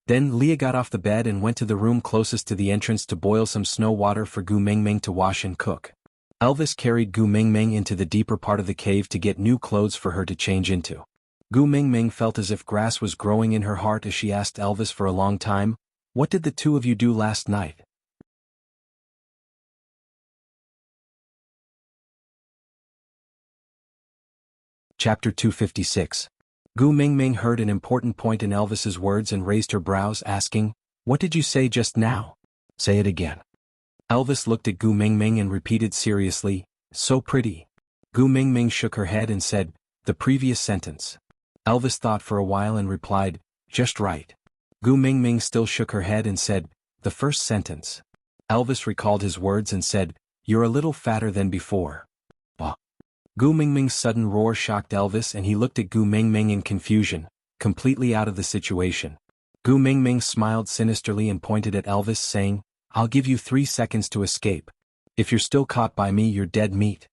Then Leah got off the bed and went to the room closest to the entrance to boil some snow water for Gu Mingming to wash and cook. Elvis carried Gu Mingming into the deeper part of the cave to get new clothes for her to change into. Gu Mingming felt as if grass was growing in her heart as she asked Elvis for a long time, "What did the two of you do last night?" Chapter 256. Gu Mingming heard an important point in Elvis's words and raised her brows, asking, "What did you say just now? Say it again." Elvis looked at Gu Mingming and repeated seriously, "So pretty." Gu Mingming shook her head and said, "The previous sentence." Elvis thought for a while and replied, "Just right." Gu Mingming still shook her head and said, "The first sentence." Elvis recalled his words and said, "You're a little fatter than before." Bah. Gu Mingming's sudden roar shocked Elvis and he looked at Gu Mingming in confusion, completely out of the situation. Gu Mingming smiled sinisterly and pointed at Elvis saying, "I'll give you 3 seconds to escape. If you're still caught by me, you're dead meat."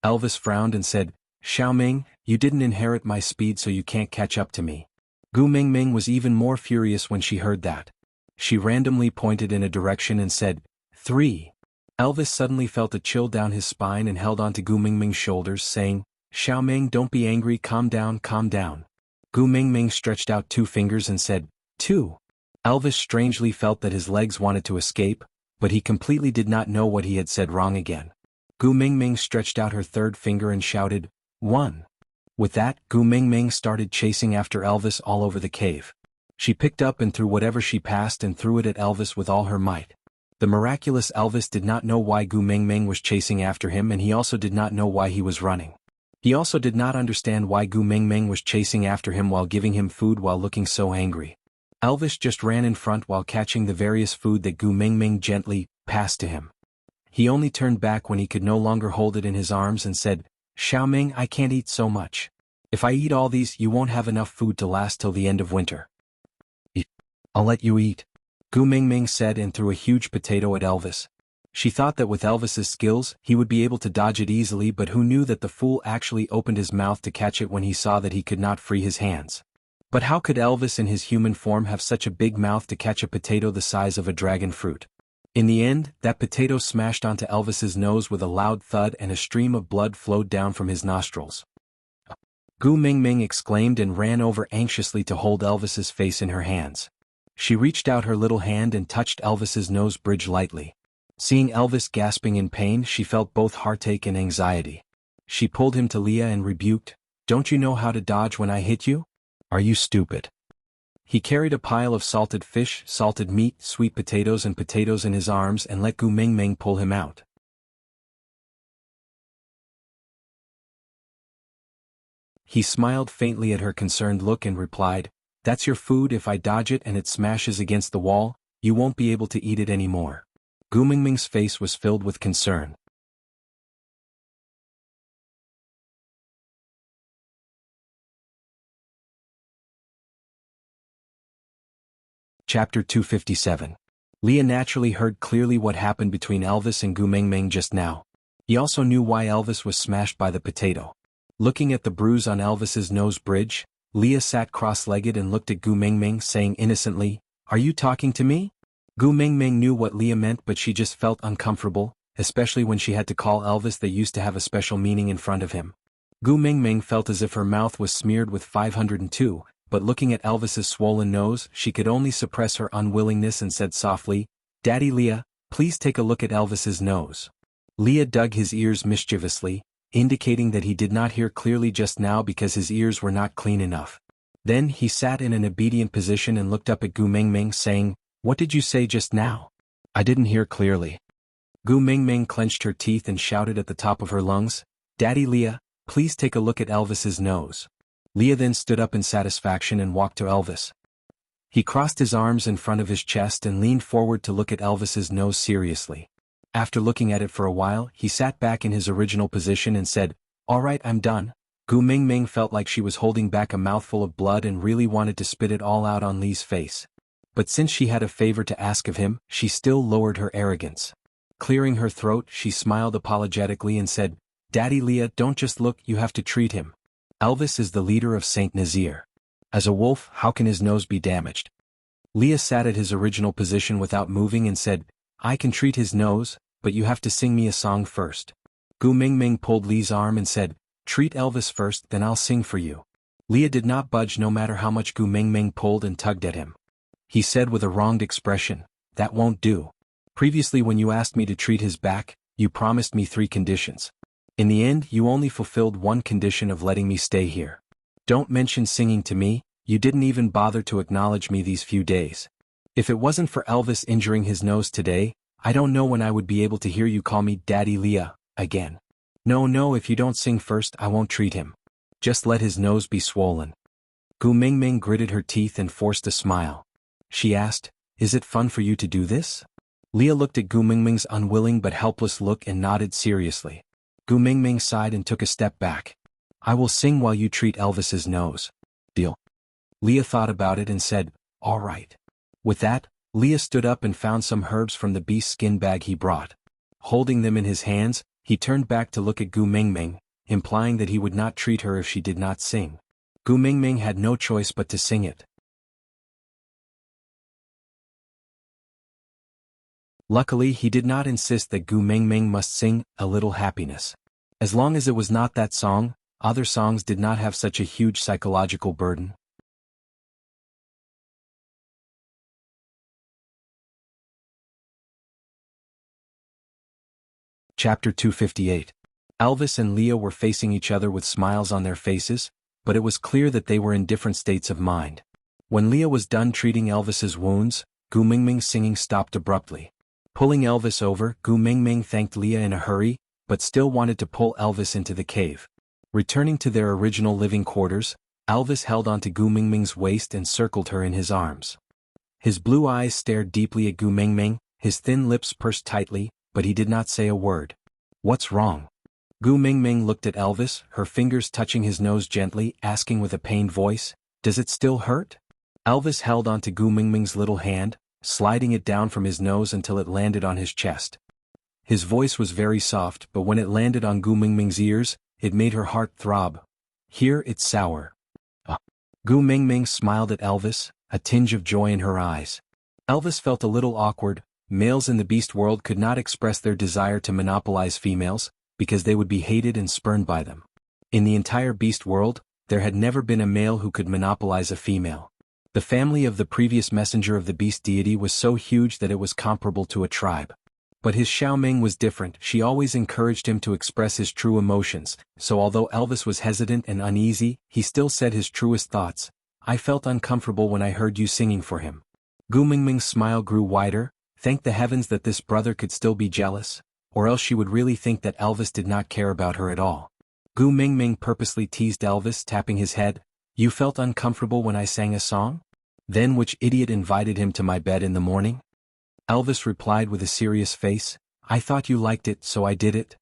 Elvis frowned and said, "Xiaoming, you didn't inherit my speed so you can't catch up to me." Gu Mingming was even more furious when she heard that. She randomly pointed in a direction and said, 3. Elvis suddenly felt a chill down his spine and held onto Gu Mingming's shoulders, saying, "Xiaoming, don't be angry, calm down, calm down." Gu Mingming stretched out 2 fingers and said, 2. Elvis strangely felt that his legs wanted to escape, but he completely did not know what he had said wrong again. Gu Mingming stretched out her 3rd finger and shouted, 1. With that, Gu Mingming started chasing after Elvis all over the cave. She picked up and threw whatever she passed and threw it at Elvis with all her might. The miraculous Elvis did not know why Gu Mingming was chasing after him, and he also did not know why he was running. He also did not understand why Gu Mingming was chasing after him while giving him food while looking so angry. Elvis just ran in front while catching the various food that Gu Mingming gently passed to him. He only turned back when he could no longer hold it in his arms and said, "Xiaoming, I can't eat so much. If I eat all these, you won't have enough food to last till the end of winter." "I'll let you eat," Gu Mingming said and threw a huge potato at Elvis. She thought that with Elvis's skills, he would be able to dodge it easily, but who knew that the fool actually opened his mouth to catch it when he saw that he could not free his hands. But how could Elvis in his human form have such a big mouth to catch a potato the size of a dragon fruit? In the end, that potato smashed onto Elvis's nose with a loud thud and a stream of blood flowed down from his nostrils. Gu Mingming exclaimed and ran over anxiously to hold Elvis's face in her hands. She reached out her little hand and touched Elvis's nose bridge lightly. Seeing Elvis gasping in pain, she felt both heartache and anxiety. She pulled him to Leah and rebuked, "Don't you know how to dodge when I hit you? Are you stupid?" He carried a pile of salted fish, salted meat, sweet potatoes in his arms and let Gu Mingming pull him out. He smiled faintly at her concerned look and replied, "That's your food. If I dodge it and it smashes against the wall, you won't be able to eat it anymore." Gu Mingming's face was filled with concern. Chapter 257. Leah naturally heard clearly what happened between Elvis and Gu Mingming just now. He also knew why Elvis was smashed by the potato. Looking at the bruise on Elvis's nose bridge, Leah sat cross-legged and looked at Gu Mingming, saying innocently, "Are you talking to me?" Gu Mingming knew what Leah meant, but she just felt uncomfortable, especially when she had to call Elvis that used to have a special meaning in front of him. Gu Mingming felt as if her mouth was smeared with 502, but looking at Elvis's swollen nose, she could only suppress her unwillingness and said softly, "Daddy Leah, please take a look at Elvis's nose." Leah dug his ears mischievously, indicating that he did not hear clearly just now because his ears were not clean enough. Then he sat in an obedient position and looked up at Gu Mingming, saying, "What did you say just now? I didn't hear clearly." Gu Mingming clenched her teeth and shouted at the top of her lungs, "Daddy Leah, please take a look at Elvis's nose." Leah then stood up in satisfaction and walked to Elvis. He crossed his arms in front of his chest and leaned forward to look at Elvis's nose seriously. After looking at it for a while, he sat back in his original position and said, "All right, I'm done." Gu Mingming felt like she was holding back a mouthful of blood and really wanted to spit it all out on Lee's face. But since she had a favor to ask of him, she still lowered her arrogance. Clearing her throat, she smiled apologetically and said, "Daddy Leah, don't just look, you have to treat him. Elvis is the leader of Saint Nazir. As a wolf, how can his nose be damaged?" Leah sat at his original position without moving and said, "I can treat his nose, but you have to sing me a song first." Gu Mingming pulled Lee's arm and said, "Treat Elvis first, then I'll sing for you." Leah did not budge no matter how much Gu Mingming pulled and tugged at him. He said with a wronged expression, "That won't do. Previously when you asked me to treat his back, you promised me 3 conditions. In the end, you only fulfilled 1 condition of letting me stay here. Don't mention singing to me, you didn't even bother to acknowledge me these few days. If it wasn't for Elvis injuring his nose today, I don't know when I would be able to hear you call me Daddy Leah again. No, if you don't sing first, I won't treat him. Just let his nose be swollen." Gu Mingming gritted her teeth and forced a smile. She asked, "Is it fun for you to do this?" Leah looked at Gu Mingming's unwilling but helpless look and nodded seriously. Gu Mingming sighed and took a step back. "I will sing while you treat Elvis's nose. Deal?" Leah thought about it and said, "All right." With that, Leah stood up and found some herbs from the beast skin bag he brought. Holding them in his hands, he turned back to look at Gu Mingming, implying that he would not treat her if she did not sing. Gu Mingming had no choice but to sing it. Luckily, he did not insist that Gu Mingming must sing "A Little Happiness." As long as it was not that song, other songs did not have such a huge psychological burden. Chapter 258. Elvis and Leah were facing each other with smiles on their faces, but it was clear that they were in different states of mind. When Leah was done treating Elvis's wounds, Gu Mingming's singing stopped abruptly. Pulling Elvis over, Gu Mingming thanked Leah in a hurry, but still wanted to pull Elvis into the cave. Returning to their original living quarters, Elvis held onto Gu Mingming's waist and circled her in his arms. His blue eyes stared deeply at Gu Mingming, his thin lips pursed tightly, but he did not say a word. "What's wrong?" Gu Mingming looked at Elvis, her fingers touching his nose gently, asking with a pained voice, "Does it still hurt?" Elvis held onto Gu Mingming's little hand, sliding it down from his nose until it landed on his chest. His voice was very soft, but when it landed on Gu Mingming's ears, it made her heart throb. "Here it's sour." Gu Mingming smiled at Elvis, a tinge of joy in her eyes. Elvis felt a little awkward. Males in the beast world could not express their desire to monopolize females, because they would be hated and spurned by them. In the entire beast world, there had never been a male who could monopolize a female. The family of the previous messenger of the beast deity was so huge that it was comparable to a tribe. But his Xiaoming was different. She always encouraged him to express his true emotions, so although Elvis was hesitant and uneasy, he still said his truest thoughts. I felt uncomfortable when I heard you singing for him. Gu Mingming's smile grew wider. Thank the heavens that this brother could still be jealous, or else she would really think that Elvis did not care about her at all. Gu Mingming purposely teased Elvis, tapping his head. You felt uncomfortable when I sang a song? Then which idiot invited him to my bed in the morning? Elvis replied with a serious face. I thought you liked it, so I did it.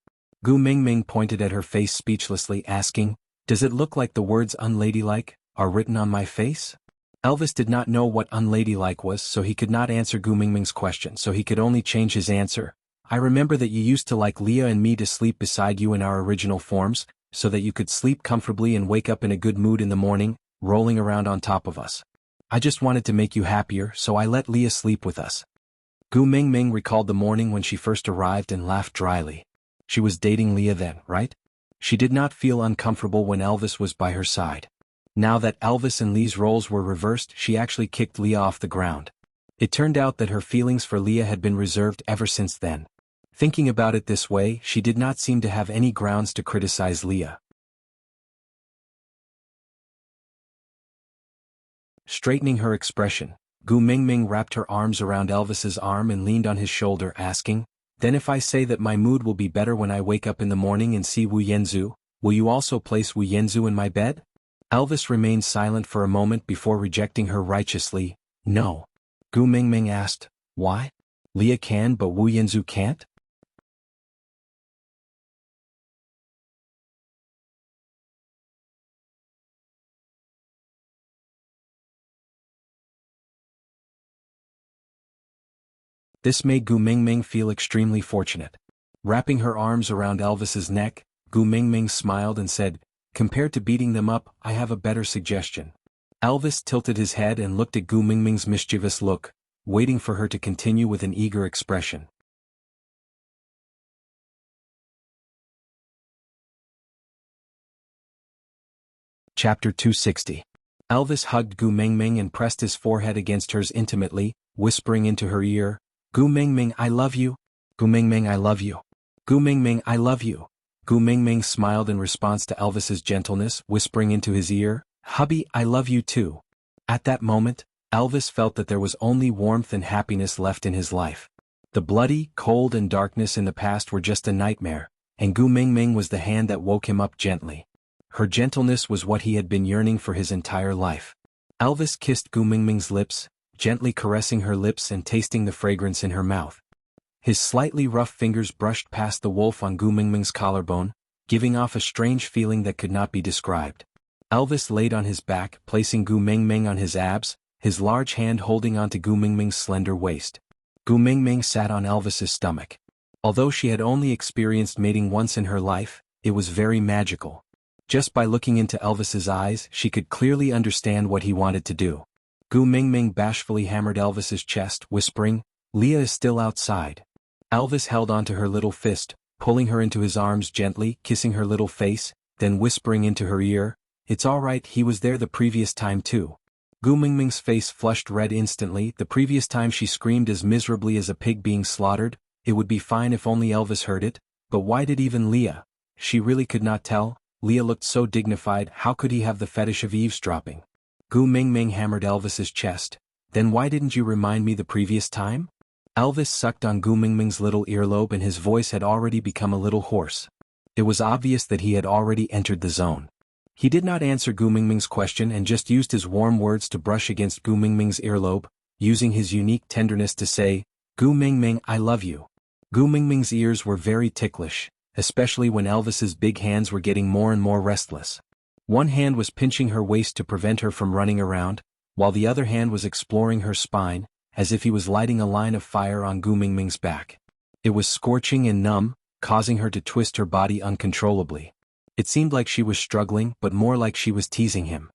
Gu Mingming pointed at her face speechlessly, asking, Does it look like the words unladylike are written on my face? Elvis did not know what unladylike was, so he could not answer Gu Mingming's question, so he could only change his answer. I remember that you used to like Leah and me to sleep beside you in our original forms, so that you could sleep comfortably and wake up in a good mood in the morning, rolling around on top of us. I just wanted to make you happier, so I let Leah sleep with us. Gu Mingming recalled the morning when she first arrived and laughed dryly. She was dating Leah then, right? She did not feel uncomfortable when Elvis was by her side. Now that Elvis and Lee's roles were reversed, she actually kicked Leah off the ground. It turned out that her feelings for Leah had been reserved ever since then. Thinking about it this way, she did not seem to have any grounds to criticize Leah. Straightening her expression, Gu Mingming wrapped her arms around Elvis's arm and leaned on his shoulder, asking, Then if I say that my mood will be better when I wake up in the morning and see Wu Yanzu, will you also place Wu Yanzu in my bed? Elvis remained silent for a moment before rejecting her righteously. No. Gu Mingming asked, Why? Leah can but Wu Yanzu can't? This made Gu Mingming feel extremely fortunate. Wrapping her arms around Elvis's neck, Gu Mingming smiled and said, Compared to beating them up, I have a better suggestion. Elvis tilted his head and looked at Gu Mingming's mischievous look, waiting for her to continue with an eager expression. Chapter 260. Elvis hugged Gu Mingming and pressed his forehead against hers intimately, whispering into her ear, Gu Mingming, I love you. Gu Mingming, I love you. Gu Mingming, I love you. Gu Mingming smiled in response to Elvis's gentleness, whispering into his ear, Hubby, I love you too. At that moment, Elvis felt that there was only warmth and happiness left in his life. The bloody, cold and darkness in the past were just a nightmare, and Gu Mingming was the hand that woke him up gently. Her gentleness was what he had been yearning for his entire life. Elvis kissed Gu Mingming's lips, gently caressing her lips and tasting the fragrance in her mouth. His slightly rough fingers brushed past the wolf on Gu Mingming's collarbone, giving off a strange feeling that could not be described. Elvis laid on his back, placing Gu Mingming on his abs, his large hand holding onto Gu Mingming's slender waist. Gu Mingming sat on Elvis's stomach. Although she had only experienced mating once in her life, it was very magical. Just by looking into Elvis's eyes, she could clearly understand what he wanted to do. Gu Mingming bashfully hammered Elvis's chest, whispering, Leah is still outside. Elvis held onto her little fist, pulling her into his arms gently, kissing her little face, then whispering into her ear, It's all right, he was there the previous time too. Gu Mingming's face flushed red instantly. The previous time she screamed as miserably as a pig being slaughtered. It would be fine if only Elvis heard it, but why did even Leah? She really could not tell. Leah looked so dignified, how could he have the fetish of eavesdropping? Gu Mingming hammered Elvis's chest. Then why didn't you remind me the previous time? Elvis sucked on Gu Mingming's little earlobe and his voice had already become a little hoarse. It was obvious that he had already entered the zone. He did not answer Gu Mingming's question and just used his warm words to brush against Gu Mingming's earlobe, using his unique tenderness to say, Gu Mingming, I love you. Gu Mingming's ears were very ticklish, especially when Elvis's big hands were getting more and more restless. One hand was pinching her waist to prevent her from running around, while the other hand was exploring her spine, as if he was lighting a line of fire on Gu Mingming's back. It was scorching and numb, causing her to twist her body uncontrollably. It seemed like she was struggling, but more like she was teasing him.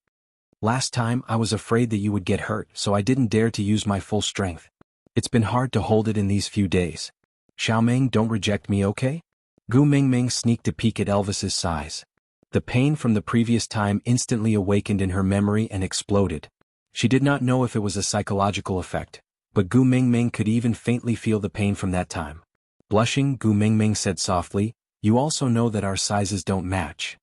Last time I was afraid that you would get hurt, so I didn't dare to use my full strength. It's been hard to hold it in these few days. Xiaoming, don't reject me, okay? Gu Mingming sneaked a peek at Elvis's size. The pain from the previous time instantly awakened in her memory and exploded. She did not know if it was a psychological effect, but Gu Mingming could even faintly feel the pain from that time. Blushing, Gu Mingming said softly, "You also know that our sizes don't match."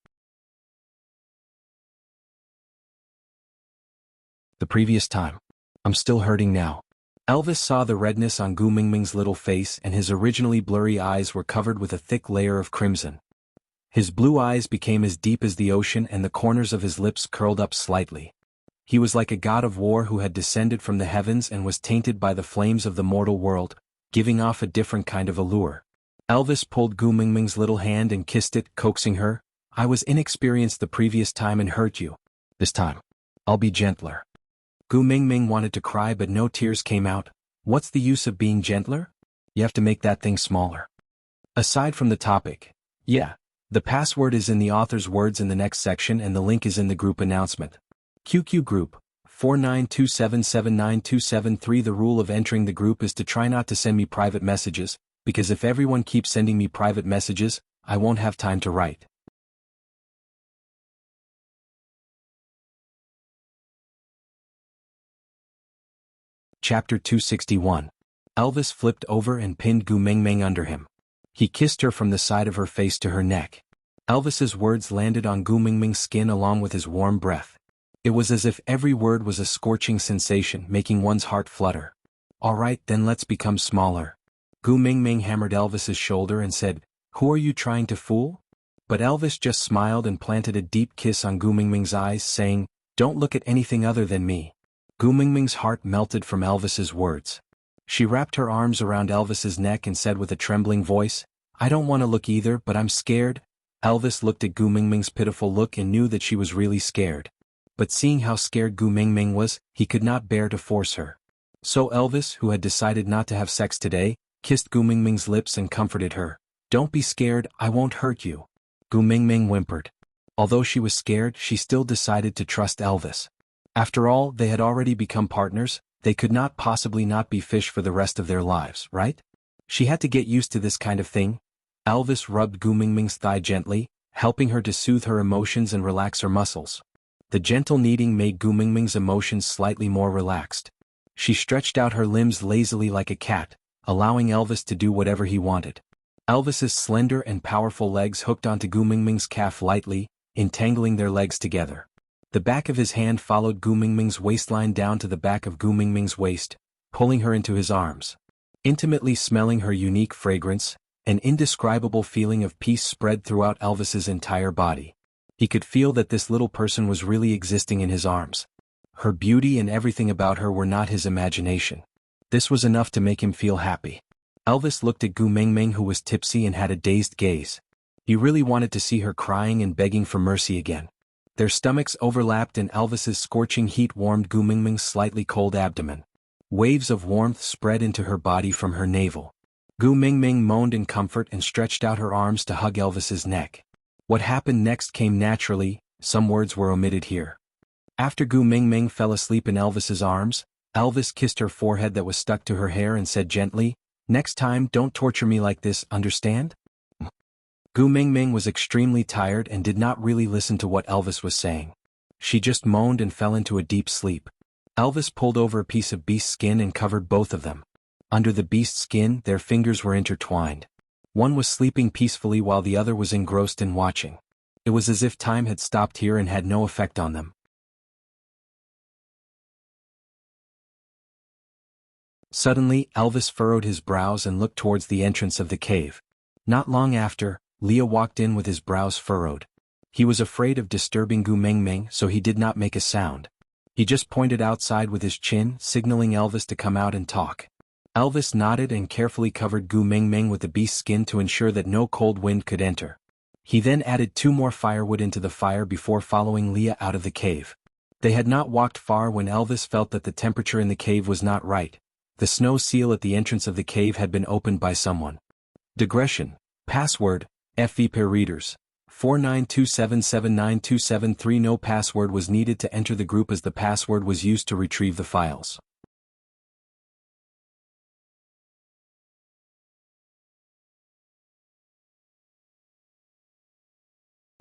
The previous time. I'm still hurting now. Elvis saw the redness on Gu Mingming's little face, and his originally blurry eyes were covered with a thick layer of crimson. His blue eyes became as deep as the ocean, and the corners of his lips curled up slightly. He was like a god of war who had descended from the heavens and was tainted by the flames of the mortal world, giving off a different kind of allure. Elvis pulled Gu Mingming's little hand and kissed it, coaxing her. "I was inexperienced the previous time and hurt you. This time, I'll be gentler." Gu Mingming wanted to cry, but no tears came out. What's the use of being gentler? You have to make that thing smaller. Aside from the topic. Yeah. The password is in the author's words in the next section, and the link is in the group announcement. QQ Group 492779273. The rule of entering the group is to try not to send me private messages, because if everyone keeps sending me private messages, I won't have time to write. Chapter 261. Elvis flipped over and pinned Gu Mingming under him. He kissed her from the side of her face to her neck. Elvis's words landed on Gu Mingming's skin along with his warm breath. It was as if every word was a scorching sensation, making one's heart flutter. "All right, then let's become smaller." Gu Mingming hammered Elvis's shoulder and said, "Who are you trying to fool?" But Elvis just smiled and planted a deep kiss on Gu Mingming's eyes, saying, "Don't look at anything other than me." Gu Mingming's heart melted from Elvis's words. She wrapped her arms around Elvis's neck and said with a trembling voice, "I don't want to look either, but I'm scared." Elvis looked at Gu Mingming's pitiful look and knew that she was really scared. But seeing how scared Gu Mingming was, he could not bear to force her. So Elvis, who had decided not to have sex today, kissed Gu Mingming's lips and comforted her. "Don't be scared, I won't hurt you." Gu Mingming whimpered. Although she was scared, she still decided to trust Elvis. After all, they had already become partners. They could not possibly not be fish for the rest of their lives, right? She had to get used to this kind of thing. Elvis rubbed Gu Mingming's thigh gently, helping her to soothe her emotions and relax her muscles. The gentle kneading made Gu Mingming's emotions slightly more relaxed. She stretched out her limbs lazily like a cat, allowing Elvis to do whatever he wanted. Elvis's slender and powerful legs hooked onto Gu Mingming's calf lightly, entangling their legs together. The back of his hand followed Gu Mingming's waistline down to the back of Gu Mingming's waist, pulling her into his arms. Intimately smelling her unique fragrance, an indescribable feeling of peace spread throughout Elvis's entire body. He could feel that this little person was really existing in his arms. Her beauty and everything about her were not his imagination. This was enough to make him feel happy. Elvis looked at Gu Mingming, who was tipsy and had a dazed gaze. He really wanted to see her crying and begging for mercy again. Their stomachs overlapped and Elvis's scorching heat warmed Gu Mingming's slightly cold abdomen. Waves of warmth spread into her body from her navel. Gu Mingming moaned in comfort and stretched out her arms to hug Elvis's neck. What happened next came naturally, some words were omitted here. After Gu Mingming fell asleep in Elvis's arms, Elvis kissed her forehead that was stuck to her hair and said gently, "Next time don't torture me like this, understand?" Gu Mingming was extremely tired and did not really listen to what Elvis was saying. She just moaned and fell into a deep sleep. Elvis pulled over a piece of beast skin and covered both of them. Under the beast skin, their fingers were intertwined. One was sleeping peacefully while the other was engrossed in watching. It was as if time had stopped here and had no effect on them. Suddenly, Elvis furrowed his brows and looked towards the entrance of the cave. Not long after, Leah walked in with his brows furrowed. He was afraid of disturbing Gu Mingming, so he did not make a sound. He just pointed outside with his chin, signaling Elvis to come out and talk. Elvis nodded and carefully covered Gu Mingming with the beast skin to ensure that no cold wind could enter. He then added 2 more firewood into the fire before following Leah out of the cave. They had not walked far when Elvis felt that the temperature in the cave was not right. The snow seal at the entrance of the cave had been opened by someone. Digression. Password, FVP readers. 492779273. No password was needed to enter the group as the password was used to retrieve the files.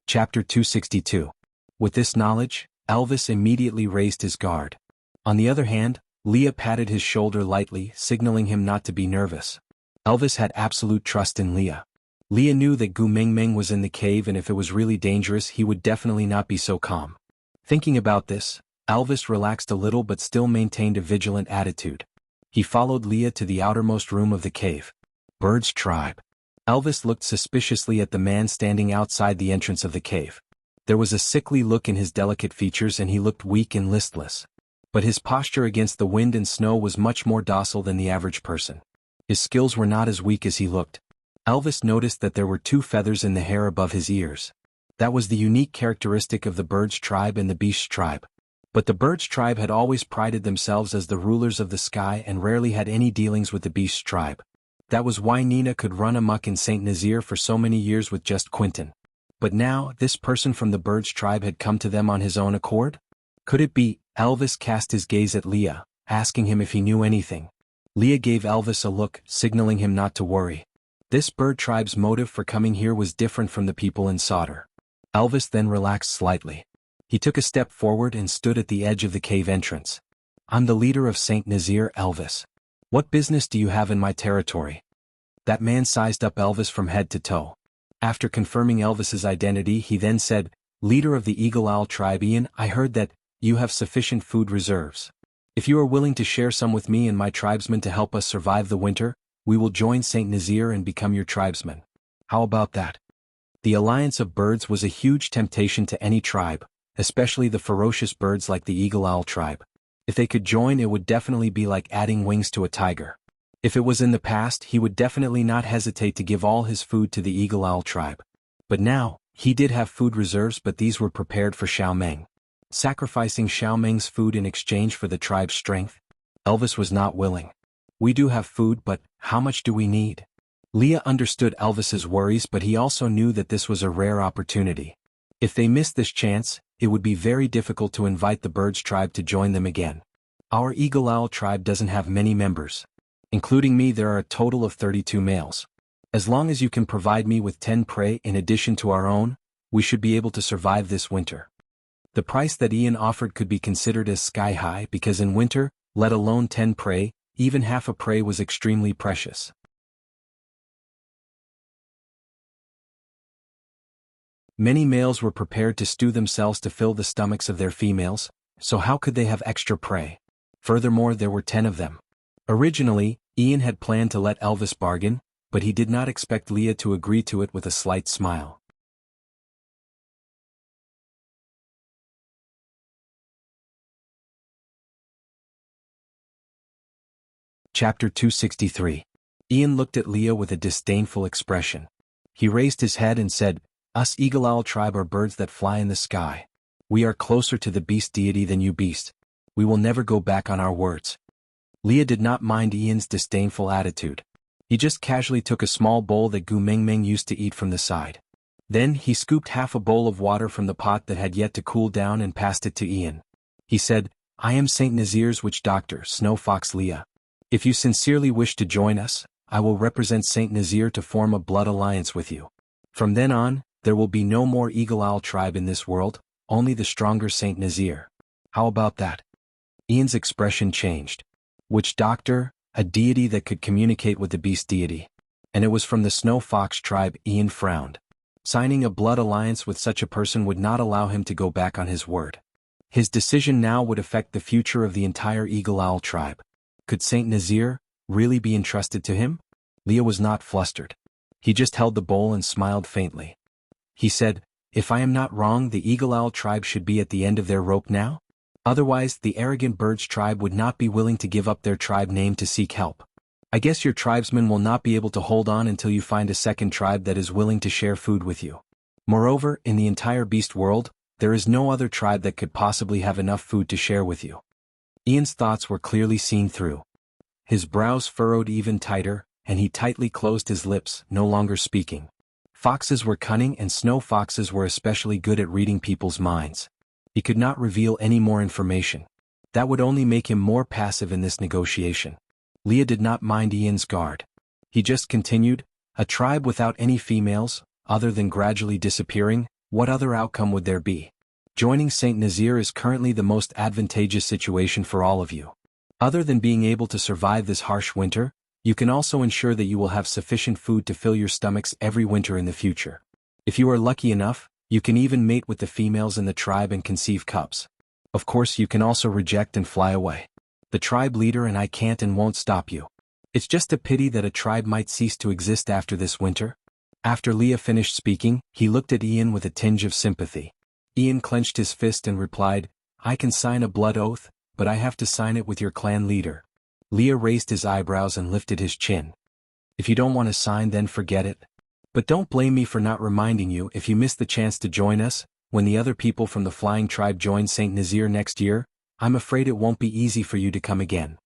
Chapter 262. With this knowledge, Elvis immediately raised his guard. On the other hand, Leah patted his shoulder lightly, signaling him not to be nervous. Elvis had absolute trust in Leah. Leah knew that Gu Mingming was in the cave, and if it was really dangerous he would definitely not be so calm. Thinking about this, Elvis relaxed a little but still maintained a vigilant attitude. He followed Leah to the outermost room of the cave. Bird's tribe. Elvis looked suspiciously at the man standing outside the entrance of the cave. There was a sickly look in his delicate features and he looked weak and listless. But his posture against the wind and snow was much more docile than the average person. His skills were not as weak as he looked. Elvis noticed that there were 2 feathers in the hair above his ears. That was the unique characteristic of the Bird's tribe and the Beast's tribe. But the Bird's tribe had always prided themselves as the rulers of the sky and rarely had any dealings with the Beast's tribe. That was why Nina could run amok in Saint Nazaire for so many years with just Quentin. But now, this person from the Bird's tribe had come to them on his own accord? Could it be? Elvis cast his gaze at Leah, asking him if he knew anything. Leah gave Elvis a look, signaling him not to worry. This Bird tribe's motive for coming here was different from the people in Sauter. Elvis then relaxed slightly. He took a step forward and stood at the edge of the cave entrance. I'm the leader of Saint Nazaire, Elvis. What business do you have in my territory? That man sized up Elvis from head to toe. After confirming Elvis's identity, he then said, Leader of the Eagle Owl tribe, Ian, I heard that you have sufficient food reserves. If you are willing to share some with me and my tribesmen to help us survive the winter, we will join Saint Nazaire and become your tribesmen. How about that? The alliance of birds was a huge temptation to any tribe, especially the ferocious birds like the Eagle Owl tribe. If they could join, it would definitely be like adding wings to a tiger. If it was in the past, he would definitely not hesitate to give all his food to the Eagle Owl tribe. But now, he did have food reserves, but these were prepared for Xiao Meng. Sacrificing Xiao Meng's food in exchange for the tribe's strength? Elvis was not willing. We do have food, but how much do we need? Leah understood Elvis's worries, but he also knew that this was a rare opportunity. If they missed this chance, it would be very difficult to invite the Bird's tribe to join them again. Our Eagle Owl tribe doesn't have many members. Including me, there are a total of 32 males. As long as you can provide me with 10 prey in addition to our own, we should be able to survive this winter. The price that Ian offered could be considered as sky-high because in winter, let alone 10 prey, even half a prey was extremely precious. Many males were prepared to stew themselves to fill the stomachs of their females, so how could they have extra prey? Furthermore, there were 10 of them. Originally, Ian had planned to let Elvis bargain, but he did not expect Leah to agree to it with a slight smile. Chapter 263. Ian looked at Leah with a disdainful expression. He raised his head and said, Us Eagle Owl tribe are birds that fly in the sky. We are closer to the beast deity than you beast. We will never go back on our words. Leah did not mind Ian's disdainful attitude. He just casually took a small bowl that Gu Mingming used to eat from the side. Then he scooped half a bowl of water from the pot that had yet to cool down and passed it to Ian. He said, I am Saint Nazaire's witch doctor, Snow Fox Leah. If you sincerely wish to join us, I will represent Saint Nazaire to form a blood alliance with you. From then on, there will be no more Eagle Owl tribe in this world, only the stronger Saint Nazaire. How about that? Ian's expression changed. Witch doctor, a deity that could communicate with the beast deity. And it was from the Snow Fox tribe. Ian frowned. Signing a blood alliance with such a person would not allow him to go back on his word. His decision now would affect the future of the entire Eagle Owl tribe. Could Saint Nazaire really be entrusted to him? Leah was not flustered. He just held the bowl and smiled faintly. He said, If I am not wrong, the Eagle Owl tribe should be at the end of their rope now? Otherwise, the arrogant Bird's tribe would not be willing to give up their tribe name to seek help. I guess your tribesmen will not be able to hold on until you find a second tribe that is willing to share food with you. Moreover, in the entire beast world, there is no other tribe that could possibly have enough food to share with you. Ian's thoughts were clearly seen through. His brows furrowed even tighter, and he tightly closed his lips, no longer speaking. Foxes were cunning and snow foxes were especially good at reading people's minds. He could not reveal any more information. That would only make him more passive in this negotiation. Leah did not mind Ian's guard. He just continued, a tribe without any females, other than gradually disappearing, What other outcome would there be? Joining Saint Nazir is currently the most advantageous situation for all of you. Other than being able to survive this harsh winter, you can also ensure that you will have sufficient food to fill your stomachs every winter in the future. If you are lucky enough, you can even mate with the females in the tribe and conceive cubs. Of course, you can also reject and fly away. The tribe leader and I can't and won't stop you. It's just a pity that a tribe might cease to exist after this winter. After Leah finished speaking, he looked at Ian with a tinge of sympathy. Ian clenched his fist and replied, I can sign a blood oath, but I have to sign it with your clan leader. Leah raised his eyebrows and lifted his chin. If you don't want to sign, then forget it. But don't blame me for not reminding you if you miss the chance to join us. When the other people from the flying tribe join Saint Nazir next year, I'm afraid it won't be easy for you to come again.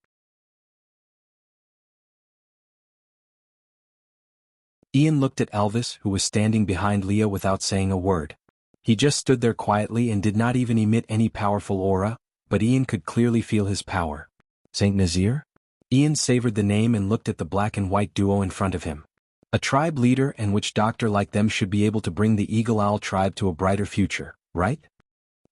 Ian looked at Elvis, who was standing behind Leah, without saying a word. He just stood there quietly and did not even emit any powerful aura, but Ian could clearly feel his power. Saint Nazir? Ian savored the name and looked at the black and white duo in front of him. A tribe leader and witch doctor like them should be able to bring the Eagle Owl tribe to a brighter future, right?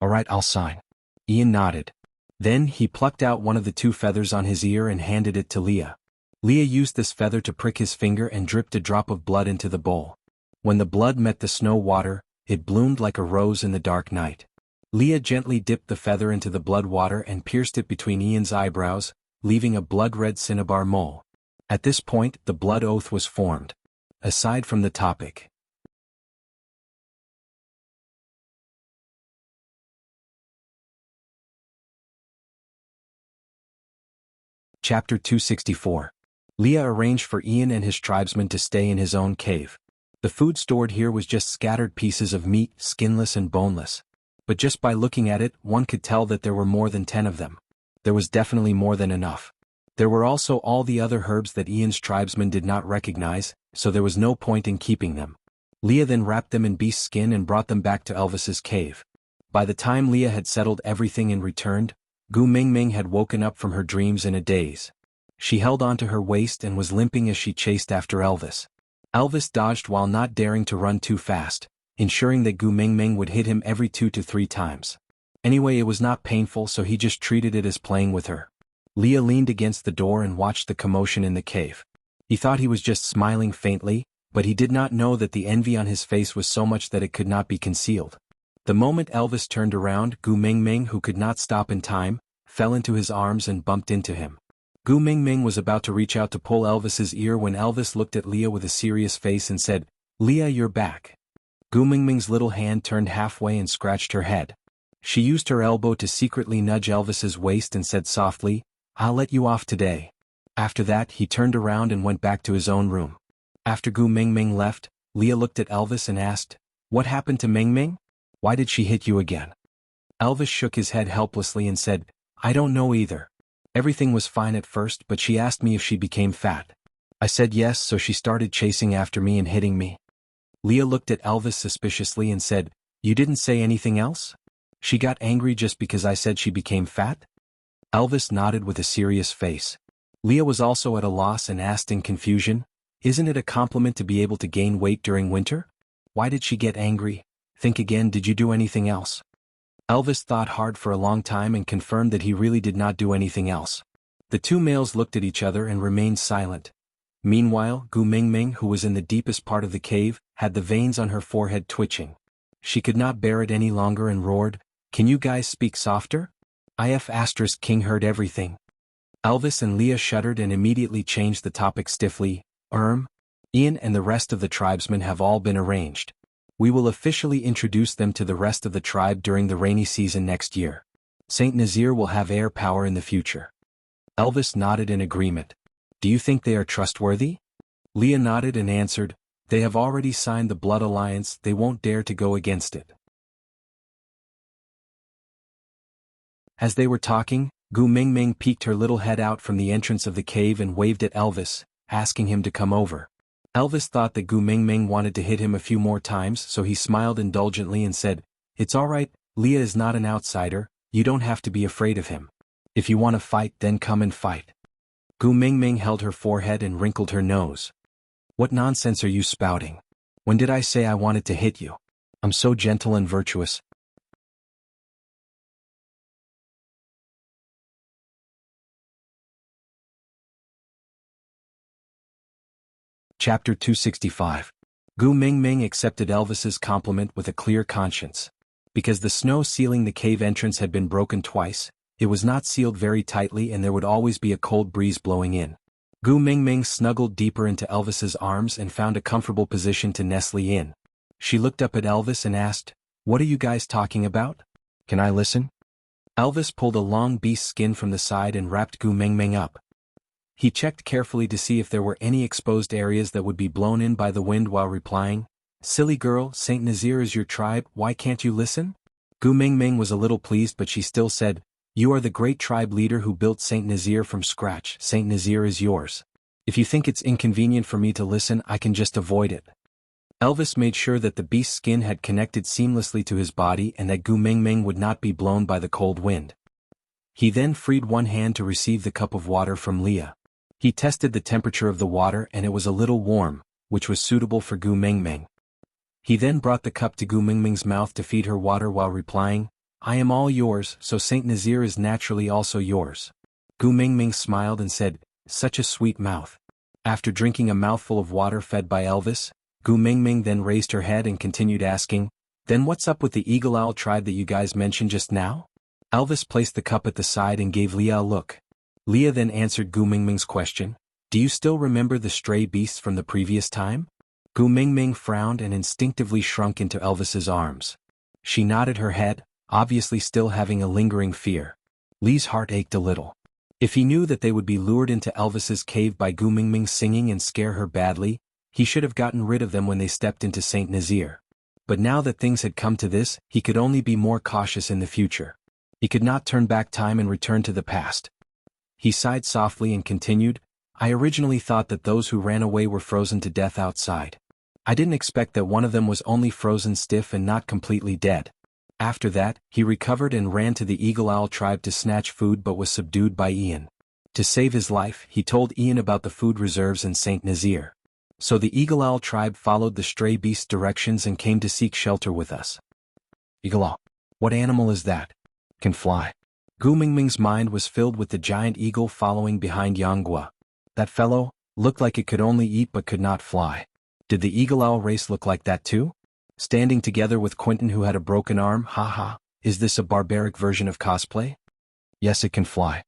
Alright, I'll sign. Ian nodded. Then he plucked out one of the 2 feathers on his ear and handed it to Leah. Leah used this feather to prick his finger and dripped a drop of blood into the bowl. When the blood met the snow water, it bloomed like a rose in the dark night. Leah gently dipped the feather into the blood water and pierced it between Ian's eyebrows, leaving a blood-red cinnabar mole. At this point, the blood oath was formed. Aside from the topic. Chapter 264. Leah arranged for Ian and his tribesmen to stay in his own cave. The food stored here was just scattered pieces of meat, skinless and boneless. But just by looking at it, one could tell that there were more than 10 of them. There was definitely more than enough. There were also all the other herbs that Ian's tribesmen did not recognize, so there was no point in keeping them. Leah then wrapped them in beast skin and brought them back to Elvis's cave. By the time Leah had settled everything and returned, Gu Mingming had woken up from her dreams in a daze. She held onto her waist and was limping as she chased after Elvis. Elvis dodged while not daring to run too fast, ensuring that Gu Mingming would hit him every 2 to 3 times. Anyway, it was not painful, so he just treated it as playing with her. Leah leaned against the door and watched the commotion in the cave. He thought he was just smiling faintly, but he did not know that the envy on his face was so much that it could not be concealed. The moment Elvis turned around, Gu Mingming, who could not stop in time, fell into his arms and bumped into him. Gu Mingming was about to reach out to pull Elvis's ear when Elvis looked at Leah with a serious face and said, Leah, you're back. Gu Mingming's little hand turned halfway and scratched her head. She used her elbow to secretly nudge Elvis's waist and said softly, I'll let you off today. After that, he turned around and went back to his own room. After Gu Mingming left, Leah looked at Elvis and asked, What happened to Mingming? Why did she hit you again? Elvis shook his head helplessly and said, I don't know either. Everything was fine at first, but she asked me if she became fat. I said yes, so she started chasing after me and hitting me. Leah looked at Elvis suspiciously and said, You didn't say anything else? She got angry just because I said she became fat? Elvis nodded with a serious face. Leah was also at a loss and asked in confusion, Isn't it a compliment to be able to gain weight during winter? Why did she get angry? Think again, did you do anything else? Elvis thought hard for a long time and confirmed that he really did not do anything else. The 2 males looked at each other and remained silent. Meanwhile, Gu Mingming, who was in the deepest part of the cave, had the veins on her forehead twitching. She could not bear it any longer and roared, Can you guys speak softer? King heard everything. Elvis and Leah shuddered and immediately changed the topic stiffly. Ian and the rest of the tribesmen have all been arranged. We will officially introduce them to the rest of the tribe during the rainy season next year. Saint Nazir will have air power in the future. Elvis nodded in agreement. Do you think they are trustworthy? Leah nodded and answered, They have already signed the blood alliance, they won't dare to go against it. As they were talking, Gu Mingming peeked her little head out from the entrance of the cave and waved at Elvis, asking him to come over. Elvis thought that Gu Mingming wanted to hit him a few more times, so he smiled indulgently and said, It's alright, Leah is not an outsider, you don't have to be afraid of him. If you want to fight, then come and fight. Gu Mingming held her forehead and wrinkled her nose. What nonsense are you spouting? When did I say I wanted to hit you? I'm so gentle and virtuous. Chapter 265. Gu Mingming accepted Elvis's compliment with a clear conscience. Because the snow sealing the cave entrance had been broken twice, it was not sealed very tightly and there would always be a cold breeze blowing in. Gu Mingming snuggled deeper into Elvis's arms and found a comfortable position to nestle in. She looked up at Elvis and asked, "What are you guys talking about? Can I listen?" Elvis pulled a long beast skin from the side and wrapped Gu Mingming up. He checked carefully to see if there were any exposed areas that would be blown in by the wind while replying, "Silly girl, Saint Nazir is your tribe, why can't you listen?" Gu Mingming was a little pleased but she still said, "You are the great tribe leader who built Saint Nazir from scratch. Saint Nazir is yours. If you think it's inconvenient for me to listen, I can just avoid it." Elvis made sure that the beast's skin had connected seamlessly to his body and that Gu Mingming would not be blown by the cold wind. He then freed one hand to receive the cup of water from Leah. He tested the temperature of the water and it was a little warm, which was suitable for Gu Mingming. He then brought the cup to Gu Mingming's mouth to feed her water while replying, "I am all yours, so Saint Nazir is naturally also yours." Gu Mingming smiled and said, "Such a sweet mouth." After drinking a mouthful of water fed by Elvis, Gu Mingming then raised her head and continued asking, "Then what's up with the Eagle Owl tribe that you guys mentioned just now?" Elvis placed the cup at the side and gave Leah a look. Leah then answered Gu Mingming's question, "Do you still remember the stray beasts from the previous time?" Gu Mingming frowned and instinctively shrunk into Elvis's arms. She nodded her head, obviously still having a lingering fear. Lee's heart ached a little. If he knew that they would be lured into Elvis's cave by Gu Mingming singing and scare her badly, he should have gotten rid of them when they stepped into Saint Nazir. But now that things had come to this, he could only be more cautious in the future. He could not turn back time and return to the past. He sighed softly and continued, "I originally thought that those who ran away were frozen to death outside. I didn't expect that one of them was only frozen stiff and not completely dead. After that, he recovered and ran to the Eagle Owl tribe to snatch food but was subdued by Ian. To save his life, he told Ian about the food reserves in Saint Nazir. So the Eagle Owl tribe followed the stray beast's directions and came to seek shelter with us." Eagle Owl. What animal is that? Can fly. Gu Mingming's mind was filled with the giant eagle following behind Jianghu. That fellow looked like it could only eat but could not fly. Did the Eagle Owl race look like that too? Standing together with Quentin who had a broken arm, haha, is this a barbaric version of cosplay? Yes, it can fly.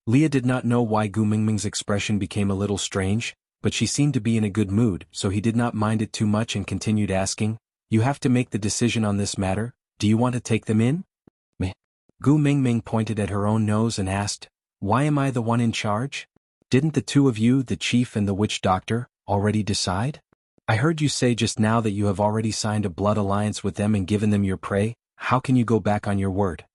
Leah did not know why Gu Mingming's expression became a little strange, but she seemed to be in a good mood, so he did not mind it too much and continued asking, "You have to make the decision on this matter, do you want to take them in?" Meh. Gu Mingming pointed at her own nose and asked, "Why am I the one in charge? Didn't the two of you, the chief and the witch doctor, already decide? I heard you say just now that you have already signed a blood alliance with them and given them your prey. How can you go back on your word?"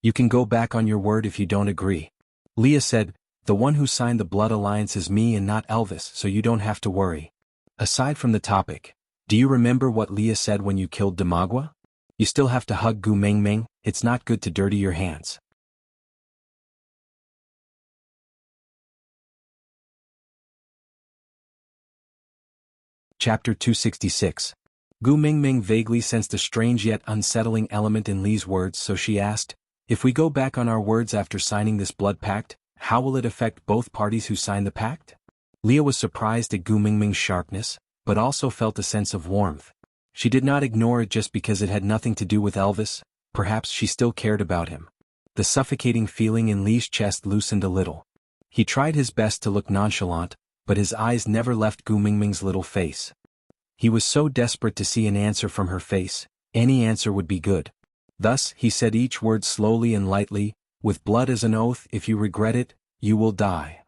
"You can go back on your word if you don't agree." Leah said, "The one who signed the blood alliance is me and not Elvis, so you don't have to worry." Aside from the topic, do you remember what Leah said when you killed Damagua? You still have to hug Gu Mingming, it's not good to dirty your hands. Chapter 266. Gu Mingming vaguely sensed a strange yet unsettling element in Lee's words, so she asked, "If we go back on our words after signing this blood pact, how will it affect both parties who signed the pact?" Leah was surprised at Gu Mingming's sharpness, but also felt a sense of warmth. She did not ignore it just because it had nothing to do with Elvis, perhaps she still cared about him. The suffocating feeling in Lee's chest loosened a little. He tried his best to look nonchalant, but his eyes never left Gu Mingming's little face. He was so desperate to see an answer from her face, any answer would be good. Thus, he said each word slowly and lightly, "With blood as an oath, if you regret it, you will die."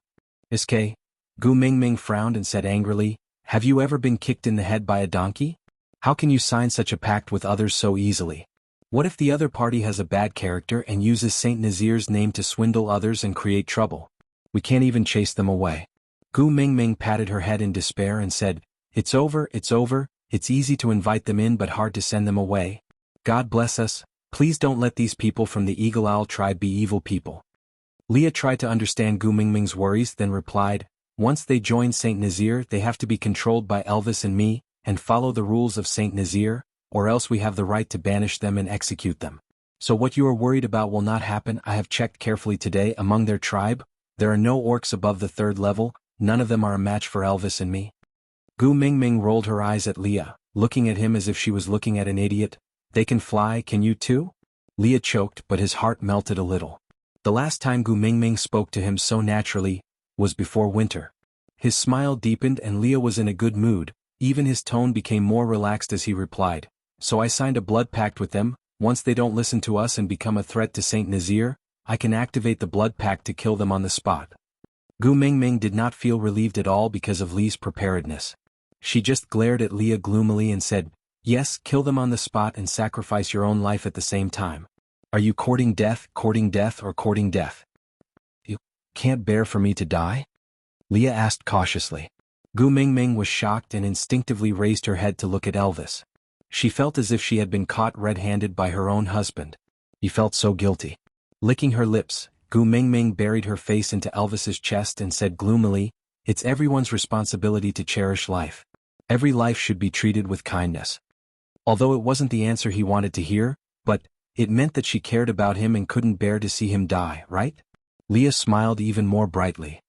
"Sk." Gu Mingming frowned and said angrily, "Have you ever been kicked in the head by a donkey? How can you sign such a pact with others so easily? What if the other party has a bad character and uses Saint Nazir's name to swindle others and create trouble? We can't even chase them away." Gu Mingming patted her head in despair and said, it's over, it's easy to invite them in but hard to send them away. God bless us, please don't let these people from the Eagle Owl tribe be evil people." Leah tried to understand Gu Mingming's worries then replied, Once they join Saint Nazir, they have to be controlled by Elvis and me, and follow the rules of Saint Nazir, or else we have the right to banish them and execute them. So what you are worried about will not happen. I have checked carefully today. Among their tribe, there are no orcs above the 3rd level, none of them are a match for Elvis and me. Gu Mingming rolled her eyes at Leah, looking at him as if she was looking at an idiot. They can fly, can you too? Leah choked, but his heart melted a little. The last time Gu Mingming spoke to him so naturally was before winter. His smile deepened and Leah was in a good mood, even his tone became more relaxed as he replied, so I signed a blood pact with them. Once they don't listen to us and become a threat to Saint Nazir, I can activate the blood pact to kill them on the spot. Gu Mingming did not feel relieved at all because of Lee's preparedness. She just glared at Leah gloomily and said, yes, kill them on the spot and sacrifice your own life at the same time. Are you courting death, or courting death? You can't bear for me to die? Leah asked cautiously. Gu Mingming was shocked and instinctively raised her head to look at Elvis. She felt as if she had been caught red-handed by her own husband. He felt so guilty. Licking her lips, Gu Mingming buried her face into Elvis's chest and said gloomily, it's everyone's responsibility to cherish life. Every life should be treated with kindness. Although it wasn't the answer he wanted to hear, but it meant that she cared about him and couldn't bear to see him die, right? Leah smiled even more brightly.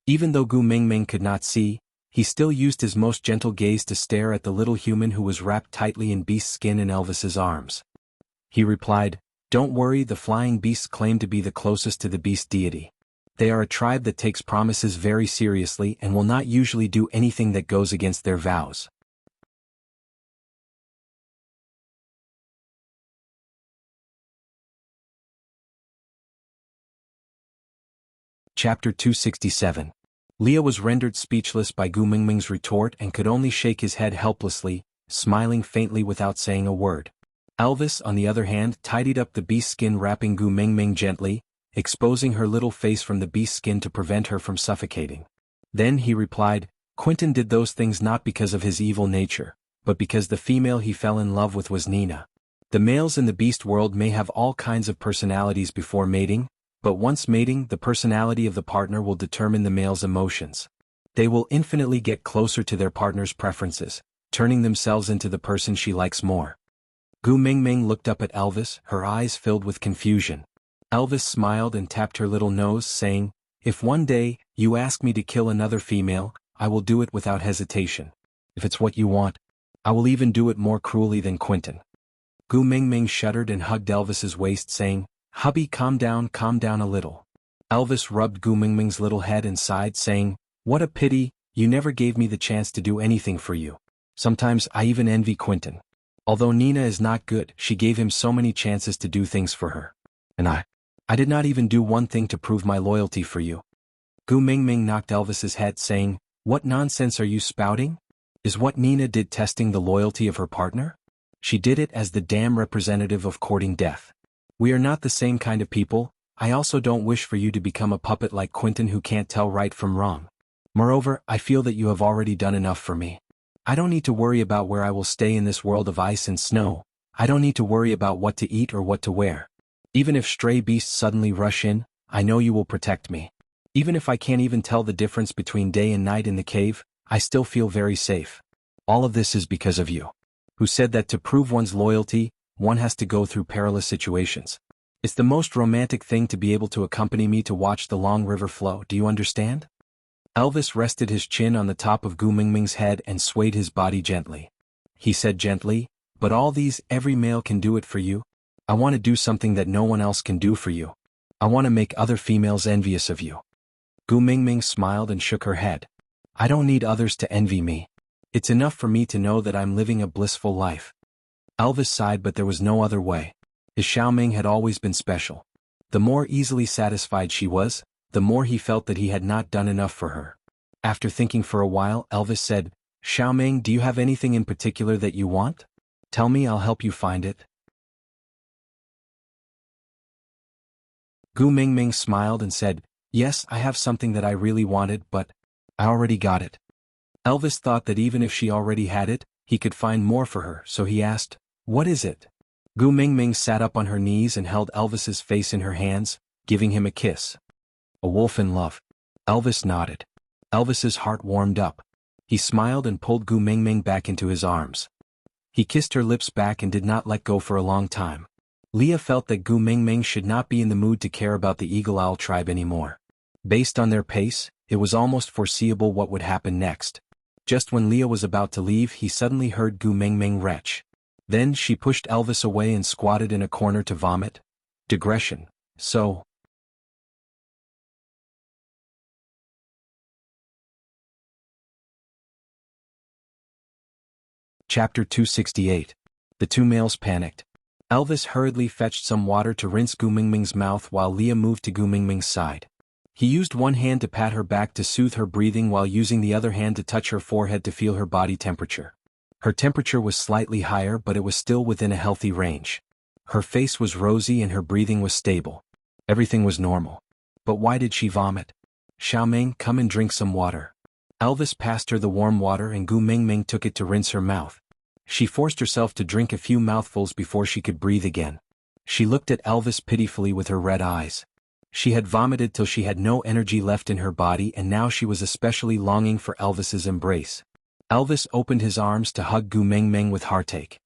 Even though Gu Mingming could not see, he still used his most gentle gaze to stare at the little human who was wrapped tightly in beast skin in Elvis's arms. He replied, don't worry, the flying beasts claim to be the closest to the beast deity. They are a tribe that takes promises very seriously and will not usually do anything that goes against their vows. Chapter 267. Leah was rendered speechless by Gu Mingming's retort and could only shake his head helplessly, smiling faintly without saying a word. Elvis, on the other hand, tidied up the beast skin, wrapping Gu Mingming gently, exposing her little face from the beast skin to prevent her from suffocating. Then he replied, Quentin did those things not because of his evil nature, but because the female he fell in love with was Nina. The males in the beast world may have all kinds of personalities before mating, but once mating, the personality of the partner will determine the male's emotions. They will infinitely get closer to their partner's preferences, turning themselves into the person she likes more. Gu Mingming looked up at Elvis, her eyes filled with confusion. Elvis smiled and tapped her little nose, saying, if one day you ask me to kill another female, I will do it without hesitation. If it's what you want, I will even do it more cruelly than Quentin. Gu Mingming shuddered and hugged Elvis's waist, saying, hubby, calm down a little. Elvis rubbed Gu Mingming's little head and sighed, saying, what a pity, you never gave me the chance to do anything for you. Sometimes I even envy Quentin. Although Nina is not good, she gave him so many chances to do things for her. And I did not even do one thing to prove my loyalty for you. Gu Mingming knocked Elvis's head, saying, what nonsense are you spouting? Is what Nina did testing the loyalty of her partner? She did it as the damn representative of courting death. We are not the same kind of people. I also don't wish for you to become a puppet like Quentin who can't tell right from wrong. Moreover, I feel that you have already done enough for me. I don't need to worry about where I will stay in this world of ice and snow. I don't need to worry about what to eat or what to wear. Even if stray beasts suddenly rush in, I know you will protect me. Even if I can't even tell the difference between day and night in the cave, I still feel very safe. All of this is because of you. Who said that to prove one's loyalty, one has to go through perilous situations. It's the most romantic thing to be able to accompany me to watch the long river flow, do you understand? Elvis rested his chin on the top of Gu Mingming's head and swayed his body gently. He said gently, but all these, every male can do it for you. I want to do something that no one else can do for you. I want to make other females envious of you. Gu Mingming smiled and shook her head. I don't need others to envy me. It's enough for me to know that I'm living a blissful life. Elvis sighed, but there was no other way. His Xiaoming had always been special. The more easily satisfied she was, the more he felt that he had not done enough for her. After thinking for a while, Elvis said, Xiaoming, do you have anything in particular that you want? Tell me, I'll help you find it. Gu Mingming smiled and said, yes, I have something that I really wanted, but I already got it. Elvis thought that even if she already had it, he could find more for her, so he asked, what is it? Gu Mingming sat up on her knees and held Elvis's face in her hands, giving him a kiss. A wolf in love. Elvis nodded. Elvis's heart warmed up. He smiled and pulled Gu Mingming back into his arms. He kissed her lips back and did not let go for a long time. Leah felt that Gu Mingming should not be in the mood to care about the Eagle Owl tribe anymore. Based on their pace, it was almost foreseeable what would happen next. Just when Leah was about to leave, he suddenly heard Gu Mingming retch. Then she pushed Elvis away and squatted in a corner to vomit. Digression. So. Chapter 268. The two males panicked. Elvis hurriedly fetched some water to rinse Gu Mingming's mouth while Leah moved to Gu Mingming's side. He used one hand to pat her back to soothe her breathing while using the other hand to touch her forehead to feel her body temperature. Her temperature was slightly higher, but it was still within a healthy range. Her face was rosy and her breathing was stable. Everything was normal. But why did she vomit? Xiaoming, come and drink some water. Elvis passed her the warm water and Gu Mingming took it to rinse her mouth. She forced herself to drink a few mouthfuls before she could breathe again. She looked at Elvis pitifully with her red eyes. She had vomited till she had no energy left in her body, and now she was especially longing for Elvis's embrace. Elvis opened his arms to hug Gu Mingming with heartache.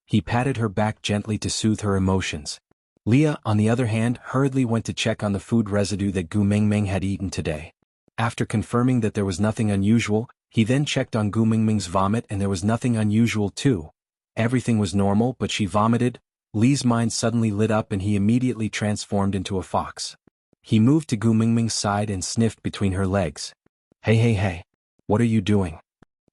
He patted her back gently to soothe her emotions. Leah, on the other hand, hurriedly went to check on the food residue that Gu Mingming had eaten today. After confirming that there was nothing unusual, he then checked on Gu Mingming's vomit and there was nothing unusual too. Everything was normal, but she vomited. Lee's mind suddenly lit up and he immediately transformed into a fox. He moved to Gu Mingming's side and sniffed between her legs. Hey. What are you doing?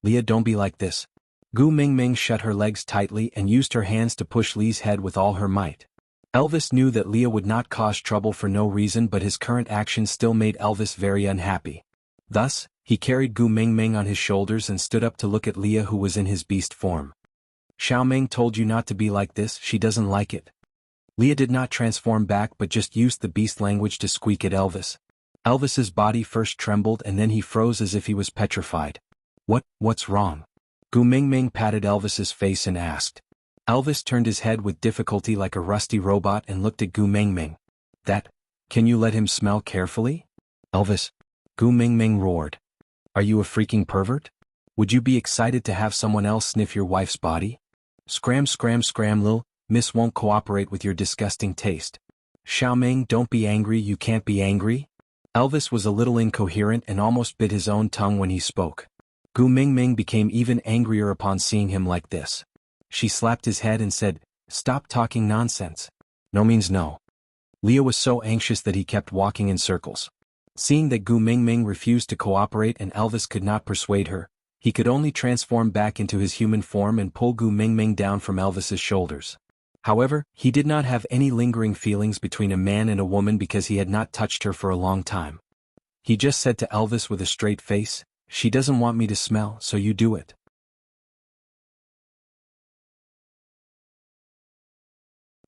Leah, don't be like this. Gu Mingming shut her legs tightly and used her hands to push Lee's head with all her might. Elvis knew that Leah would not cause trouble for no reason, but his current actions still made Elvis very unhappy. Thus, he carried Gu Mingming on his shoulders and stood up to look at Leah, who was in his beast form. Xiaoming told you not to be like this, she doesn't like it. Leah did not transform back but just used the beast language to squeak at Elvis. Elvis's body first trembled and then he froze as if he was petrified. What's wrong? Gu Mingming patted Elvis's face and asked. Elvis turned his head with difficulty like a rusty robot and looked at Gu Mingming. Can you let him smell carefully? Elvis. Gu Mingming roared. Are you a freaking pervert? Would you be excited to have someone else sniff your wife's body? Scram Lil, Miss won't cooperate with your disgusting taste. Xiaoming, don't be angry, you can't be angry. Elvis was a little incoherent and almost bit his own tongue when he spoke. Gu Mingming became even angrier upon seeing him like this. She slapped his head and said, Stop talking nonsense. No means no. Leah was so anxious that he kept walking in circles. Seeing that Gu Mingming refused to cooperate and Elvis could not persuade her, he could only transform back into his human form and pull Gu Mingming down from Elvis's shoulders. However, he did not have any lingering feelings between a man and a woman because he had not touched her for a long time. He just said to Elvis with a straight face, She doesn't want me to smell, so you do it.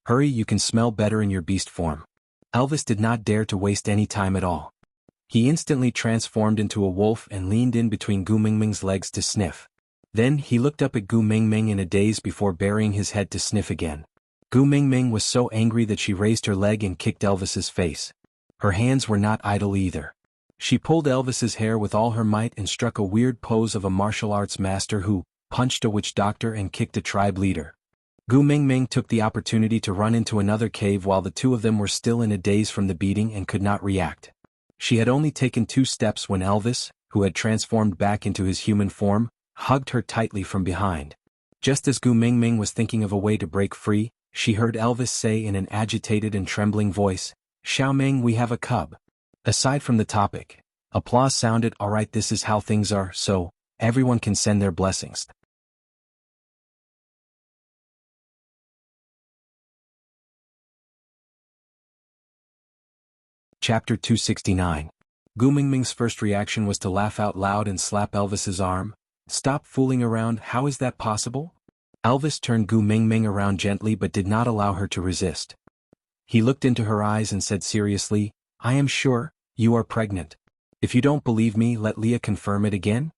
Hurry, you can smell better in your beast form. Elvis did not dare to waste any time at all. He instantly transformed into a wolf and leaned in between Gu Mingming's legs to sniff. Then he looked up at Gu Mingming in a daze before burying his head to sniff again. Gu Mingming was so angry that she raised her leg and kicked Elvis's face. Her hands were not idle either. She pulled Elvis's hair with all her might and struck a weird pose of a martial arts master who punched a witch doctor and kicked a tribe leader. Gu Mingming took the opportunity to run into another cave while the two of them were still in a daze from the beating and could not react. She had only taken 2 steps when Elvis, who had transformed back into his human form, hugged her tightly from behind. Just as Gu Mingming was thinking of a way to break free, she heard Elvis say in an agitated and trembling voice, Xiaoming, we have a cub. Aside from the topic, applause sounded. Alright, this is how things are, so everyone can send their blessings. Chapter 269. Gu Mingming's first reaction was to laugh out loud and slap Elvis's arm. Stop fooling around, how is that possible? Elvis turned Gu Mingming around gently but did not allow her to resist. He looked into her eyes and said seriously, I am sure, you are pregnant. If you don't believe me, let Leah confirm it again.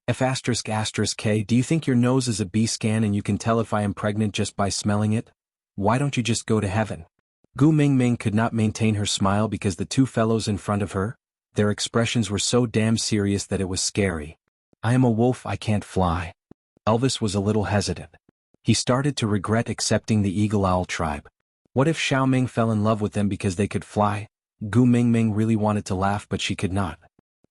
F***K, do you think your nose is a B scan and you can tell if I am pregnant just by smelling it? why don't you just go to heaven? Gu Mingming could not maintain her smile because the two fellows in front of her, their expressions were so damn serious that it was scary. I am a wolf, I can't fly. Elvis was a little hesitant. He started to regret accepting the Eagle Owl tribe. What if Xiaoming fell in love with them because they could fly? Gu Mingming really wanted to laugh but she could not.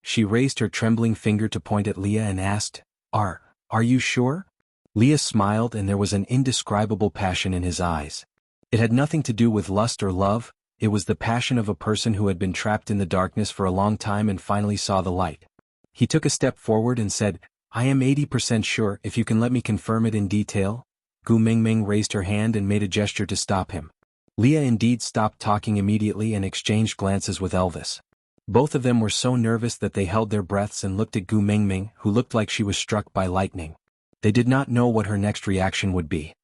She raised her trembling finger to point at Leah and asked, Are you sure? Leah smiled and there was an indescribable passion in his eyes. It had nothing to do with lust or love, it was the passion of a person who had been trapped in the darkness for a long time and finally saw the light. He took a step forward and said, I am 80% sure, if you can let me confirm it in detail. Gu Mingming raised her hand and made a gesture to stop him. Leah indeed stopped talking immediately and exchanged glances with Elvis. Both of them were so nervous that they held their breaths and looked at Gu Mingming, who looked like she was struck by lightning. They did not know what her next reaction would be.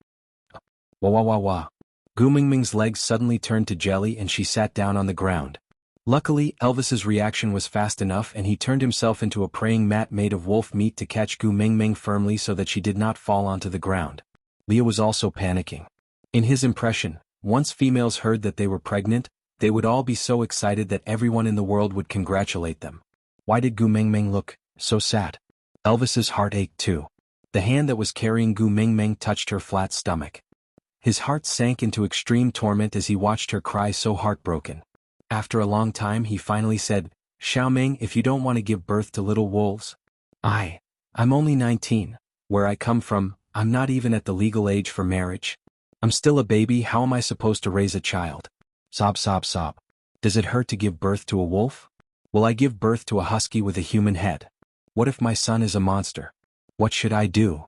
Wah wah wah wah. Gu Mingming's legs suddenly turned to jelly and she sat down on the ground. Luckily, Elvis's reaction was fast enough and he turned himself into a praying mat made of wolf meat to catch Gu Mingming firmly so that she did not fall onto the ground. Leah was also panicking. In his impression, once females heard that they were pregnant, they would all be so excited that everyone in the world would congratulate them. Why did Gu Mingming look so sad? Elvis's heart ached too. The hand that was carrying Gu Mingming touched her flat stomach. His heart sank into extreme torment as he watched her cry so heartbroken. After a long time he finally said, Xiaoming, if you don't want to give birth to little wolves. I'm only 19. Where I come from, I'm not even at the legal age for marriage. I'm still a baby, how am I supposed to raise a child? Sob sob sob. Does it hurt to give birth to a wolf? Will I give birth to a husky with a human head? What if my son is a monster? What should I do?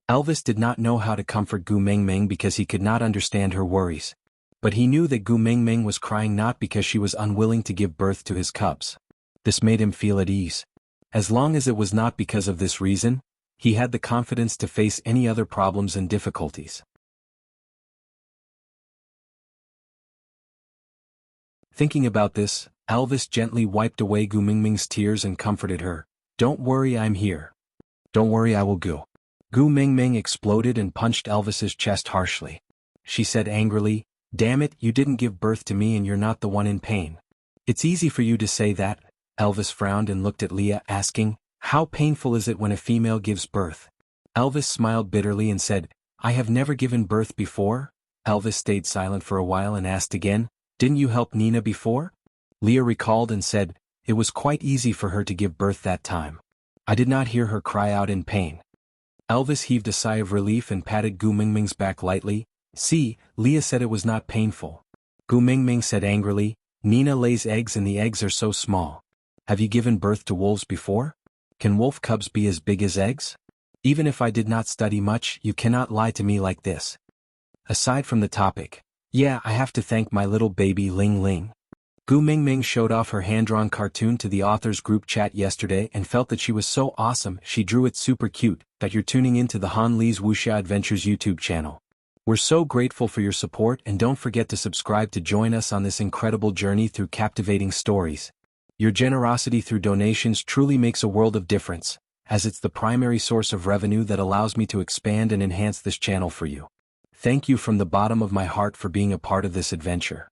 Elvis did not know how to comfort Gu Mingming because he could not understand her worries. But he knew that Gu Mingming was crying not because she was unwilling to give birth to his cubs. This made him feel at ease. As long as it was not because of this reason, he had the confidence to face any other problems and difficulties. Thinking about this, Elvis gently wiped away Gu Mingming's tears and comforted her. Don't worry, I'm here. Don't worry, I will go. Gu Mingming exploded and punched Elvis's chest harshly. She said angrily, Damn it, you didn't give birth to me and you're not the one in pain. It's easy for you to say that. Elvis frowned and looked at Leah, asking, How painful is it when a female gives birth? Elvis smiled bitterly and said, I have never given birth before. Elvis stayed silent for a while and asked again, Didn't you help Nina before? Leah recalled and said, It was quite easy for her to give birth that time. I did not hear her cry out in pain. Elvis heaved a sigh of relief and patted Gu Mingming's back lightly. See, Leah said it was not painful. Gu Mingming said angrily, Nina lays eggs and the eggs are so small. Have you given birth to wolves before? Can wolf cubs be as big as eggs? Even if I did not study much, you cannot lie to me like this. Aside from the topic, yeah, I have to thank my little baby Ling Ling. Gu Mingming showed off her hand-drawn cartoon to the authors group chat yesterday and felt that she was so awesome she drew it super cute, that you're tuning into the Han Li's Wuxia Adventures YouTube channel. We're so grateful for your support and don't forget to subscribe to join us on this incredible journey through captivating stories. Your generosity through donations truly makes a world of difference, as it's the primary source of revenue that allows me to expand and enhance this channel for you. Thank you from the bottom of my heart for being a part of this adventure.